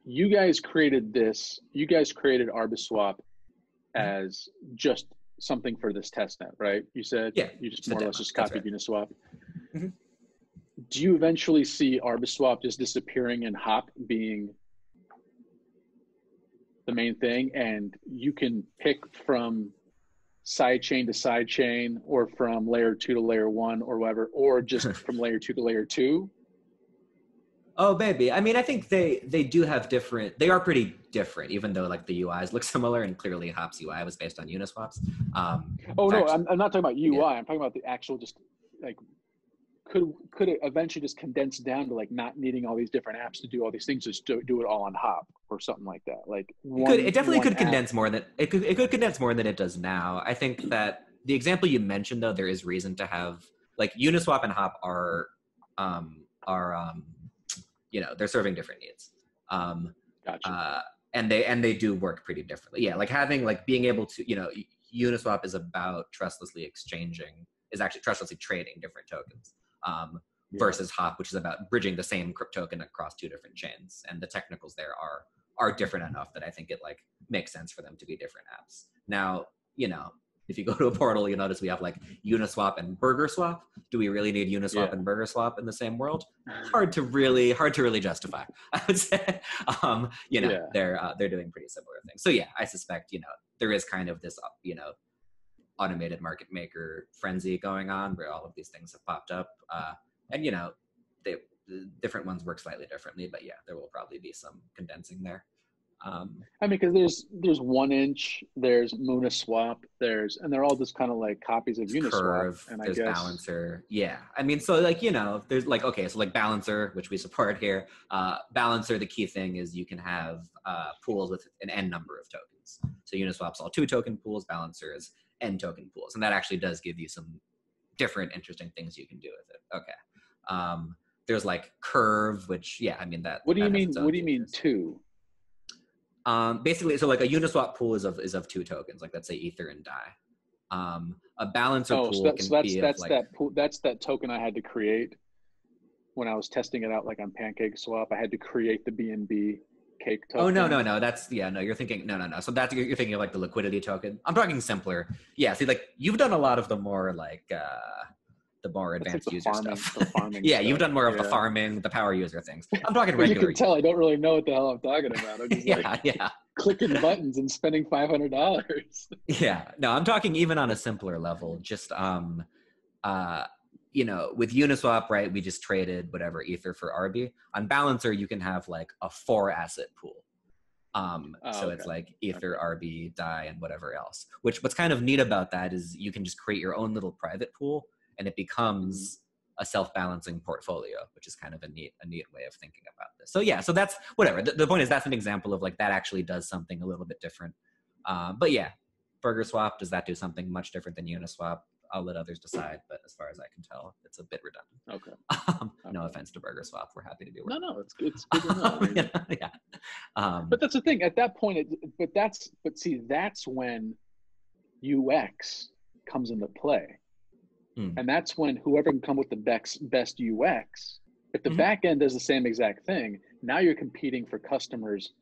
You guys created Arbiswap as just something for this testnet, right? You said you just more or less just copied Uniswap. Mm-hmm. Do you eventually see Arbiswap just disappearing and Hop being the main thing, and you can pick from sidechain to sidechain, or from layer 2 to layer 1, or whatever, or just from layer 2 to layer 2? Oh, baby. I mean, I think they do have they are pretty different, even though like the UIs look similar, and clearly Hop's UI was based on Uniswap's. I'm not talking about UI. I'm talking about the actual, just like, could it eventually just condense down to like not needing all these different apps to do all these things, just do it all on Hop or something like that? Like it definitely could condense more than it could condense more than it does now. I think that the example you mentioned, though, there is reason to have, like, Uniswap and Hop are they're serving different needs. Gotcha. And they do work pretty differently. Yeah, like being able to, Uniswap is about trustlessly trading different tokens. Versus Hop, which is about bridging the same crypto token across two different chains. And the technicals there are different enough that I think it like makes sense for them to be different apps. Now, if you go to a portal, you'll notice we have like Uniswap and BurgerSwap. Do we really need Uniswap and BurgerSwap in the same world? Hard to really justify, I would say. They're doing pretty similar things. So yeah, I suspect, there is kind of this, automated market maker frenzy going on where all of these things have popped up. And the different ones work slightly differently, but yeah, there will probably be some condensing there. I mean, because there's 1inch, there's Swap, and they're all just kind of like copies of Uniswap. Curve, and there's I guess Balancer. Yeah. I mean, so like, there's like, okay, so like Balancer, which we support here. Balancer, the key thing is you can have pools with an n number of tokens. So Uniswap's all 2 token pools, Balancer is n token pools. And that actually does give you some different interesting things you can do with it. Okay. There's like Curve, which, yeah, I mean that. What do you that mean? What do you mean 2? Basically, so like a Uniswap pool is of 2 tokens, like let's say Ether and DAI. A Balancer pool that's that token I had to create when I was testing it out, like on PancakeSwap. I had to create the BNB cake token. Oh no, that's you're thinking no. So that's you're thinking of like the liquidity token. I'm talking simpler. Yeah, see, like you've done a lot of the more like the more advanced user stuff. Yeah, you've done more of the farming, the power user things. I'm talking regular. You can tell I don't really know what the hell I'm talking about. I'm just clicking buttons and spending $500. Yeah, no, I'm talking even on a simpler level. Just with Uniswap, right? We just traded whatever Ether for RB. On Balancer, you can have like a 4 asset pool. So it's like Ether, RB, DAI, and whatever else. What's kind of neat about that is you can just create your own little private pool, and it becomes a self-balancing portfolio, which is kind of a neat way of thinking about this. So yeah, so that's whatever. The point is that's an example of like that actually does something a little bit different. But yeah, Burger Swap, does that do something much different than Uniswap? I'll let others decide, but as far as I can tell, it's a bit redundant. Okay. No offense to Burger Swap, we're happy to be working. No, it's good to know. Yeah. But that's the thing. At that point, that's when UX comes into play. And that's when whoever can come with the best UX, if the back end does the same exact thing, now you're competing for customers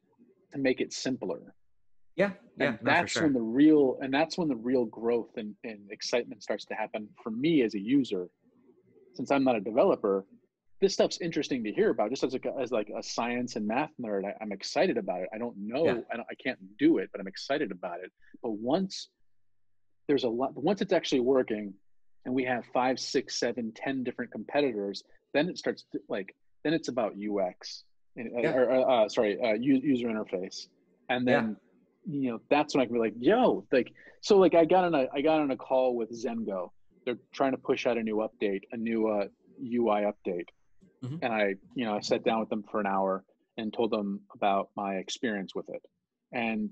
to make it simpler. Yeah. That's when the real growth and excitement starts to happen for me as a user. Since I'm not a developer, this stuff's interesting to hear about. Just as like a science and math nerd, I'm excited about it. I don't know, I can't do it, but I'm excited about it. But once it's actually working, and we have 5, 6, 7, 10 different competitors, then it starts then it's about UX, user interface, and then that's when I can be like, I got on a call with Zengo. They're trying to push out a new UI update, and I sat down with them for an hour and told them about my experience with it, and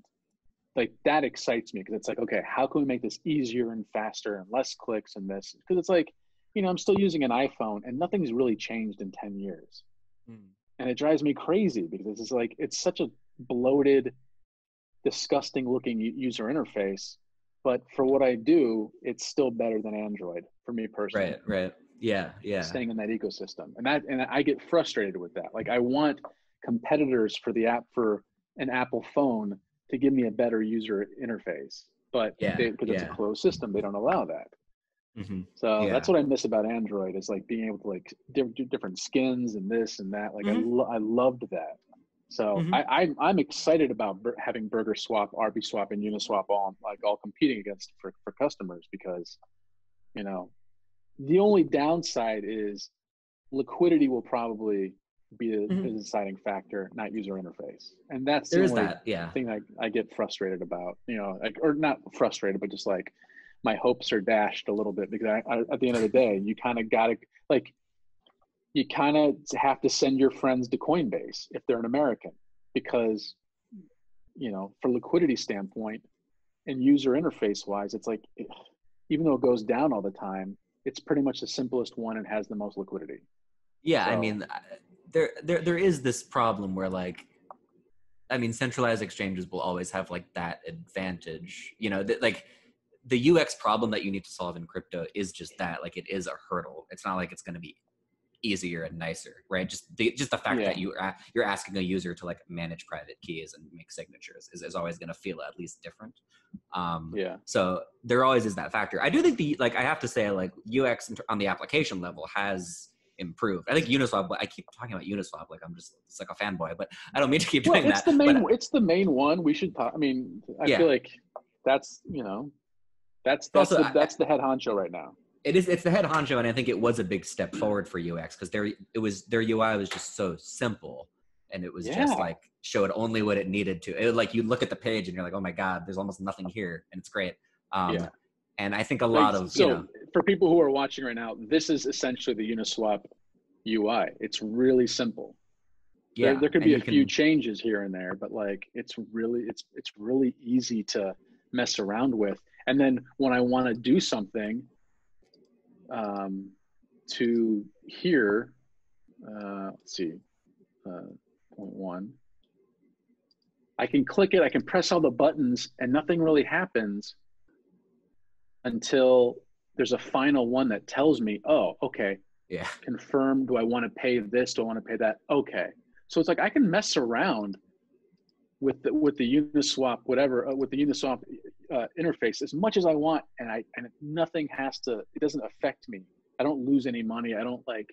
like that excites me because it's like, okay, how can we make this easier and faster and less clicks and this? Because it's like, I'm still using an iPhone and nothing's really changed in 10 years. And it drives me crazy because it's like, it's such a bloated, disgusting looking user interface. But for what I do, it's still better than Android for me personally. Right. Yeah. Staying in that ecosystem. And I get frustrated with that. Like I want competitors for an Apple phone to give me a better user interface, but because it's a closed system, they don't allow that. So that's what I miss about Android, is like being able to like do different skins and this and that. Like I loved that. So I'm excited about having Burger Swap, RB Swap, and Uniswap all competing against for customers, because the only downside is liquidity will probably be the deciding factor, not user interface. And that's the only thing I get frustrated about, or not frustrated, but just like my hopes are dashed a little bit, because I at the end of the day, you kind of have to send your friends to Coinbase if they're an American, because, for liquidity standpoint and user interface wise, it's like, even though it goes down all the time, it's pretty much the simplest one and has the most liquidity. Yeah. So, I mean, there is this problem where centralized exchanges will always have like that advantage, the UX problem that you need to solve in crypto is just that, like, it is a hurdle. It's not like it's going to be easier and nicer, right? Just the fact that you're asking a user to like manage private keys and make signatures is always going to feel at least different. So there always is that factor. I do think I have to say, like, UX on the application level has improved. I think Uniswap, I keep talking about Uniswap like I'm just like a fanboy, but I don't mean to keep doing that. It's the main one. We should talk. I mean, I feel like that's that's the head honcho right now. It's the head honcho, and I think it was a big step forward for UX because their UI was just so simple, and it was just Yeah. like showed only what it needed to. It, like you look at the page and you're like, oh my God, there's almost nothing here, and it's great. Yeah. And I think a Like, lot of, so for people who are watching right now, this is essentially the Uniswap UI. It's really simple. yeah, There could and be you a few can, changes here and there, but like it's really easy to mess around with. And then when I want to do something to here, let's see, point one, I can click it, I can press all the buttons, and nothing really happens until there's a final one that tells me, oh, okay, yeah, confirm. Do I want to pay this? Do I want to pay that? Okay. So it's like I can mess around with the Uniswap, whatever, with the Uniswap interface as much as I want, and nothing has to. It doesn't affect me. I don't lose any money. I don't like,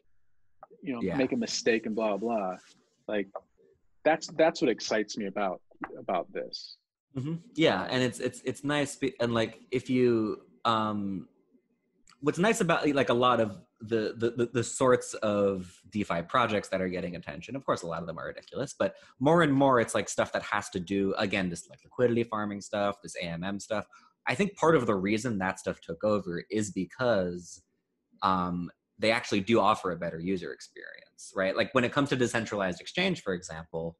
yeah. make a mistake and blah blah. Like that's what excites me about this. Yeah, and it's nice, and like if you what's nice about like a lot of the sorts of DeFi projects that are getting attention, of course a lot of them are ridiculous, but more and more it's like stuff that has to do, again, this like liquidity farming stuff, this AMM stuff. I think part of the reason that stuff took over is because they actually do offer a better user experience, right? Like when it comes to decentralized exchange, for example,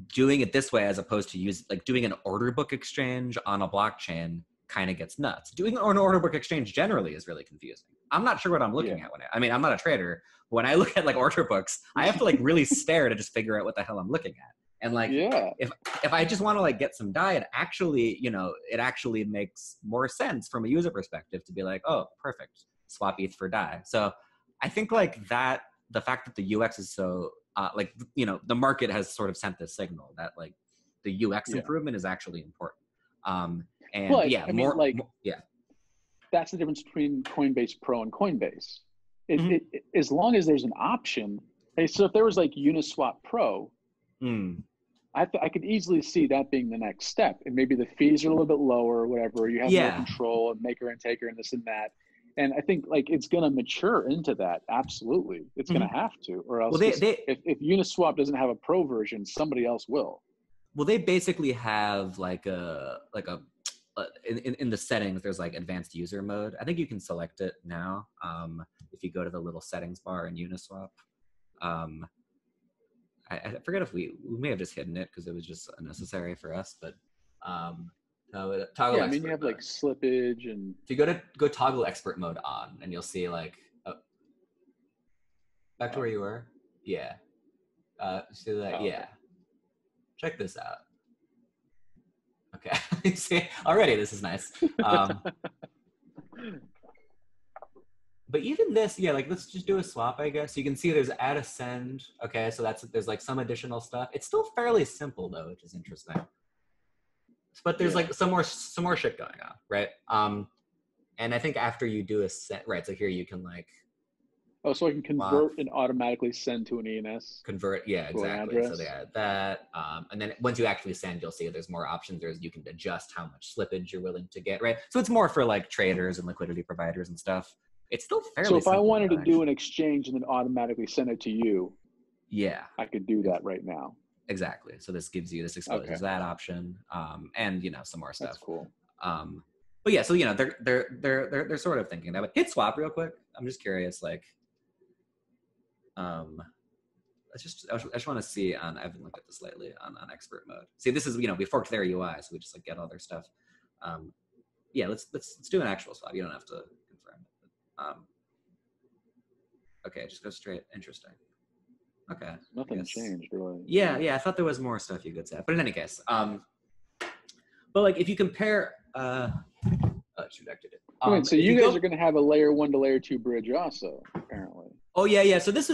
doing it this way as opposed to doing an order book exchange on a blockchain kind of gets nuts. Doing an order book exchange generally is really confusing. I'm not sure what I'm looking at I'm not a trader, but when I look at like order books, I have to like really stare to just figure out what the hell I'm looking at. And like, if I just want to like get some DAI, it actually makes more sense from a user perspective to be like, oh, perfect, swap ETH for DAI. So I think like that, the fact that the UX is so the market has sort of sent this signal that like the UX improvement is actually important. That's the difference between Coinbase Pro and Coinbase. As long as there's an option. Hey, so if there was like Uniswap Pro, I could easily see that being the next step, and maybe the fees are a little bit lower or whatever. You have more control and maker and taker and this and that. And I think like it's going to mature into that. Absolutely. It's going to have to, or else if Uniswap doesn't have a pro version, somebody else will. Well, they basically have like in the settings, there's like advanced user mode. I think you can select it now. If you go to the little settings bar in Uniswap, I forget if we may have just hidden it because it was just unnecessary for us, but toggle I mean, you have mode. like slippage, and if you go toggle expert mode on, and you'll see like back to where you were. See that? Check this out. Okay. See, already this is nice. But even this, let's just do a swap, I guess. You can see there's add a send. Okay, so there's like some additional stuff. It's still fairly simple though, which is interesting. But there's like some more shit going on, right? And I think after you do a send, right? So here you can like. Oh, so I can convert and automatically send to an ENS. Convert, yeah, exactly. So they add that, and then once you actually send, you'll see there's more options. You can adjust how much slippage you're willing to get, right? So it's more for like traders and liquidity providers and stuff. It's still fairly. So if I wanted to do an exchange and then automatically send it to you, I could do that right now. Exactly. So this exposes that option, and some more stuff. That's cool. But yeah, so they're sort of thinking that. But hit swap real quick. I'm just curious, like. I just want to see I haven't looked at this lately on expert mode. See, this is we forked their UI, so we just like get all their stuff. Let's do an actual swap. You don't have to confirm it. But, okay, just go straight. Interesting. Okay. Nothing changed really. Yeah. I thought there was more stuff you could say, but in any case, but like if you compare, shoot, I did it. So you guys are going to have a layer 1 to layer 2 bridge also, apparently. Oh yeah. So this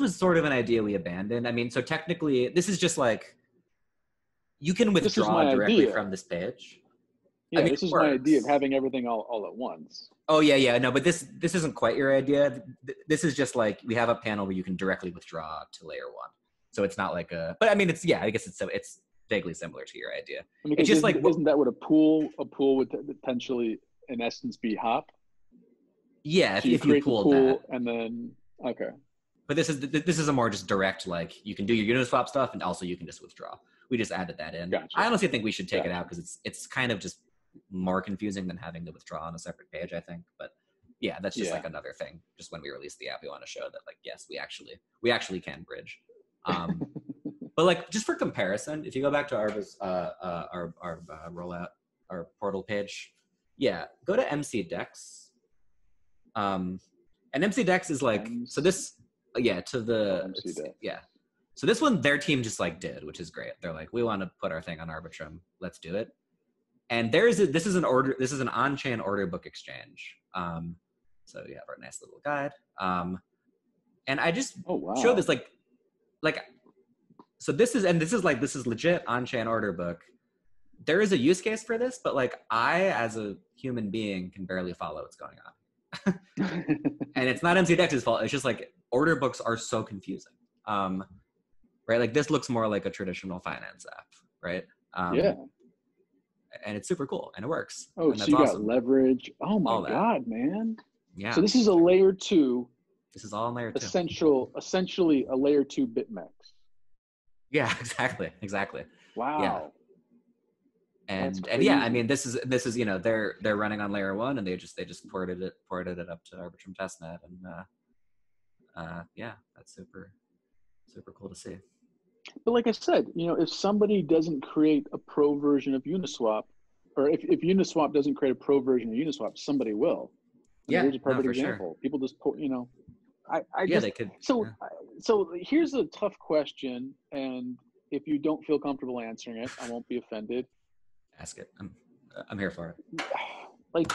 was sort of an idea we abandoned. I mean, so technically, this is just like you can withdraw directly from this page. Yeah, this is my idea of having everything all at once. Oh yeah. No, but this isn't quite your idea. This is just like we have a panel where you can directly withdraw to layer 1. So it's not like a. But I mean, I guess it's vaguely similar to your idea. I mean, it's just isn't that what a pool would potentially in essence be hop? Yeah, so if you pool that, and then okay. But this is a more just direct, like you can do your Uniswap stuff and also you can just withdraw. We just added that in. Gotcha. I honestly think we should take it out because it's kind of just more confusing than having to withdraw on a separate page, I think. But yeah, that's just like another thing. Just when we release the app, we want to show that like, yes, we actually can bridge. But like just for comparison, if you go back to our rollout, our portal page, go to MC-DEX. And MC-DEX is like, so this, to the, So this one, their team just like did, which is great. They're like, we want to put our thing on Arbitrum. Let's do it. And this is an on-chain order book exchange. So you have our nice little guide. And I just show this like, so this is legit on-chain order book. There is a use case for this, but like I, as a human being, can barely follow what's going on. And it's not MC-DEX's fault. It's just like order books are so confusing. Right? Like this looks more like a traditional finance app, right? And it's super cool and it works. Oh, and so you got leverage. Oh my God, man. Yeah. So this is a layer 2. This is all in layer 2. Essentially a layer 2 BitMEX. Yeah, exactly. Wow. Yeah. And yeah, I mean, this is they're running on layer 1 and they just ported it up to Arbitrum testnet and that's super cool to see. But like I said, if somebody doesn't create a pro version of Uniswap, or if Uniswap doesn't create a pro version of Uniswap, somebody will. Here's a perfect example. Sure. People just put, they could. So here's a tough question, and if you don't feel comfortable answering it, I won't be offended. Ask it. I'm here for it. Like,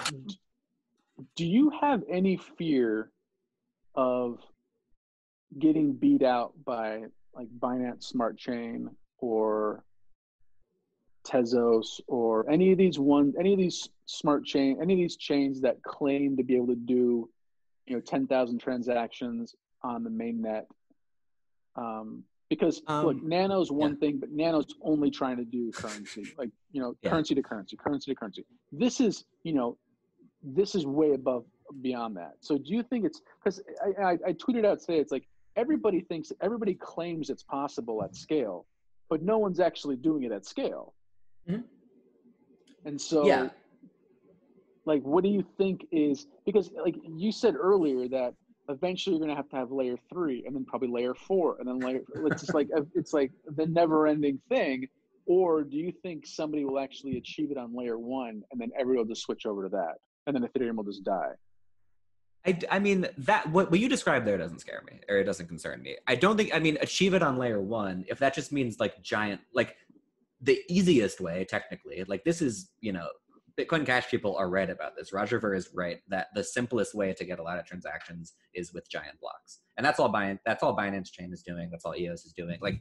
do you have any fear of getting beat out by like Binance Smart Chain or Tezos or any of these chains that claim to be able to do 10,000 transactions on the main net? Because look, Nano's one thing, but Nano's only trying to do currency, like currency to currency. This is way above beyond that. So do you think it's, because I tweeted out today, it's like everybody claims it's possible at scale, but no one's actually doing it at scale. Mm-hmm. And so like, what do you think is, because like you said earlier that eventually you're going to have layer 3 and then probably layer 4 and then it's like the never ending thing. Or do you think somebody will actually achieve it on layer 1 and then everyone will just switch over to that and then Ethereum will just die? I mean, that what you described there doesn't scare me, or it doesn't concern me. I don't think, achieve it on layer 1, if that just means like giant, like the easiest way technically, like this is, Bitcoin Cash people are right about this. Roger Ver is right that the simplest way to get a lot of transactions is with giant blocks. And that's all Binance Chain is doing. That's all EOS is doing. Like,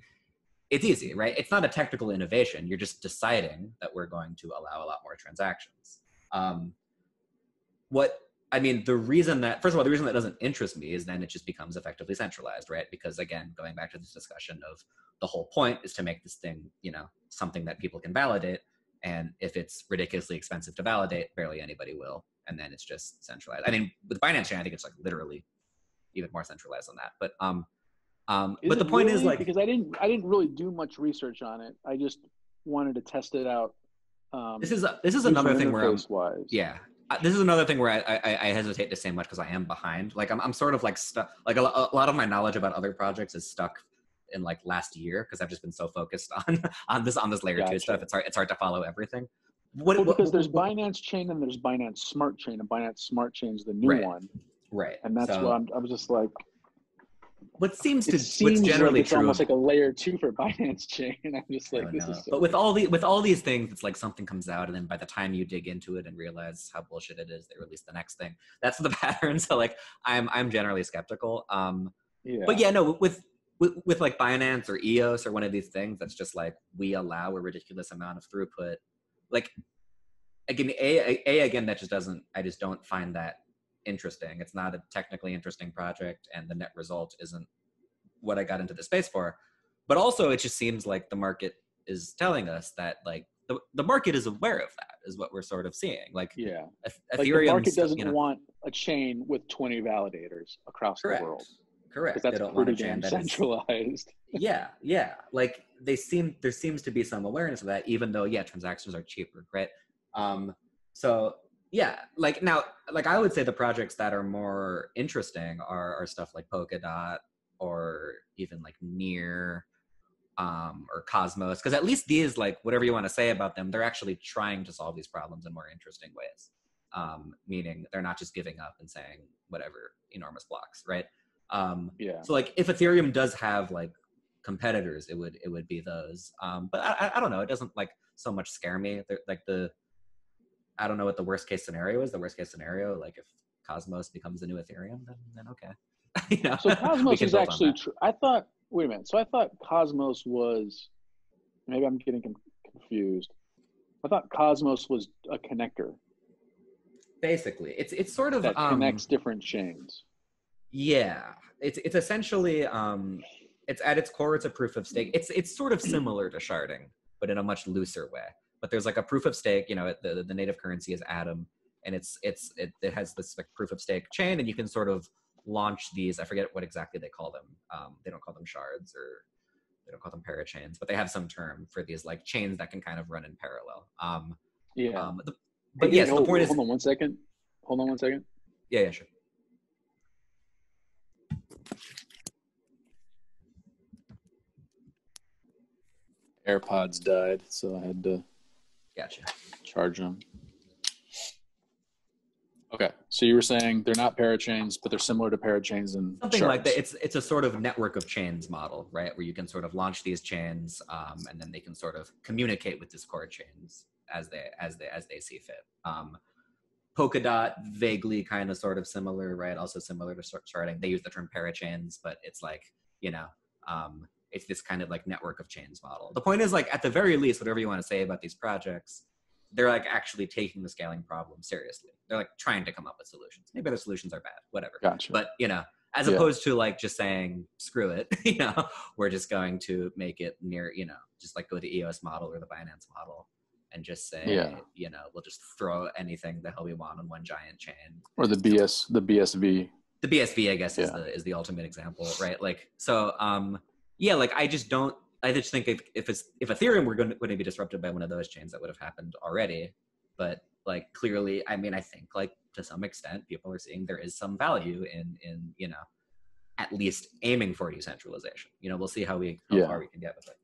it's easy, right? It's not a technical innovation. You're just deciding that we're going to allow a lot more transactions. The reason that doesn't interest me is then it just becomes effectively centralized, right? Because again, going back to this discussion of the whole point is to make this thing, something that people can validate. And if it's ridiculously expensive to validate, barely anybody will. And then it's just centralized. I mean, with Binance Chain, I think it's like literally even more centralized than that. But the point is like, because I didn't really do much research on it. I just wanted to test it out. This is another thing where this is another thing where I hesitate to say much because I am behind. Like I'm sort of like stuck. Like a lot of my knowledge about other projects is stuck in like last year because I've just been so focused on this layer 2 stuff. It's hard to follow everything. Because there's Binance Chain and there's Binance Smart Chain, and Binance Smart Chain is the new one, right? And that's why I was just like, what's generally like it's true, almost like a layer 2 for Binance Chain. I'm just like, this is so but with all these things, it's like something comes out, and then by the time you dig into it and realize how bullshit it is, they release the next thing. That's the pattern. So like, I'm generally skeptical. But yeah, no, with like Binance or EOS or one of these things, that's just like, we allow a ridiculous amount of throughput. Like, again, again, I just don't find that interesting. It's not a technically interesting project, and the net result isn't what I got into the space for. But also, it just seems like the market is telling us that like the market is aware of that, is what we're sort of seeing. Like, Ethereum, like the market doesn't want a chain with 20 validators across the world. Because Correct. They that's don't want a pretty chain damn that is. centralized. Yeah. Like there seems to be some awareness of that, even though transactions are cheaper, right? So yeah, like now, like I would say the projects that are more interesting are stuff like Polkadot or even like Near, or Cosmos, because at least these, like whatever you want to say about them, they're actually trying to solve these problems in more interesting ways. Meaning they're not just giving up and saying whatever enormous blocks, right? Yeah. So like if Ethereum does have like competitors, it would be those. But I don't know. It doesn't like so much scare me. Like I don't know what the worst case scenario is. The worst case scenario, like if Cosmos becomes the new Ethereum, then okay. So We Cosmos can is build on actually that. true. I thought, wait a minute. So I thought Cosmos was, maybe I'm getting confused. I thought Cosmos was a connector Basically, it's sort of that connects different chains. yeah. It's essentially it's at its core, it's a proof of stake. It's sort of similar to sharding, but in a much looser way. But there's like a proof of stake. The native currency is Atom, and it has this like proof of stake chain, and you can sort of launch these. I forget what exactly they call them. They don't call them shards, or they don't call them parachains, but they have some term for these like chains that can kind of run in parallel. Yeah. But yes, the point is. Hold on one second. Hold on one second. Yeah, sure. AirPods died, so I had to Gotcha. charge them. Okay, so you were saying they're not parachains, but they're similar to parachains and Something shards. like that. It's a sort of network of chains model, right? Where you can sort of launch these chains, and then they can sort of communicate with Discord chains as they see fit. Polkadot, vaguely kind of sort of similar, right? Also similar to sharding. They use the term parachains, but it's like, it's this kind of like network of chains model. The point is, like, at the very least, whatever you want to say about these projects, they're like actually taking the scaling problem seriously. They're like trying to come up with solutions. Maybe the solutions are bad, whatever. Gotcha. But, as opposed to like just saying, screw it, we're just going to make it near, just like go to EOS model or the Binance model and just say, we'll just throw anything the hell we want on one giant chain. Or the BSV. The BSV, I guess, is the ultimate example, right? Like, so, like I just think if Ethereum were going to be disrupted by one of those chains, that would have happened already. But like clearly, I mean, I think like to some extent, people are seeing there is some value in at least aiming for decentralization. We'll see how far we can get with it.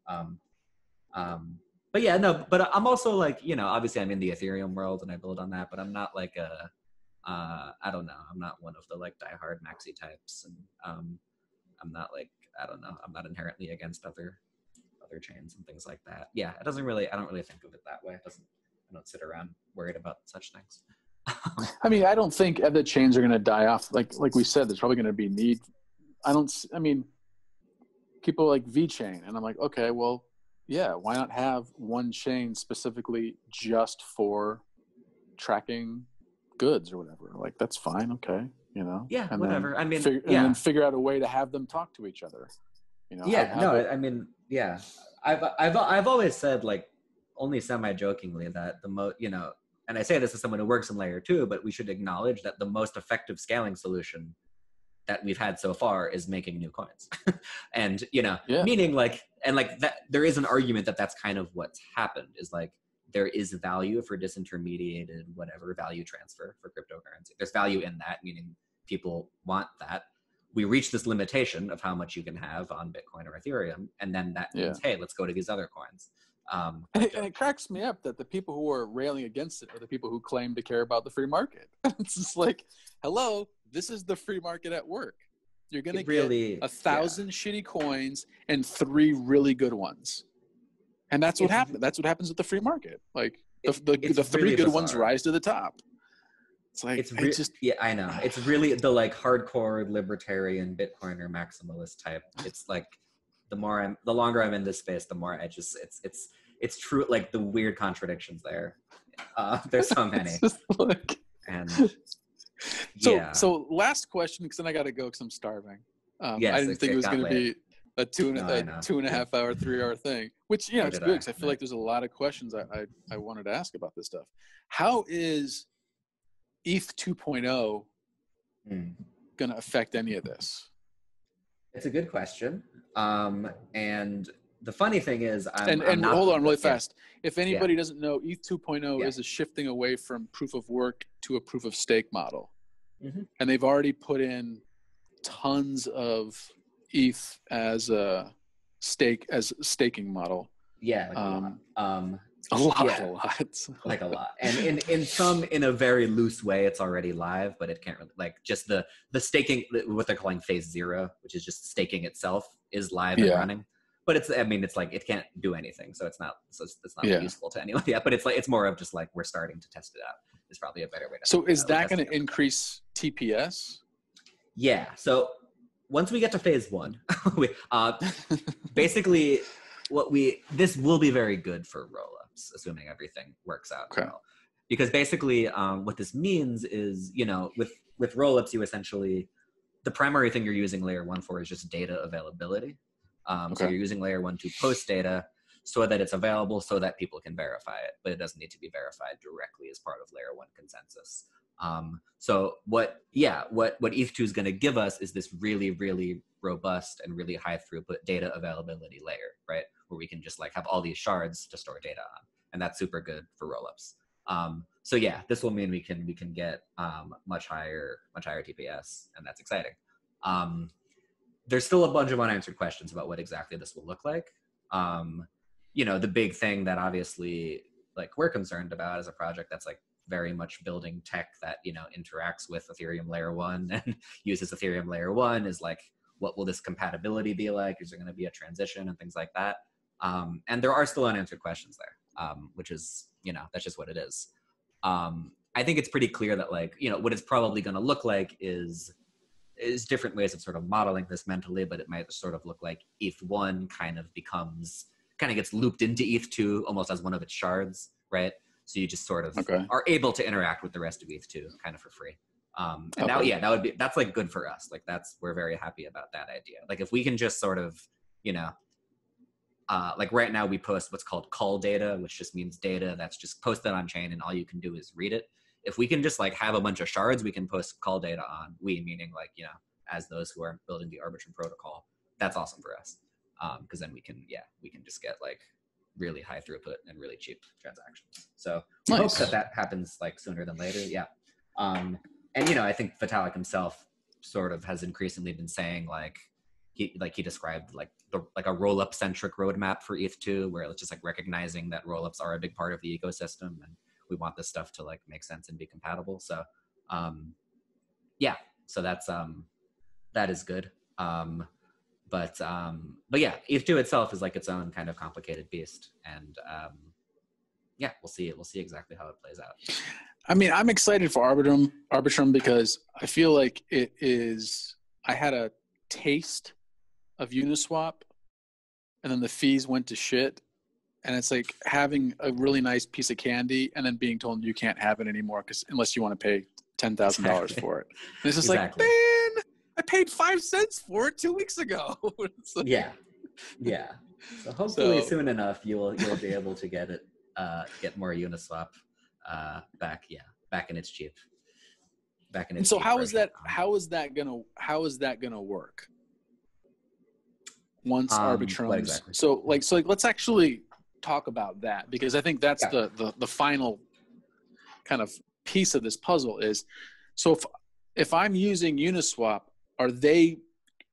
But yeah, no, but I'm also like, obviously I'm in the Ethereum world and I build on that, but I'm not like I don't know. I'm not one of the like diehard maxi types, and I'm not like, I don't know. I'm not inherently against other chains and things like that. Yeah, I don't really think of it that way. I don't sit around worried about such things. I mean, I don't think the chains are going to die off. Like we said, there's probably going to be need. I mean, people like VeChain, and I'm like, okay, well, yeah, why not have one chain specifically just for tracking goods or whatever? Like, that's fine, okay, Yeah, and whatever. Then I mean, and then figure out a way to have them talk to each other. I mean, yeah. I've always said, like, only semi-jokingly, that and I say this as someone who works in layer 2, but we should acknowledge that the most effective scaling solution that we've had so far is making new coins. And, meaning like, and like that, there is an argument that that's kind of what's happened, is like, there is value for disintermediated, whatever, value transfer for cryptocurrency. There's value in that, meaning people want that. We reach this limitation of how much you can have on Bitcoin or Ethereum, and then that means, hey, let's go to these other coins. And it cracks me up that the people who are railing against it are the people who claim to care about the free market. It's just like, hello, this is the free market at work. You're going to get 1,000 shitty coins and 3 really good ones. And that's what happens. That's what happens with the free market. Like the 3 really good ones rise to the top. It's like, I know. It's really the like hardcore libertarian Bitcoiner maximalist type. It's like the longer I'm in this space, the more it's true. Like the weird contradictions there. There's so many. So last question, because then I got to go because I'm starving. I didn't think it was going to be a 2.5 hour, 3 hour thing, which, it's good because I feel like there's a lot of questions I wanted to ask about this stuff. How is ETH 2.0 going to affect any of this? It's a good question. And the funny thing is, I'm not, hold on really fast. If Yeah. anybody doesn't know, ETH 2.0 Yeah. is a shifting away from proof of work to a proof of stake model. Mm-hmm. And they've already put in tons of ETH as a staking model. Yeah, like a lot. A lot. Like a lot. And in a very loose way, it's already live, but it can't really, like, just the staking, what they're calling phase 0, which is just staking itself, is live and running. But it's like it can't do anything, so it's not useful to anyone yet. But it's more of just like we're starting to test it out. Is probably a better way to. So is that going to increase TPS? Yeah. So once we get to phase 1, basically this will be very good for rollups, assuming everything works out well. Because basically what this means is, with rollups, you essentially, the primary thing you're using layer 1 for is just data availability. So you're using layer 1 to post data so that it's available so that people can verify it, but it doesn't need to be verified directly as part of layer 1 consensus. So what ETH2 is going to give us is this really, really robust and really high throughput data availability layer, right? Where we can just like have all these shards to store data on. And that's super good for rollups. So yeah, this will mean we can get much higher TPS, and that's exciting. There's still a bunch of unanswered questions about what exactly this will look like. The big thing that obviously like we're concerned about as a project that's like very much building tech that interacts with Ethereum layer 1 and uses Ethereum layer 1 is like, what will this compatibility be like? Is there going to be a transition and things like that? And there are still unanswered questions there, which is, that's just what it is. I think it's pretty clear that like, what it's probably going to look like is different ways of sort of modeling this mentally, but it might sort of look like ETH1 kind of gets looped into ETH2 almost as one of its shards, right? So you just sort of are able to interact with the rest of ETH2 kind of for free. That's like good for us. Like we're very happy about that idea. Like if we can just sort of, like right now we post what's called call data, which just means data that's just posted on chain and all you can do is read it. If we can just like have a bunch of shards we can post call data on, meaning like, as those who are building the Arbitrum protocol, that's awesome for us. Because then we can just get like really high throughput and really cheap transactions. So we hope that happens like sooner than later. Yeah. And I think Vitalik himself sort of has increasingly been saying he described like a roll-up centric roadmap for ETH2, where it's just like recognizing that roll-ups are a big part of the ecosystem and we want this stuff to like make sense and be compatible. So so that is good. But yeah, ETH2 itself is like its own kind of complicated beast, and we'll see exactly how it plays out. I mean, I'm excited for Arbitrum because I feel like it is. I had a taste of Uniswap, and then the fees went to shit, and it's like having a really nice piece of candy and then being told you can't have it anymore unless you want to pay $10,000 for it. And it's just like, man, I paid 5 cents for it 2 weeks ago. Like, yeah. So hopefully soon enough you'll be able to get it, get more Uniswap back in its cheap. And so how is that gonna work once Arbitrum? Exactly? So let's actually talk about that, because I think that's the final kind of piece of this puzzle is, so if I'm using Uniswap, are they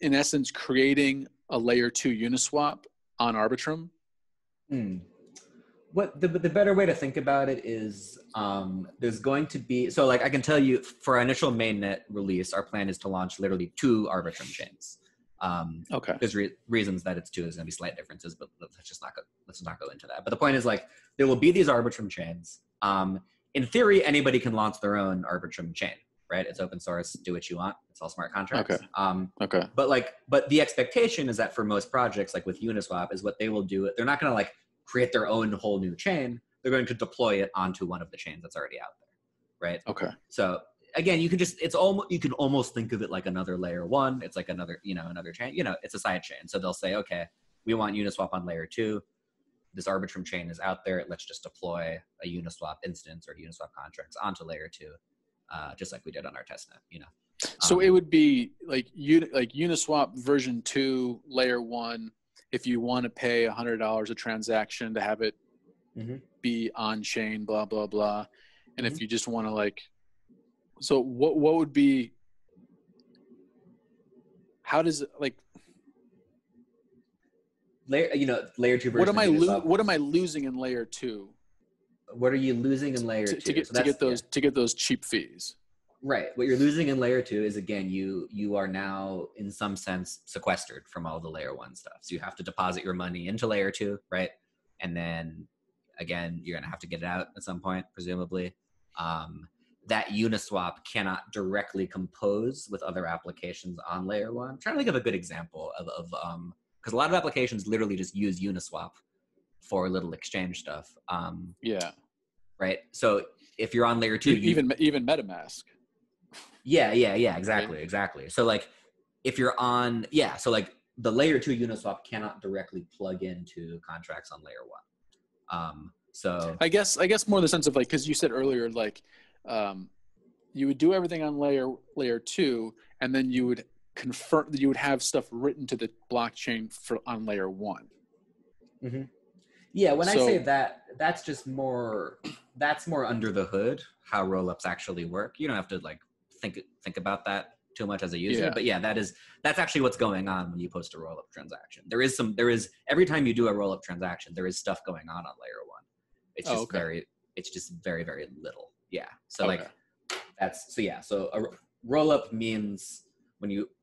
in essence creating a layer 2 Uniswap on Arbitrum? What the better way to think about it is, there's going to be, so like I can tell you for our initial mainnet release, our plan is to launch literally 2 Arbitrum chains. There's reasons that it's 2. There's going to be slight differences, but let's not go into that. But the point is, like, there will be these Arbitrum chains. In theory, anybody can launch their own Arbitrum chain, right? It's open source, do what you want. It's all smart contracts. But the expectation is that for most projects, like with Uniswap, is what they will do. They're not going to like create their own whole new chain. They're going to deploy it onto one of the chains that's already out there, right? So again, you can almost think of it like another layer 1. It's like another chain. It's a side chain. So they'll say, okay, we want Uniswap on layer 2. This Arbitrum chain is out there. Let's just deploy a Uniswap instance or Uniswap contracts onto layer 2, just like we did on our testnet. So it would be like Uniswap version 2, layer 1. If you want to pay $100 a transaction to have it be on chain, blah blah blah, and if you just want to like, so what would be? How does it like? Layer 2 version. What am I losing in layer 2? What are you losing in layer 2 to get those cheap fees? Right. What you're losing in layer 2 is, again, you are now in some sense sequestered from all the layer 1 stuff. So you have to deposit your money into layer 2, right? And then again, you're gonna have to get it out at some point, presumably. That Uniswap cannot directly compose with other applications on layer 1. I'm trying to think of a good example of because a lot of applications literally just use Uniswap for little exchange stuff. Yeah. Right. So if you're on layer 2, even MetaMask. Yeah, exactly, right? Exactly. So like if you're on, so like the layer 2 Uniswap cannot directly plug into contracts on layer 1. So I guess more in the sense of like, because you said earlier, like you would do everything on layer 2, and then you would confirm, you would have stuff written to the blockchain on layer 1. Yeah, when I say that, that's more under the hood, how rollups actually work. You don't have to like think about that too much as a user, but that's actually what's going on when you post a rollup transaction. There is every time you do a rollup transaction, there is stuff going on layer 1. It's just very, very little. Yeah. So like so a rollup means,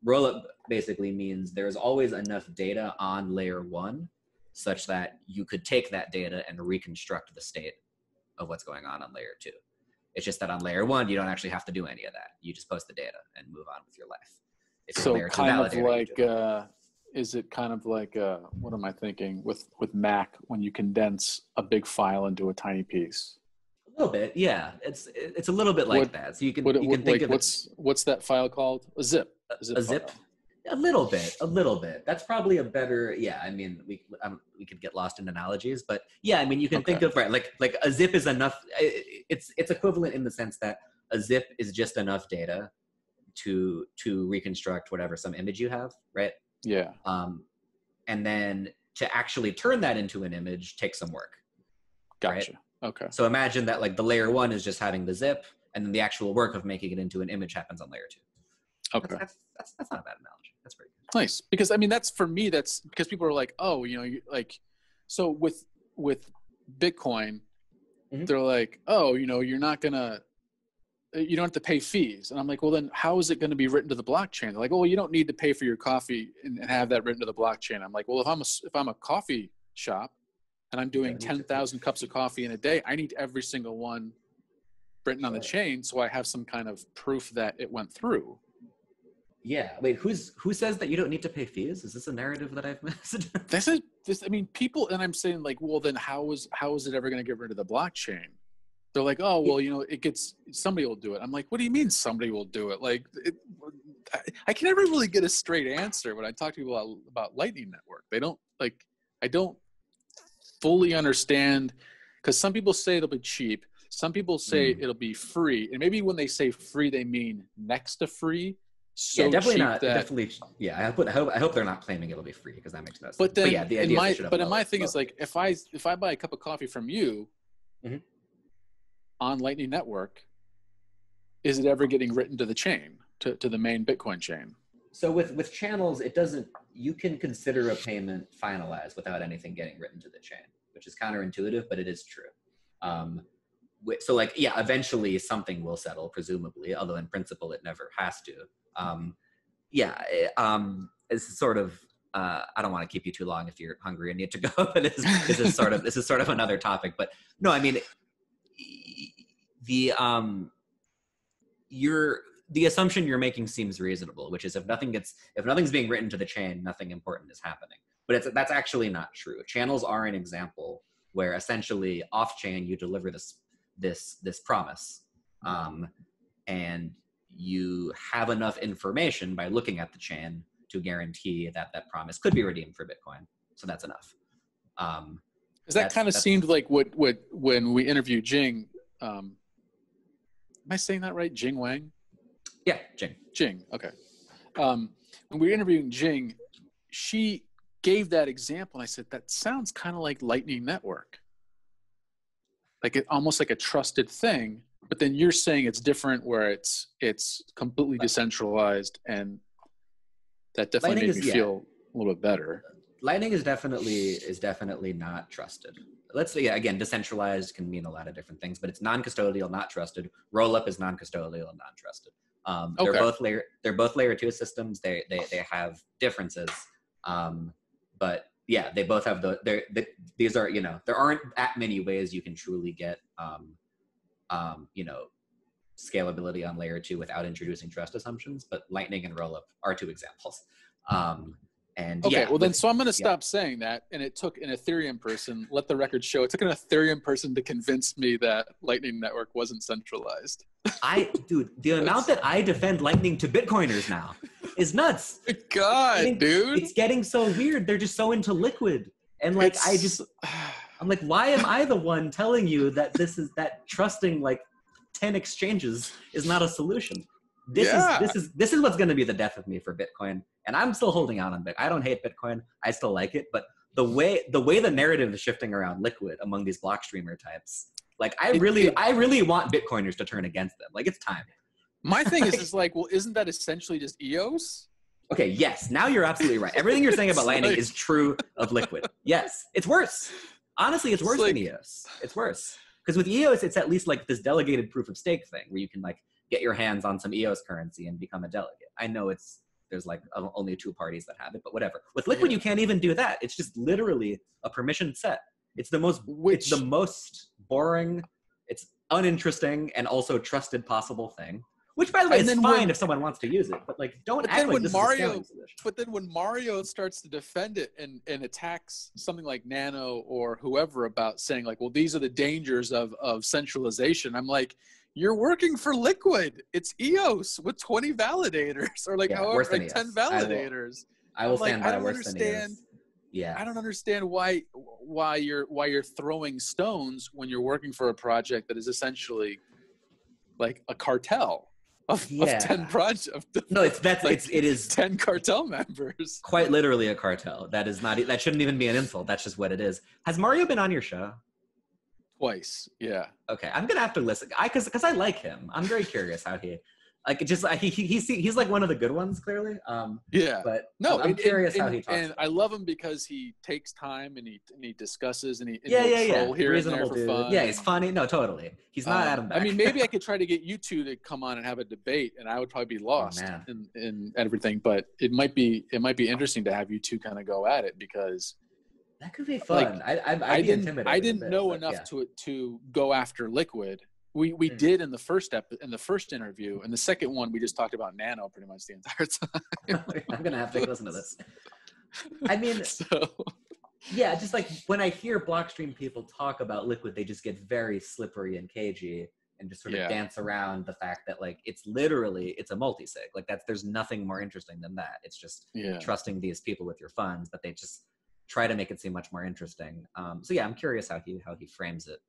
rollup basically means there's always enough data on layer 1 such that you could take that data and reconstruct the state of what's going on layer 2. It's just that on layer 1, you don't actually have to do any of that. You just post the data and move on with your life. So kind of like, is it kind of like, what am I thinking with Mac when you condense a big file into a tiny piece? A little bit, yeah. It's a little bit like that. So you can think of what's that file called? A zip. A zip. A little bit. That's probably a better. Yeah, I mean, we could get lost in analogies, but yeah, I mean, you can think of like a zip is enough. It's equivalent in the sense that a zip is just enough data to reconstruct some image you have, right? Yeah. And then to actually turn that into an image takes some work. Gotcha. Right? Okay. So imagine that like the layer 1 is just having the zip, and then the actual work of making it into an image happens on layer 2. Okay. That's not a bad analogy. That's pretty good. Nice. Because I mean, that's because people are like, oh, so with Bitcoin, they're like, oh, you're not gonna, you don't have to pay fees. And I'm like, well, then how is it going to be written to the blockchain? They're like, oh, well, you don't need to pay for your coffee and have that written to the blockchain. I'm like, well, if I'm a coffee shop and I'm doing 10,000 cups of coffee in a day, I need every single one written on the chain, so I have some kind of proof that it went through. Yeah. Wait, who says that you don't need to pay fees? Is this a narrative that I've missed? I mean, people, and I'm saying like, well, then how is it ever going to get rid of the blockchain? They're like, oh, well, somebody will do it. I'm like, what do you mean somebody will do it? Like, I can never really get a straight answer when I talk to people about Lightning Network. I don't fully understand, because some people say it'll be cheap. Some people say it'll be free. And maybe when they say free, they mean next to free. So yeah, definitely cheap not. Definitely, yeah. I hope they're not claiming it'll be free, because that makes no sense. But then, the idea my thing is like, if I buy a cup of coffee from you on Lightning Network, is it ever getting written to the chain, to the main Bitcoin chain? So with channels, it doesn't. You can consider a payment finalized without anything getting written to the chain, which is counterintuitive, but it is true. So like, yeah, eventually something will settle, presumably, although in principle it never has to. It's sort of, I don't want to keep you too long if you're hungry and need to go, but this is sort of another topic. But no, I mean, the assumption you're making seems reasonable, which is if nothing's being written to the chain, nothing important is happening. But that's actually not true. Channels are an example where essentially off chain you deliver this promise, and you have enough information by looking at the chain to guarantee that that promise could be redeemed for Bitcoin. So that's enough. That kind of seemed like what when we interviewed Jing. Am I saying that right? Jing Wang? Yeah, Jing. Jing. Okay. When we were interviewing Jing, she gave that example, and I said, that sounds kind of like Lightning Network. Like almost like a trusted thing, but then you're saying it's different, where it's completely decentralized, and that definitely made me feel a little bit better. Lightning is definitely not trusted. Let's say, again, decentralized can mean a lot of different things, but it's non-custodial, not trusted. Rollup is non-custodial and non-trusted. They're both layer 2 systems. They have differences, but yeah, they both have these are, there aren't that many ways you can truly get scalability on layer 2 without introducing trust assumptions. But Lightning and Rollup are 2 examples. Then so I'm going to stop saying that. And it took an Ethereum person, let the record show, it took an Ethereum person to convince me that Lightning Network wasn't centralized. The amount that I defend Lightning to Bitcoiners now is nuts. God, dude. It's getting so weird. They're just so into Liquid. And like, I'm like, why am I the one telling you that that trusting like 10 exchanges is not a solution? This is what's going to be the death of me for Bitcoin. And I'm still holding out on Bitcoin. I don't hate Bitcoin. I still like it. But the way the narrative is shifting around Liquid among these block streamer types, like I really want Bitcoiners to turn against them. Like, it's time. My thing is like, well, isn't that essentially just EOS? Okay, yes. Now you're absolutely right. Everything you're saying about Lightning is true of Liquid. Yes. It's worse. Honestly, it's worse than EOS. It's worse. Because with EOS, it's at least like this delegated proof of stake thing where you can like get your hands on some EOS currency and become a delegate. I know there's like only 2 parties that have it, but whatever. With Liquid, you can't even do that. It's just literally a permission set. It's the most boring, it's uninteresting, and also trusted possible thing. Which, by the way, is fine if someone wants to use it, but like, don't act like this is a scaling solution. But then when Mario starts to defend it and attacks something like NANO or whoever about saying like, well, these are the dangers of centralization, I'm like, you're working for Liquid. It's EOS with 20 validators, or like however, like 10 validators. I will stand by worse than EOS. Yeah. I don't understand why you're throwing stones when you're working for a project that is essentially like a cartel of 10 projects. No, it is 10 cartel members. Quite literally a cartel. That shouldn't even be an insult. That's just what it is. Has Mario been on your show? Twice, yeah. Okay, I'm gonna have to listen. Because I like him. I'm very curious how he's like one of the good ones, clearly. Yeah. But no, I'm curious how he talks. And I love him because he takes time and he discusses and troll here reasonable and there for fun. Yeah, he's funny. No, totally. He's not Adam Beck. I mean, maybe I could try to get you 2 to come on and have a debate, and I would probably be lost in everything. But it might be interesting to have you 2 kind of go at it, because that could be fun. Like, I'd be intimidated. I didn't know enough to go after Liquid. We did in the first interview, and the second one we just talked about NANO pretty much the entire time. I'm gonna have to listen to this. I mean, yeah, just like when I hear Blockstream people talk about Liquid, they just get very slippery and cagey and just sort of dance around the fact that like it's a multi-sig. Like there's nothing more interesting than that. It's just trusting these people with your funds, but they just try to make it seem much more interesting. So yeah, I'm curious how he frames it.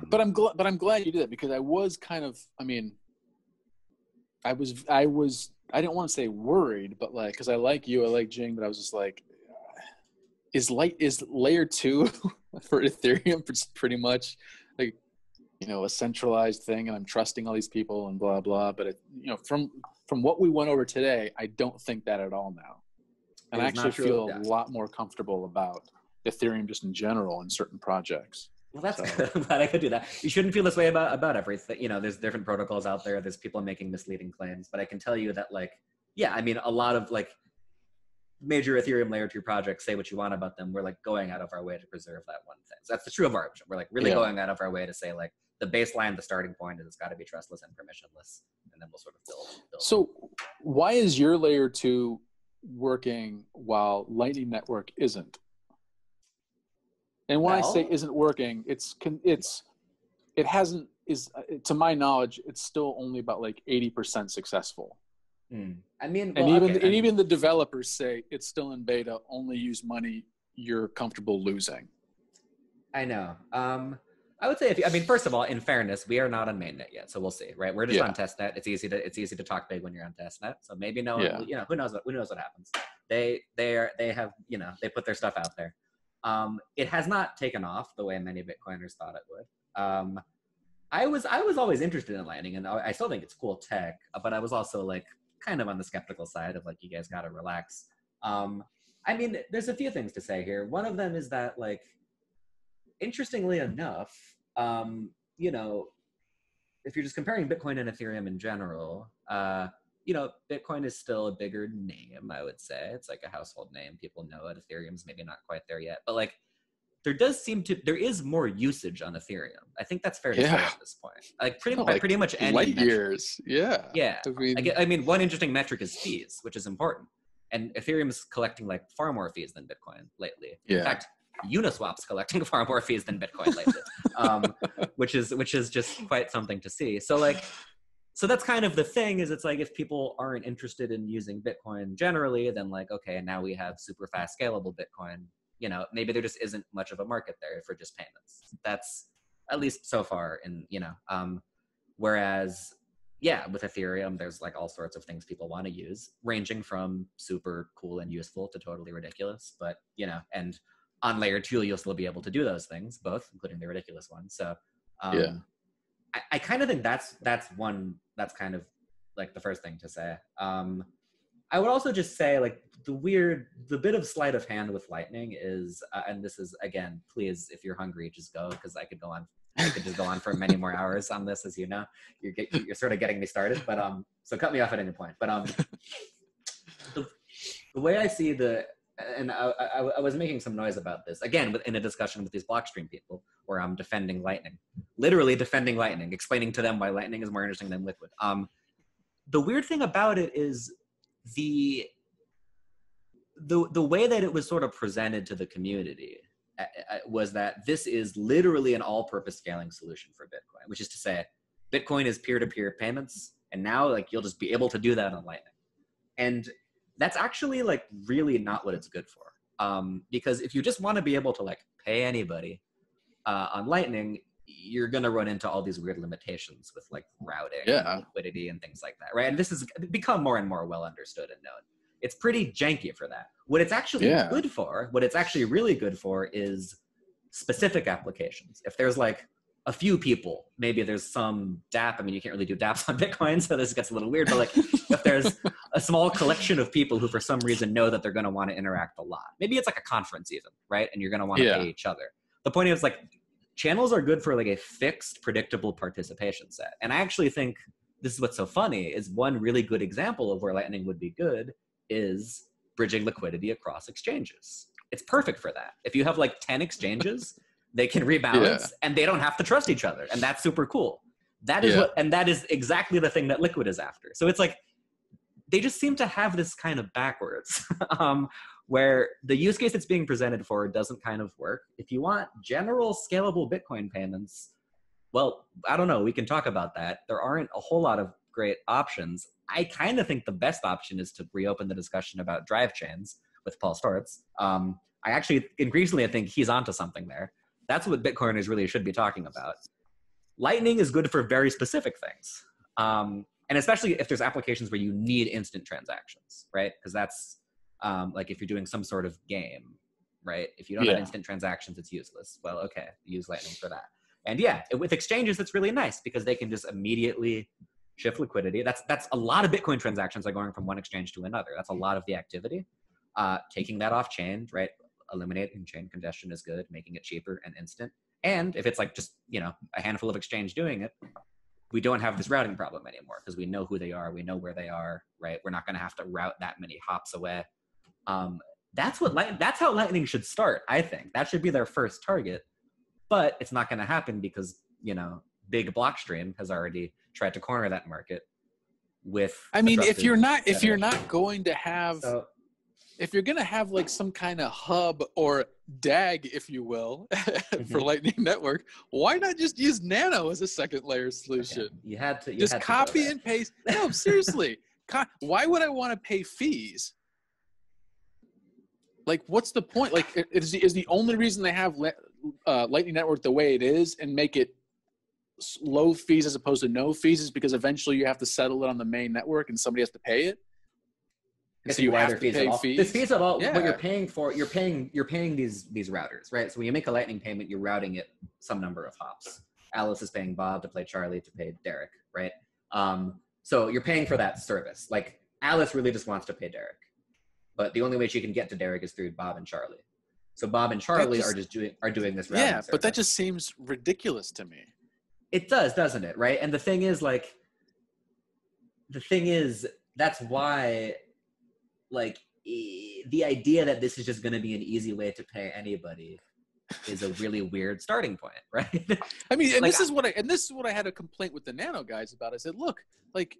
But I'm glad you did that, because I was kind of, I mean, I didn't want to say worried, but like, because I like you, I like Jing, but I was just like, is layer 2 for Ethereum pretty much like, a centralized thing, and I'm trusting all these people and blah blah. But from what we went over today, I don't think that at all now, and I actually feel a lot more comfortable about Ethereum just in general in certain projects. Well, that's good. I'm glad I could do that. You shouldn't feel this way about everything. There's different protocols out there. There's people making misleading claims, but I can tell you that, like, yeah, I mean, a lot of like major Ethereum layer 2 projects, say what you want about them, we're like going out of our way to preserve that one thing. So that's the true of Arbitrum. We're like really going out of our way to say like the baseline, the starting point is it's got to be trustless and permissionless, and then we'll sort of build. So why is your layer 2 working while Lightning Network isn't? And when I say isn't working, to my knowledge, it's still only about like 80% successful. I mean, even the developers say it's still in beta. Only use money you're comfortable losing. I know. I would say, I mean, first of all, in fairness, we are not on mainnet yet, so we'll see, right? We're just on testnet. It's easy to talk big when you're on testnet. So maybe no one, you know, who knows what happens. They have, you know, they put their stuff out there. It has not taken off the way many Bitcoiners thought it would. I was always interested in Lightning, and I still think it's cool tech, but I was also like kind of on the skeptical side of like, you guys got to relax. I mean, there's a few things to say here. One of them is that, like, interestingly enough, you know, if you're just comparing Bitcoin and Ethereum in general, you know, Bitcoin is still a bigger name, I would say. It's like a household name. People know it. Ethereum's maybe not quite there yet. But like, there is more usage on Ethereum. I think that's fair to say at this point. Like pretty much any light metric. Years. Yeah. Yeah. I mean, one interesting metric is fees, which is important. And Ethereum's collecting like far more fees than Bitcoin lately. Yeah. In fact, Uniswap's collecting far more fees than Bitcoin lately, which is just quite something to see. So like, so that's kind of the thing, is it's like, if people aren't interested in using Bitcoin generally, then like, okay, now we have super fast scalable Bitcoin. You know, maybe there just isn't much of a market there for just payments. That's at least so far in, you know, whereas, yeah, with Ethereum, there's like all sorts of things people want to use, ranging from super cool and useful to totally ridiculous. But, you know, and on layer 2, you'll still be able to do those things, both, including the ridiculous ones. So I kind of think that's kind of like the first thing to say. I would also just say, like, the bit of sleight of hand with Lightning is, and this is, again, please, if you're hungry, just go, because I could just go on for many more hours on this, as you know. You're sort of getting me started, but so cut me off at any point. But the way I see and I was making some noise about this, again, in a discussion with these Blockstream people, where I'm defending Lightning, literally defending Lightning, explaining to them why Lightning is more interesting than Liquid. The weird thing about it is the way that it was sort of presented to the community was that this is literally an all-purpose scaling solution for Bitcoin, which is to say, Bitcoin is peer-to-peer payments, and now like you'll just be able to do that on Lightning. And that's actually like really not what it's good for. Because if you just want to be able to like pay anybody on Lightning, you're going to run into all these weird limitations with like routing, and liquidity, and things like that, right? And this has become more and more well understood and known. It's pretty janky for that. What it's actually good for, what it's actually really good for, is specific applications. If there's like a few people, maybe there's some dApp. I mean, you can't really do dApps on Bitcoin, so this gets a little weird, but like if there's a small collection of people who for some reason know that they're going to want to interact a lot, maybe it's like a conference even, right? And you're going to want to pay each other. The point is, like, channels are good for like a fixed, predictable participation set. And I actually think this is what's so funny, is one really good example of where Lightning would be good is bridging liquidity across exchanges. It's perfect for that. If you have like 10 exchanges, they can rebalance and they don't have to trust each other. And that's super cool. That is that is exactly the thing that Liquid is after. So it's like, they just seem to have this kind of backwards, where the use case that's being presented for doesn't kind of work. If you want general scalable Bitcoin payments, well, I don't know, we can talk about that. There aren't a whole lot of great options. I kind of think the best option is to reopen the discussion about drive chains with Paul Stortz. I actually increasingly think he's onto something there. That's what Bitcoiners really should be talking about. Lightning is good for very specific things. And especially if there's applications where you need instant transactions, right? Because that's like if you're doing some sort of game, right? If you don't have instant transactions, it's useless. Well, okay, use Lightning for that. And yeah, with exchanges, that's really nice because they can just immediately shift liquidity. That's a lot of Bitcoin transactions are going from one exchange to another. That's a lot of the activity. Taking that off chain, right? Eliminating chain congestion is good, making it cheaper and instant. And if it's like just, you know, a handful of exchange doing it, we don't have this routing problem anymore because we know who they are, we know where they are, right? We're not going to have to route that many hops away. That's how Lightning should start, I think. That should be their first target, but it's not going to happen because, you know, big Blockstream has already tried to corner that market with. I mean, if you're not going to have, if you're going to have like some kind of hub or DAG, if you will, for Lightning Network, why not just use NANO as a second layer solution? Okay. You had to just copy and paste. No, seriously. Why would I want to pay fees? Like, what's the point? Like, is the only reason they have Lightning Network the way it is and make it low fees as opposed to no fees is because eventually you have to settle it on the main network and somebody has to pay it? And so you have to pay fees. The fees at all. Yeah. What you're paying for, you're paying these routers, right? So when you make a Lightning payment, you're routing it some number of hops. Alice is paying Bob to play Charlie to pay Derek, right? So you're paying for that service. Like Alice really just wants to pay Derek, but the only way she can get to Derek is through Bob and Charlie. So Bob and Charlie are doing this routing service. But that just seems ridiculous to me. It does, doesn't it? Right? And the thing is, that's why, like, the idea that this is just going to be an easy way to pay anybody is a really weird starting point, right? I mean, and this is what I had a complaint with the Nano guys about. I said, look, like,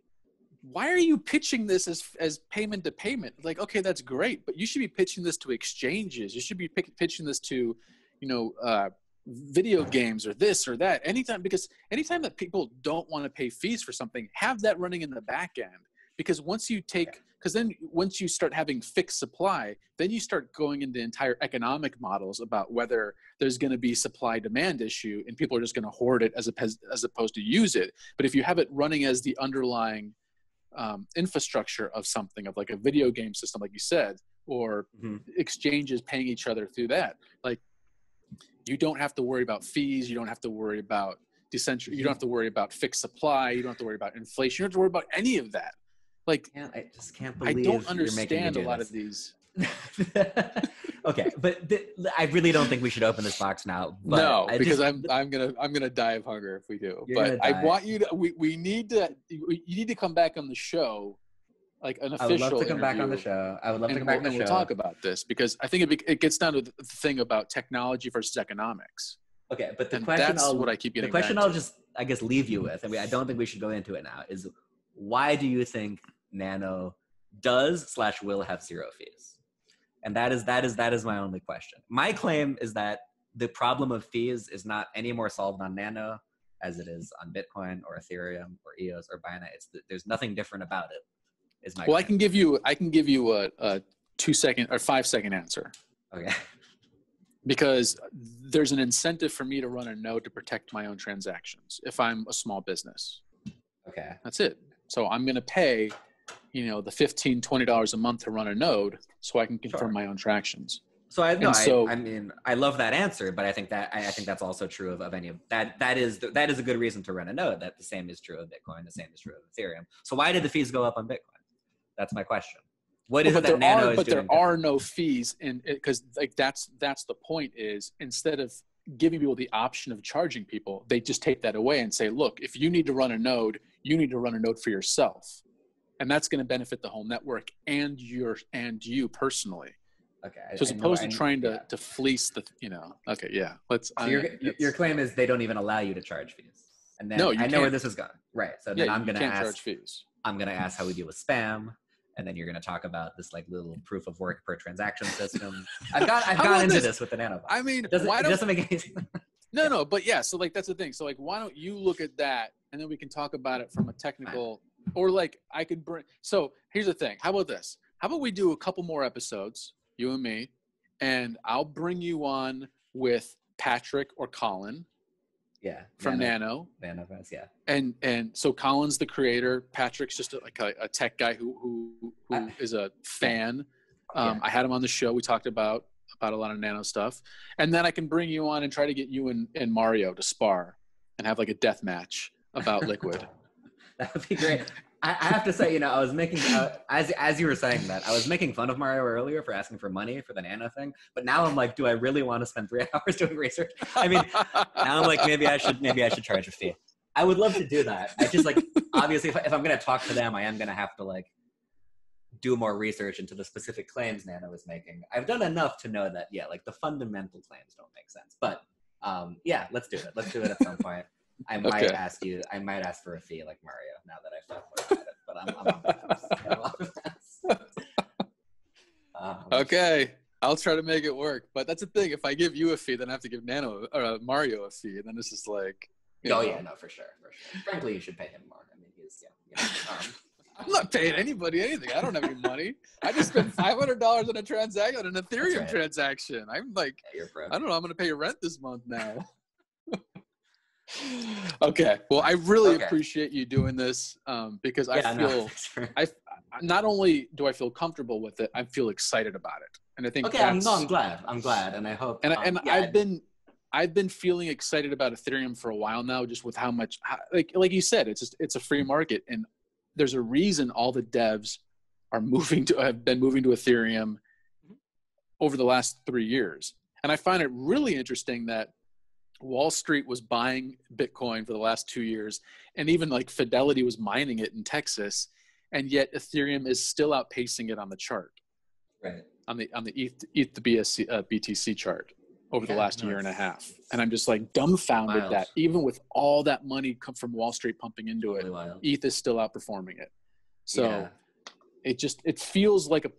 why are you pitching this as payment to payment? Like, okay, that's great, but you should be pitching this to exchanges. You should be pitching this to, video games or this or that. Anytime that people don't want to pay fees for something, have that running in the back end. Because once you start having fixed supply, then you start going into entire economic models about whether there's going to be supply demand issue and people are just going to hoard it as opposed to use it. But if you have it running as the underlying infrastructure of something, of like a video game system, like you said, or exchanges paying each other through that, like, you don't have to worry about fees. You don't have to worry about you don't have to worry about fixed supply. You don't have to worry about inflation. You don't have to worry about any of that. Like, I just can't believe I don't understand a lot of these. Okay, but I really don't think we should open this box now. But no, because I'm gonna die of hunger if we do. But I want you to. You need to come back on the show, like an official. I would love to come back on the show. I would love to come back on the show. We'll talk about this because I think it gets down to the thing about technology versus economics. Okay, but the question I'll just, I guess, leave you with, and I don't think we should go into it now, is why do you think Nano will have zero fees? And that is my only question. My claim is that the problem of fees is not any more solved on Nano as it is on Bitcoin or Ethereum or EOS or Binance. There's nothing different about it. Is my claim. I can give you a 2-second or 5-second answer. Okay. Because there's an incentive for me to run a node to protect my own transactions if I'm a small business. Okay. That's it. So I'm going to pay, the $15, $20 a month to run a node so I can confirm my own transactions. So I love that answer, but I think that's also true of any of that. That is a good reason to run a node. That the same is true of Bitcoin. The same is true of Ethereum. So why did the fees go up on Bitcoin? That's my question. What is it that Nano is doing? But there are no fees, because like that's the point. Is instead of giving people the option of charging people, they just take that away and say, look, if you need to run a node, you need to run a node for yourself, and that's going to benefit the whole network and you personally. Okay. So as opposed to trying to fleece the, Okay, yeah. Let's. So your claim is they don't even allow you to charge fees, and then I know where this is going. Right. So then I'm going to ask. Charge fees. I'm going to ask how we deal with spam. And then you're going to talk about this like little proof of work per transaction system. I've gone into this with the Nano. I mean, it doesn't make any sense. No, but yeah. So like, that's the thing. So like, why don't you look at that and then we can talk about it from a technical, or like I could bring. So here's the thing. How about this? How about we do a couple more episodes, you and me, and I'll bring you on with Patrick or Colin. Yeah, from Nano. Yeah. And so Colin's the creator. Patrick's just a tech guy who is a fan. I had him on the show. We talked about a lot of Nano stuff. And then I can bring you on and try to get you and Mario to spar and have like a death match about Liquid. That would be great. I have to say, I was making, as you were saying that, I was making fun of Mario earlier for asking for money for the Nano thing. But now I'm like, do I really want to spend 3 hours doing research? I mean, now I'm like, maybe I should charge a fee. I would love to do that. I just like, obviously, if I'm going to talk to them, I am going to have to like do more research into the specific claims Nano is making. I've done enough to know that, like the fundamental claims don't make sense. But let's do it. Let's do it at some point. I might ask for a fee like Mario now that I've thought more about it, but I'm okay. I'll try to make it work. But that's the thing. If I give you a fee, then I have to give Mario a fee. And then it's just like, no, for sure. Frankly, you should pay him more. I mean, I'm not paying anybody anything. I don't have any money. I just spent $500 on a transaction, on an Ethereum transaction. I'm like, I don't know. I'm going to pay your rent this month now. Okay. Well, I really appreciate you doing this because I feel, not only do I feel comfortable with it, I feel excited about it. And I think I'm glad. And I hope, I've been feeling excited about Ethereum for a while now, just with how much, like you said, it's a free market, and there's a reason all the devs have been moving to Ethereum over the last 3 years. And I find it really interesting that Wall Street was buying Bitcoin for the last 2 years, and even like Fidelity was mining it in Texas, and yet Ethereum is still outpacing it on the chart, right? On the ETH to BTC chart over the last year and a half. And I'm just like dumbfounded that even with all that money come from Wall Street pumping into it, ETH is still outperforming it. So it feels like a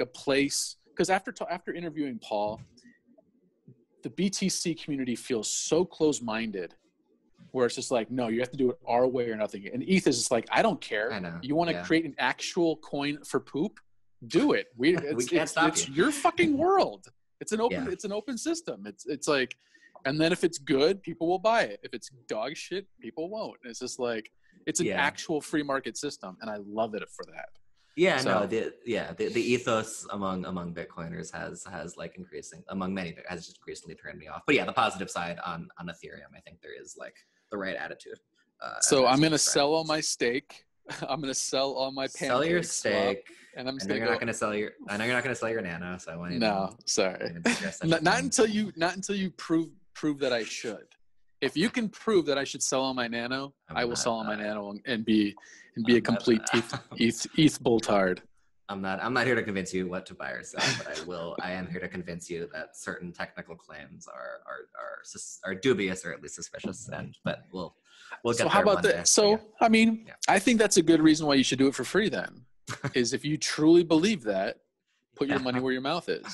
place, because after interviewing Paul, the BTC community feels so close-minded, where it's just like, no, you have to do it our way or nothing. And ETH is just like, I don't care. I know. You want to create an actual coin for poop? Do it. It's your fucking world. It's an open system. It's like, and then if it's good, people will buy it. If it's dog shit, people won't. It's just like, it's an actual free market system, and I love it for that. Yeah, so, the ethos among Bitcoiners has like increasing among many has just recently turned me off. But yeah, the positive side on Ethereum, I think there is like the right attitude. So I'm gonna sell all my stake. I'm gonna sell all my pancakes. Sell your steak, and I'm just gonna. You're not gonna sell your. I know you're not gonna sell your Nano, so I want you. No, sorry. Not until you prove that I should. If you can prove that I should sell all my Nano, I will sell all my Nano and be a complete ETH bulltard. I'm not here to convince you what to buy or sell, but I am here to convince you that certain technical claims are dubious or at least suspicious. But we'll get there. So how about that? So I mean, I think that's a good reason why you should do it for free. Then, is if you truly believe that, put your money where your mouth is.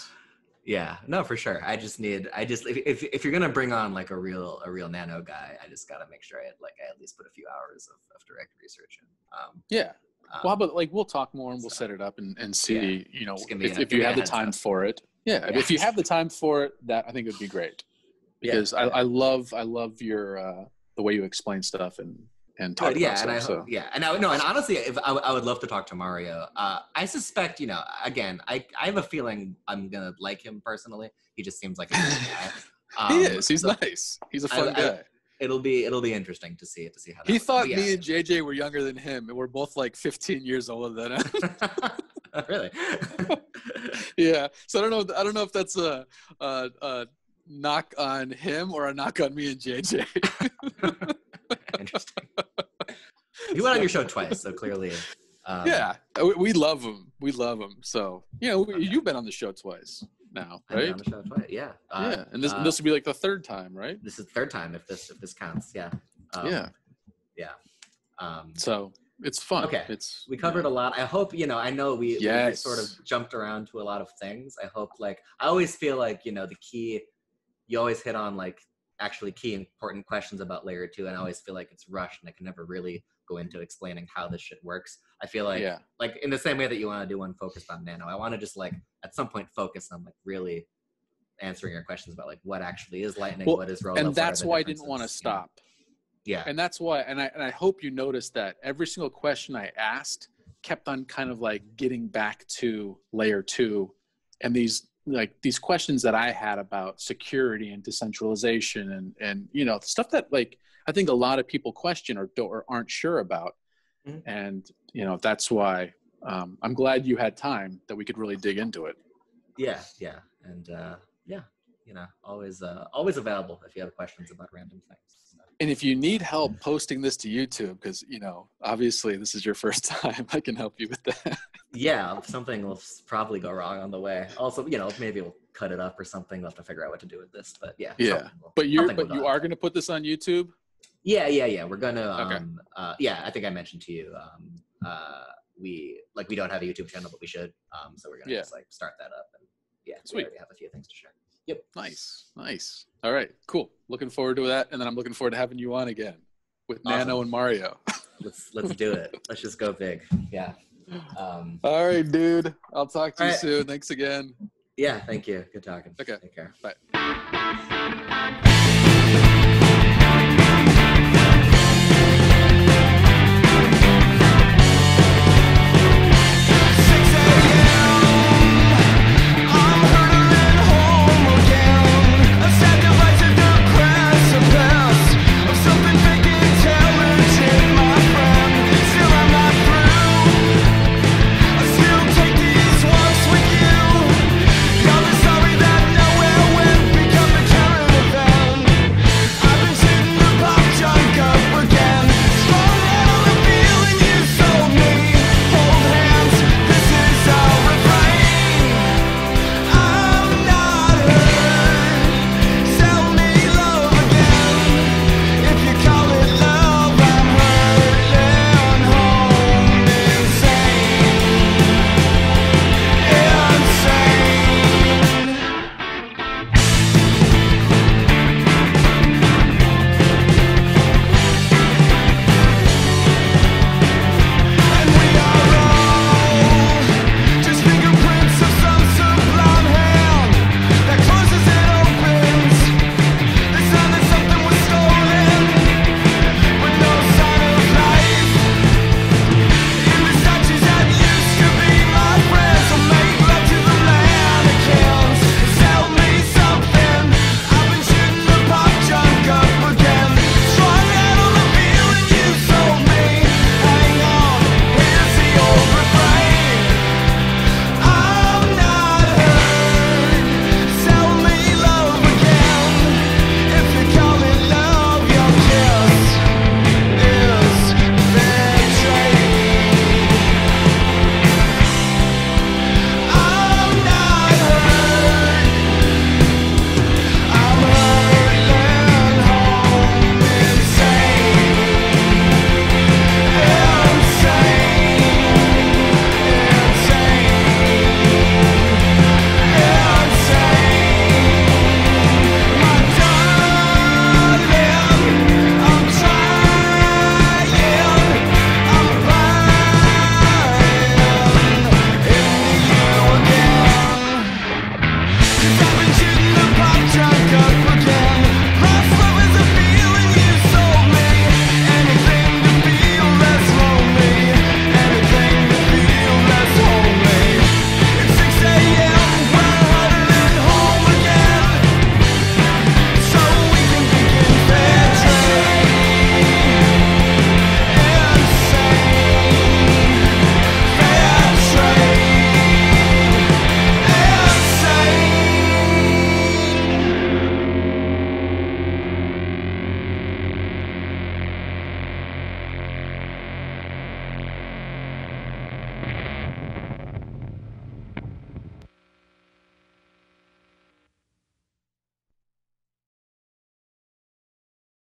Yeah, no, for sure. If you're gonna bring on like a real Nano guy, I just gotta make sure I at least put a few hours of direct research in. Well, how about we'll talk more and we'll set it up and see, if you have the time for it. Yeah, if you have the time for it, that I think would be great. Because I love your the way you explain stuff and talk about stuff. And honestly, if I would love to talk to Mario. I suspect, again, I have a feeling I'm gonna like him personally. He just seems like a good guy. He is. He's nice. He's a fun guy. It'll be interesting to see how that he thought me and JJ were younger than him, and we're both like 15 years older than him. Really? Yeah. So I don't know if that's a knock on him or a knock on me and JJ. Interesting. He went on your show twice, so clearly. We love him. So you've been on the show twice now, right? On the show twice, yeah. And this will be like the third time, right? This is the third time if this counts. Yeah. So it's fun. Okay. We covered a lot. I hope I know we sort of jumped around to a lot of things. I hope I always feel like the key. You always hit on actually key important questions about layer 2, and I always feel like it's rushed and I can never really go into explaining how this shit works. I feel like in the same way that you want to do one focused on Nano, I want to just at some point focus on really answering your questions about what actually is Lightning, what is rollup, and that's why I didn't want to stop. Yeah, and that's why, and I hope you noticed that every single question I asked kept on kind of getting back to layer 2, and these questions that I had about security and decentralization and stuff that I think a lot of people question or aren't sure about. Mm-hmm. And that's why I'm glad you had time that we could really dig into it. Yeah. And always available if you have questions about random things. And if you need help posting this to YouTube, because obviously this is your first time, I can help you with that. Yeah, something will probably go wrong on the way. Also, maybe we'll cut it up or something. We'll have to figure out what to do with this. But yeah. But you are going to put this on YouTube? Yeah. We're gonna. I think I mentioned to you. We don't have a YouTube channel, but we should. So we're gonna just start that up, and sweet. We already have a few things to share. Yep. Nice. All right, cool. Looking forward to that, and then I'm looking forward to having you on again with Nano and Mario. Let's do it. Let's just go big. Yeah. All right, dude. I'll talk to you right. soon. Thanks again. Yeah, thank you. Good talking. Okay. Take care. Bye.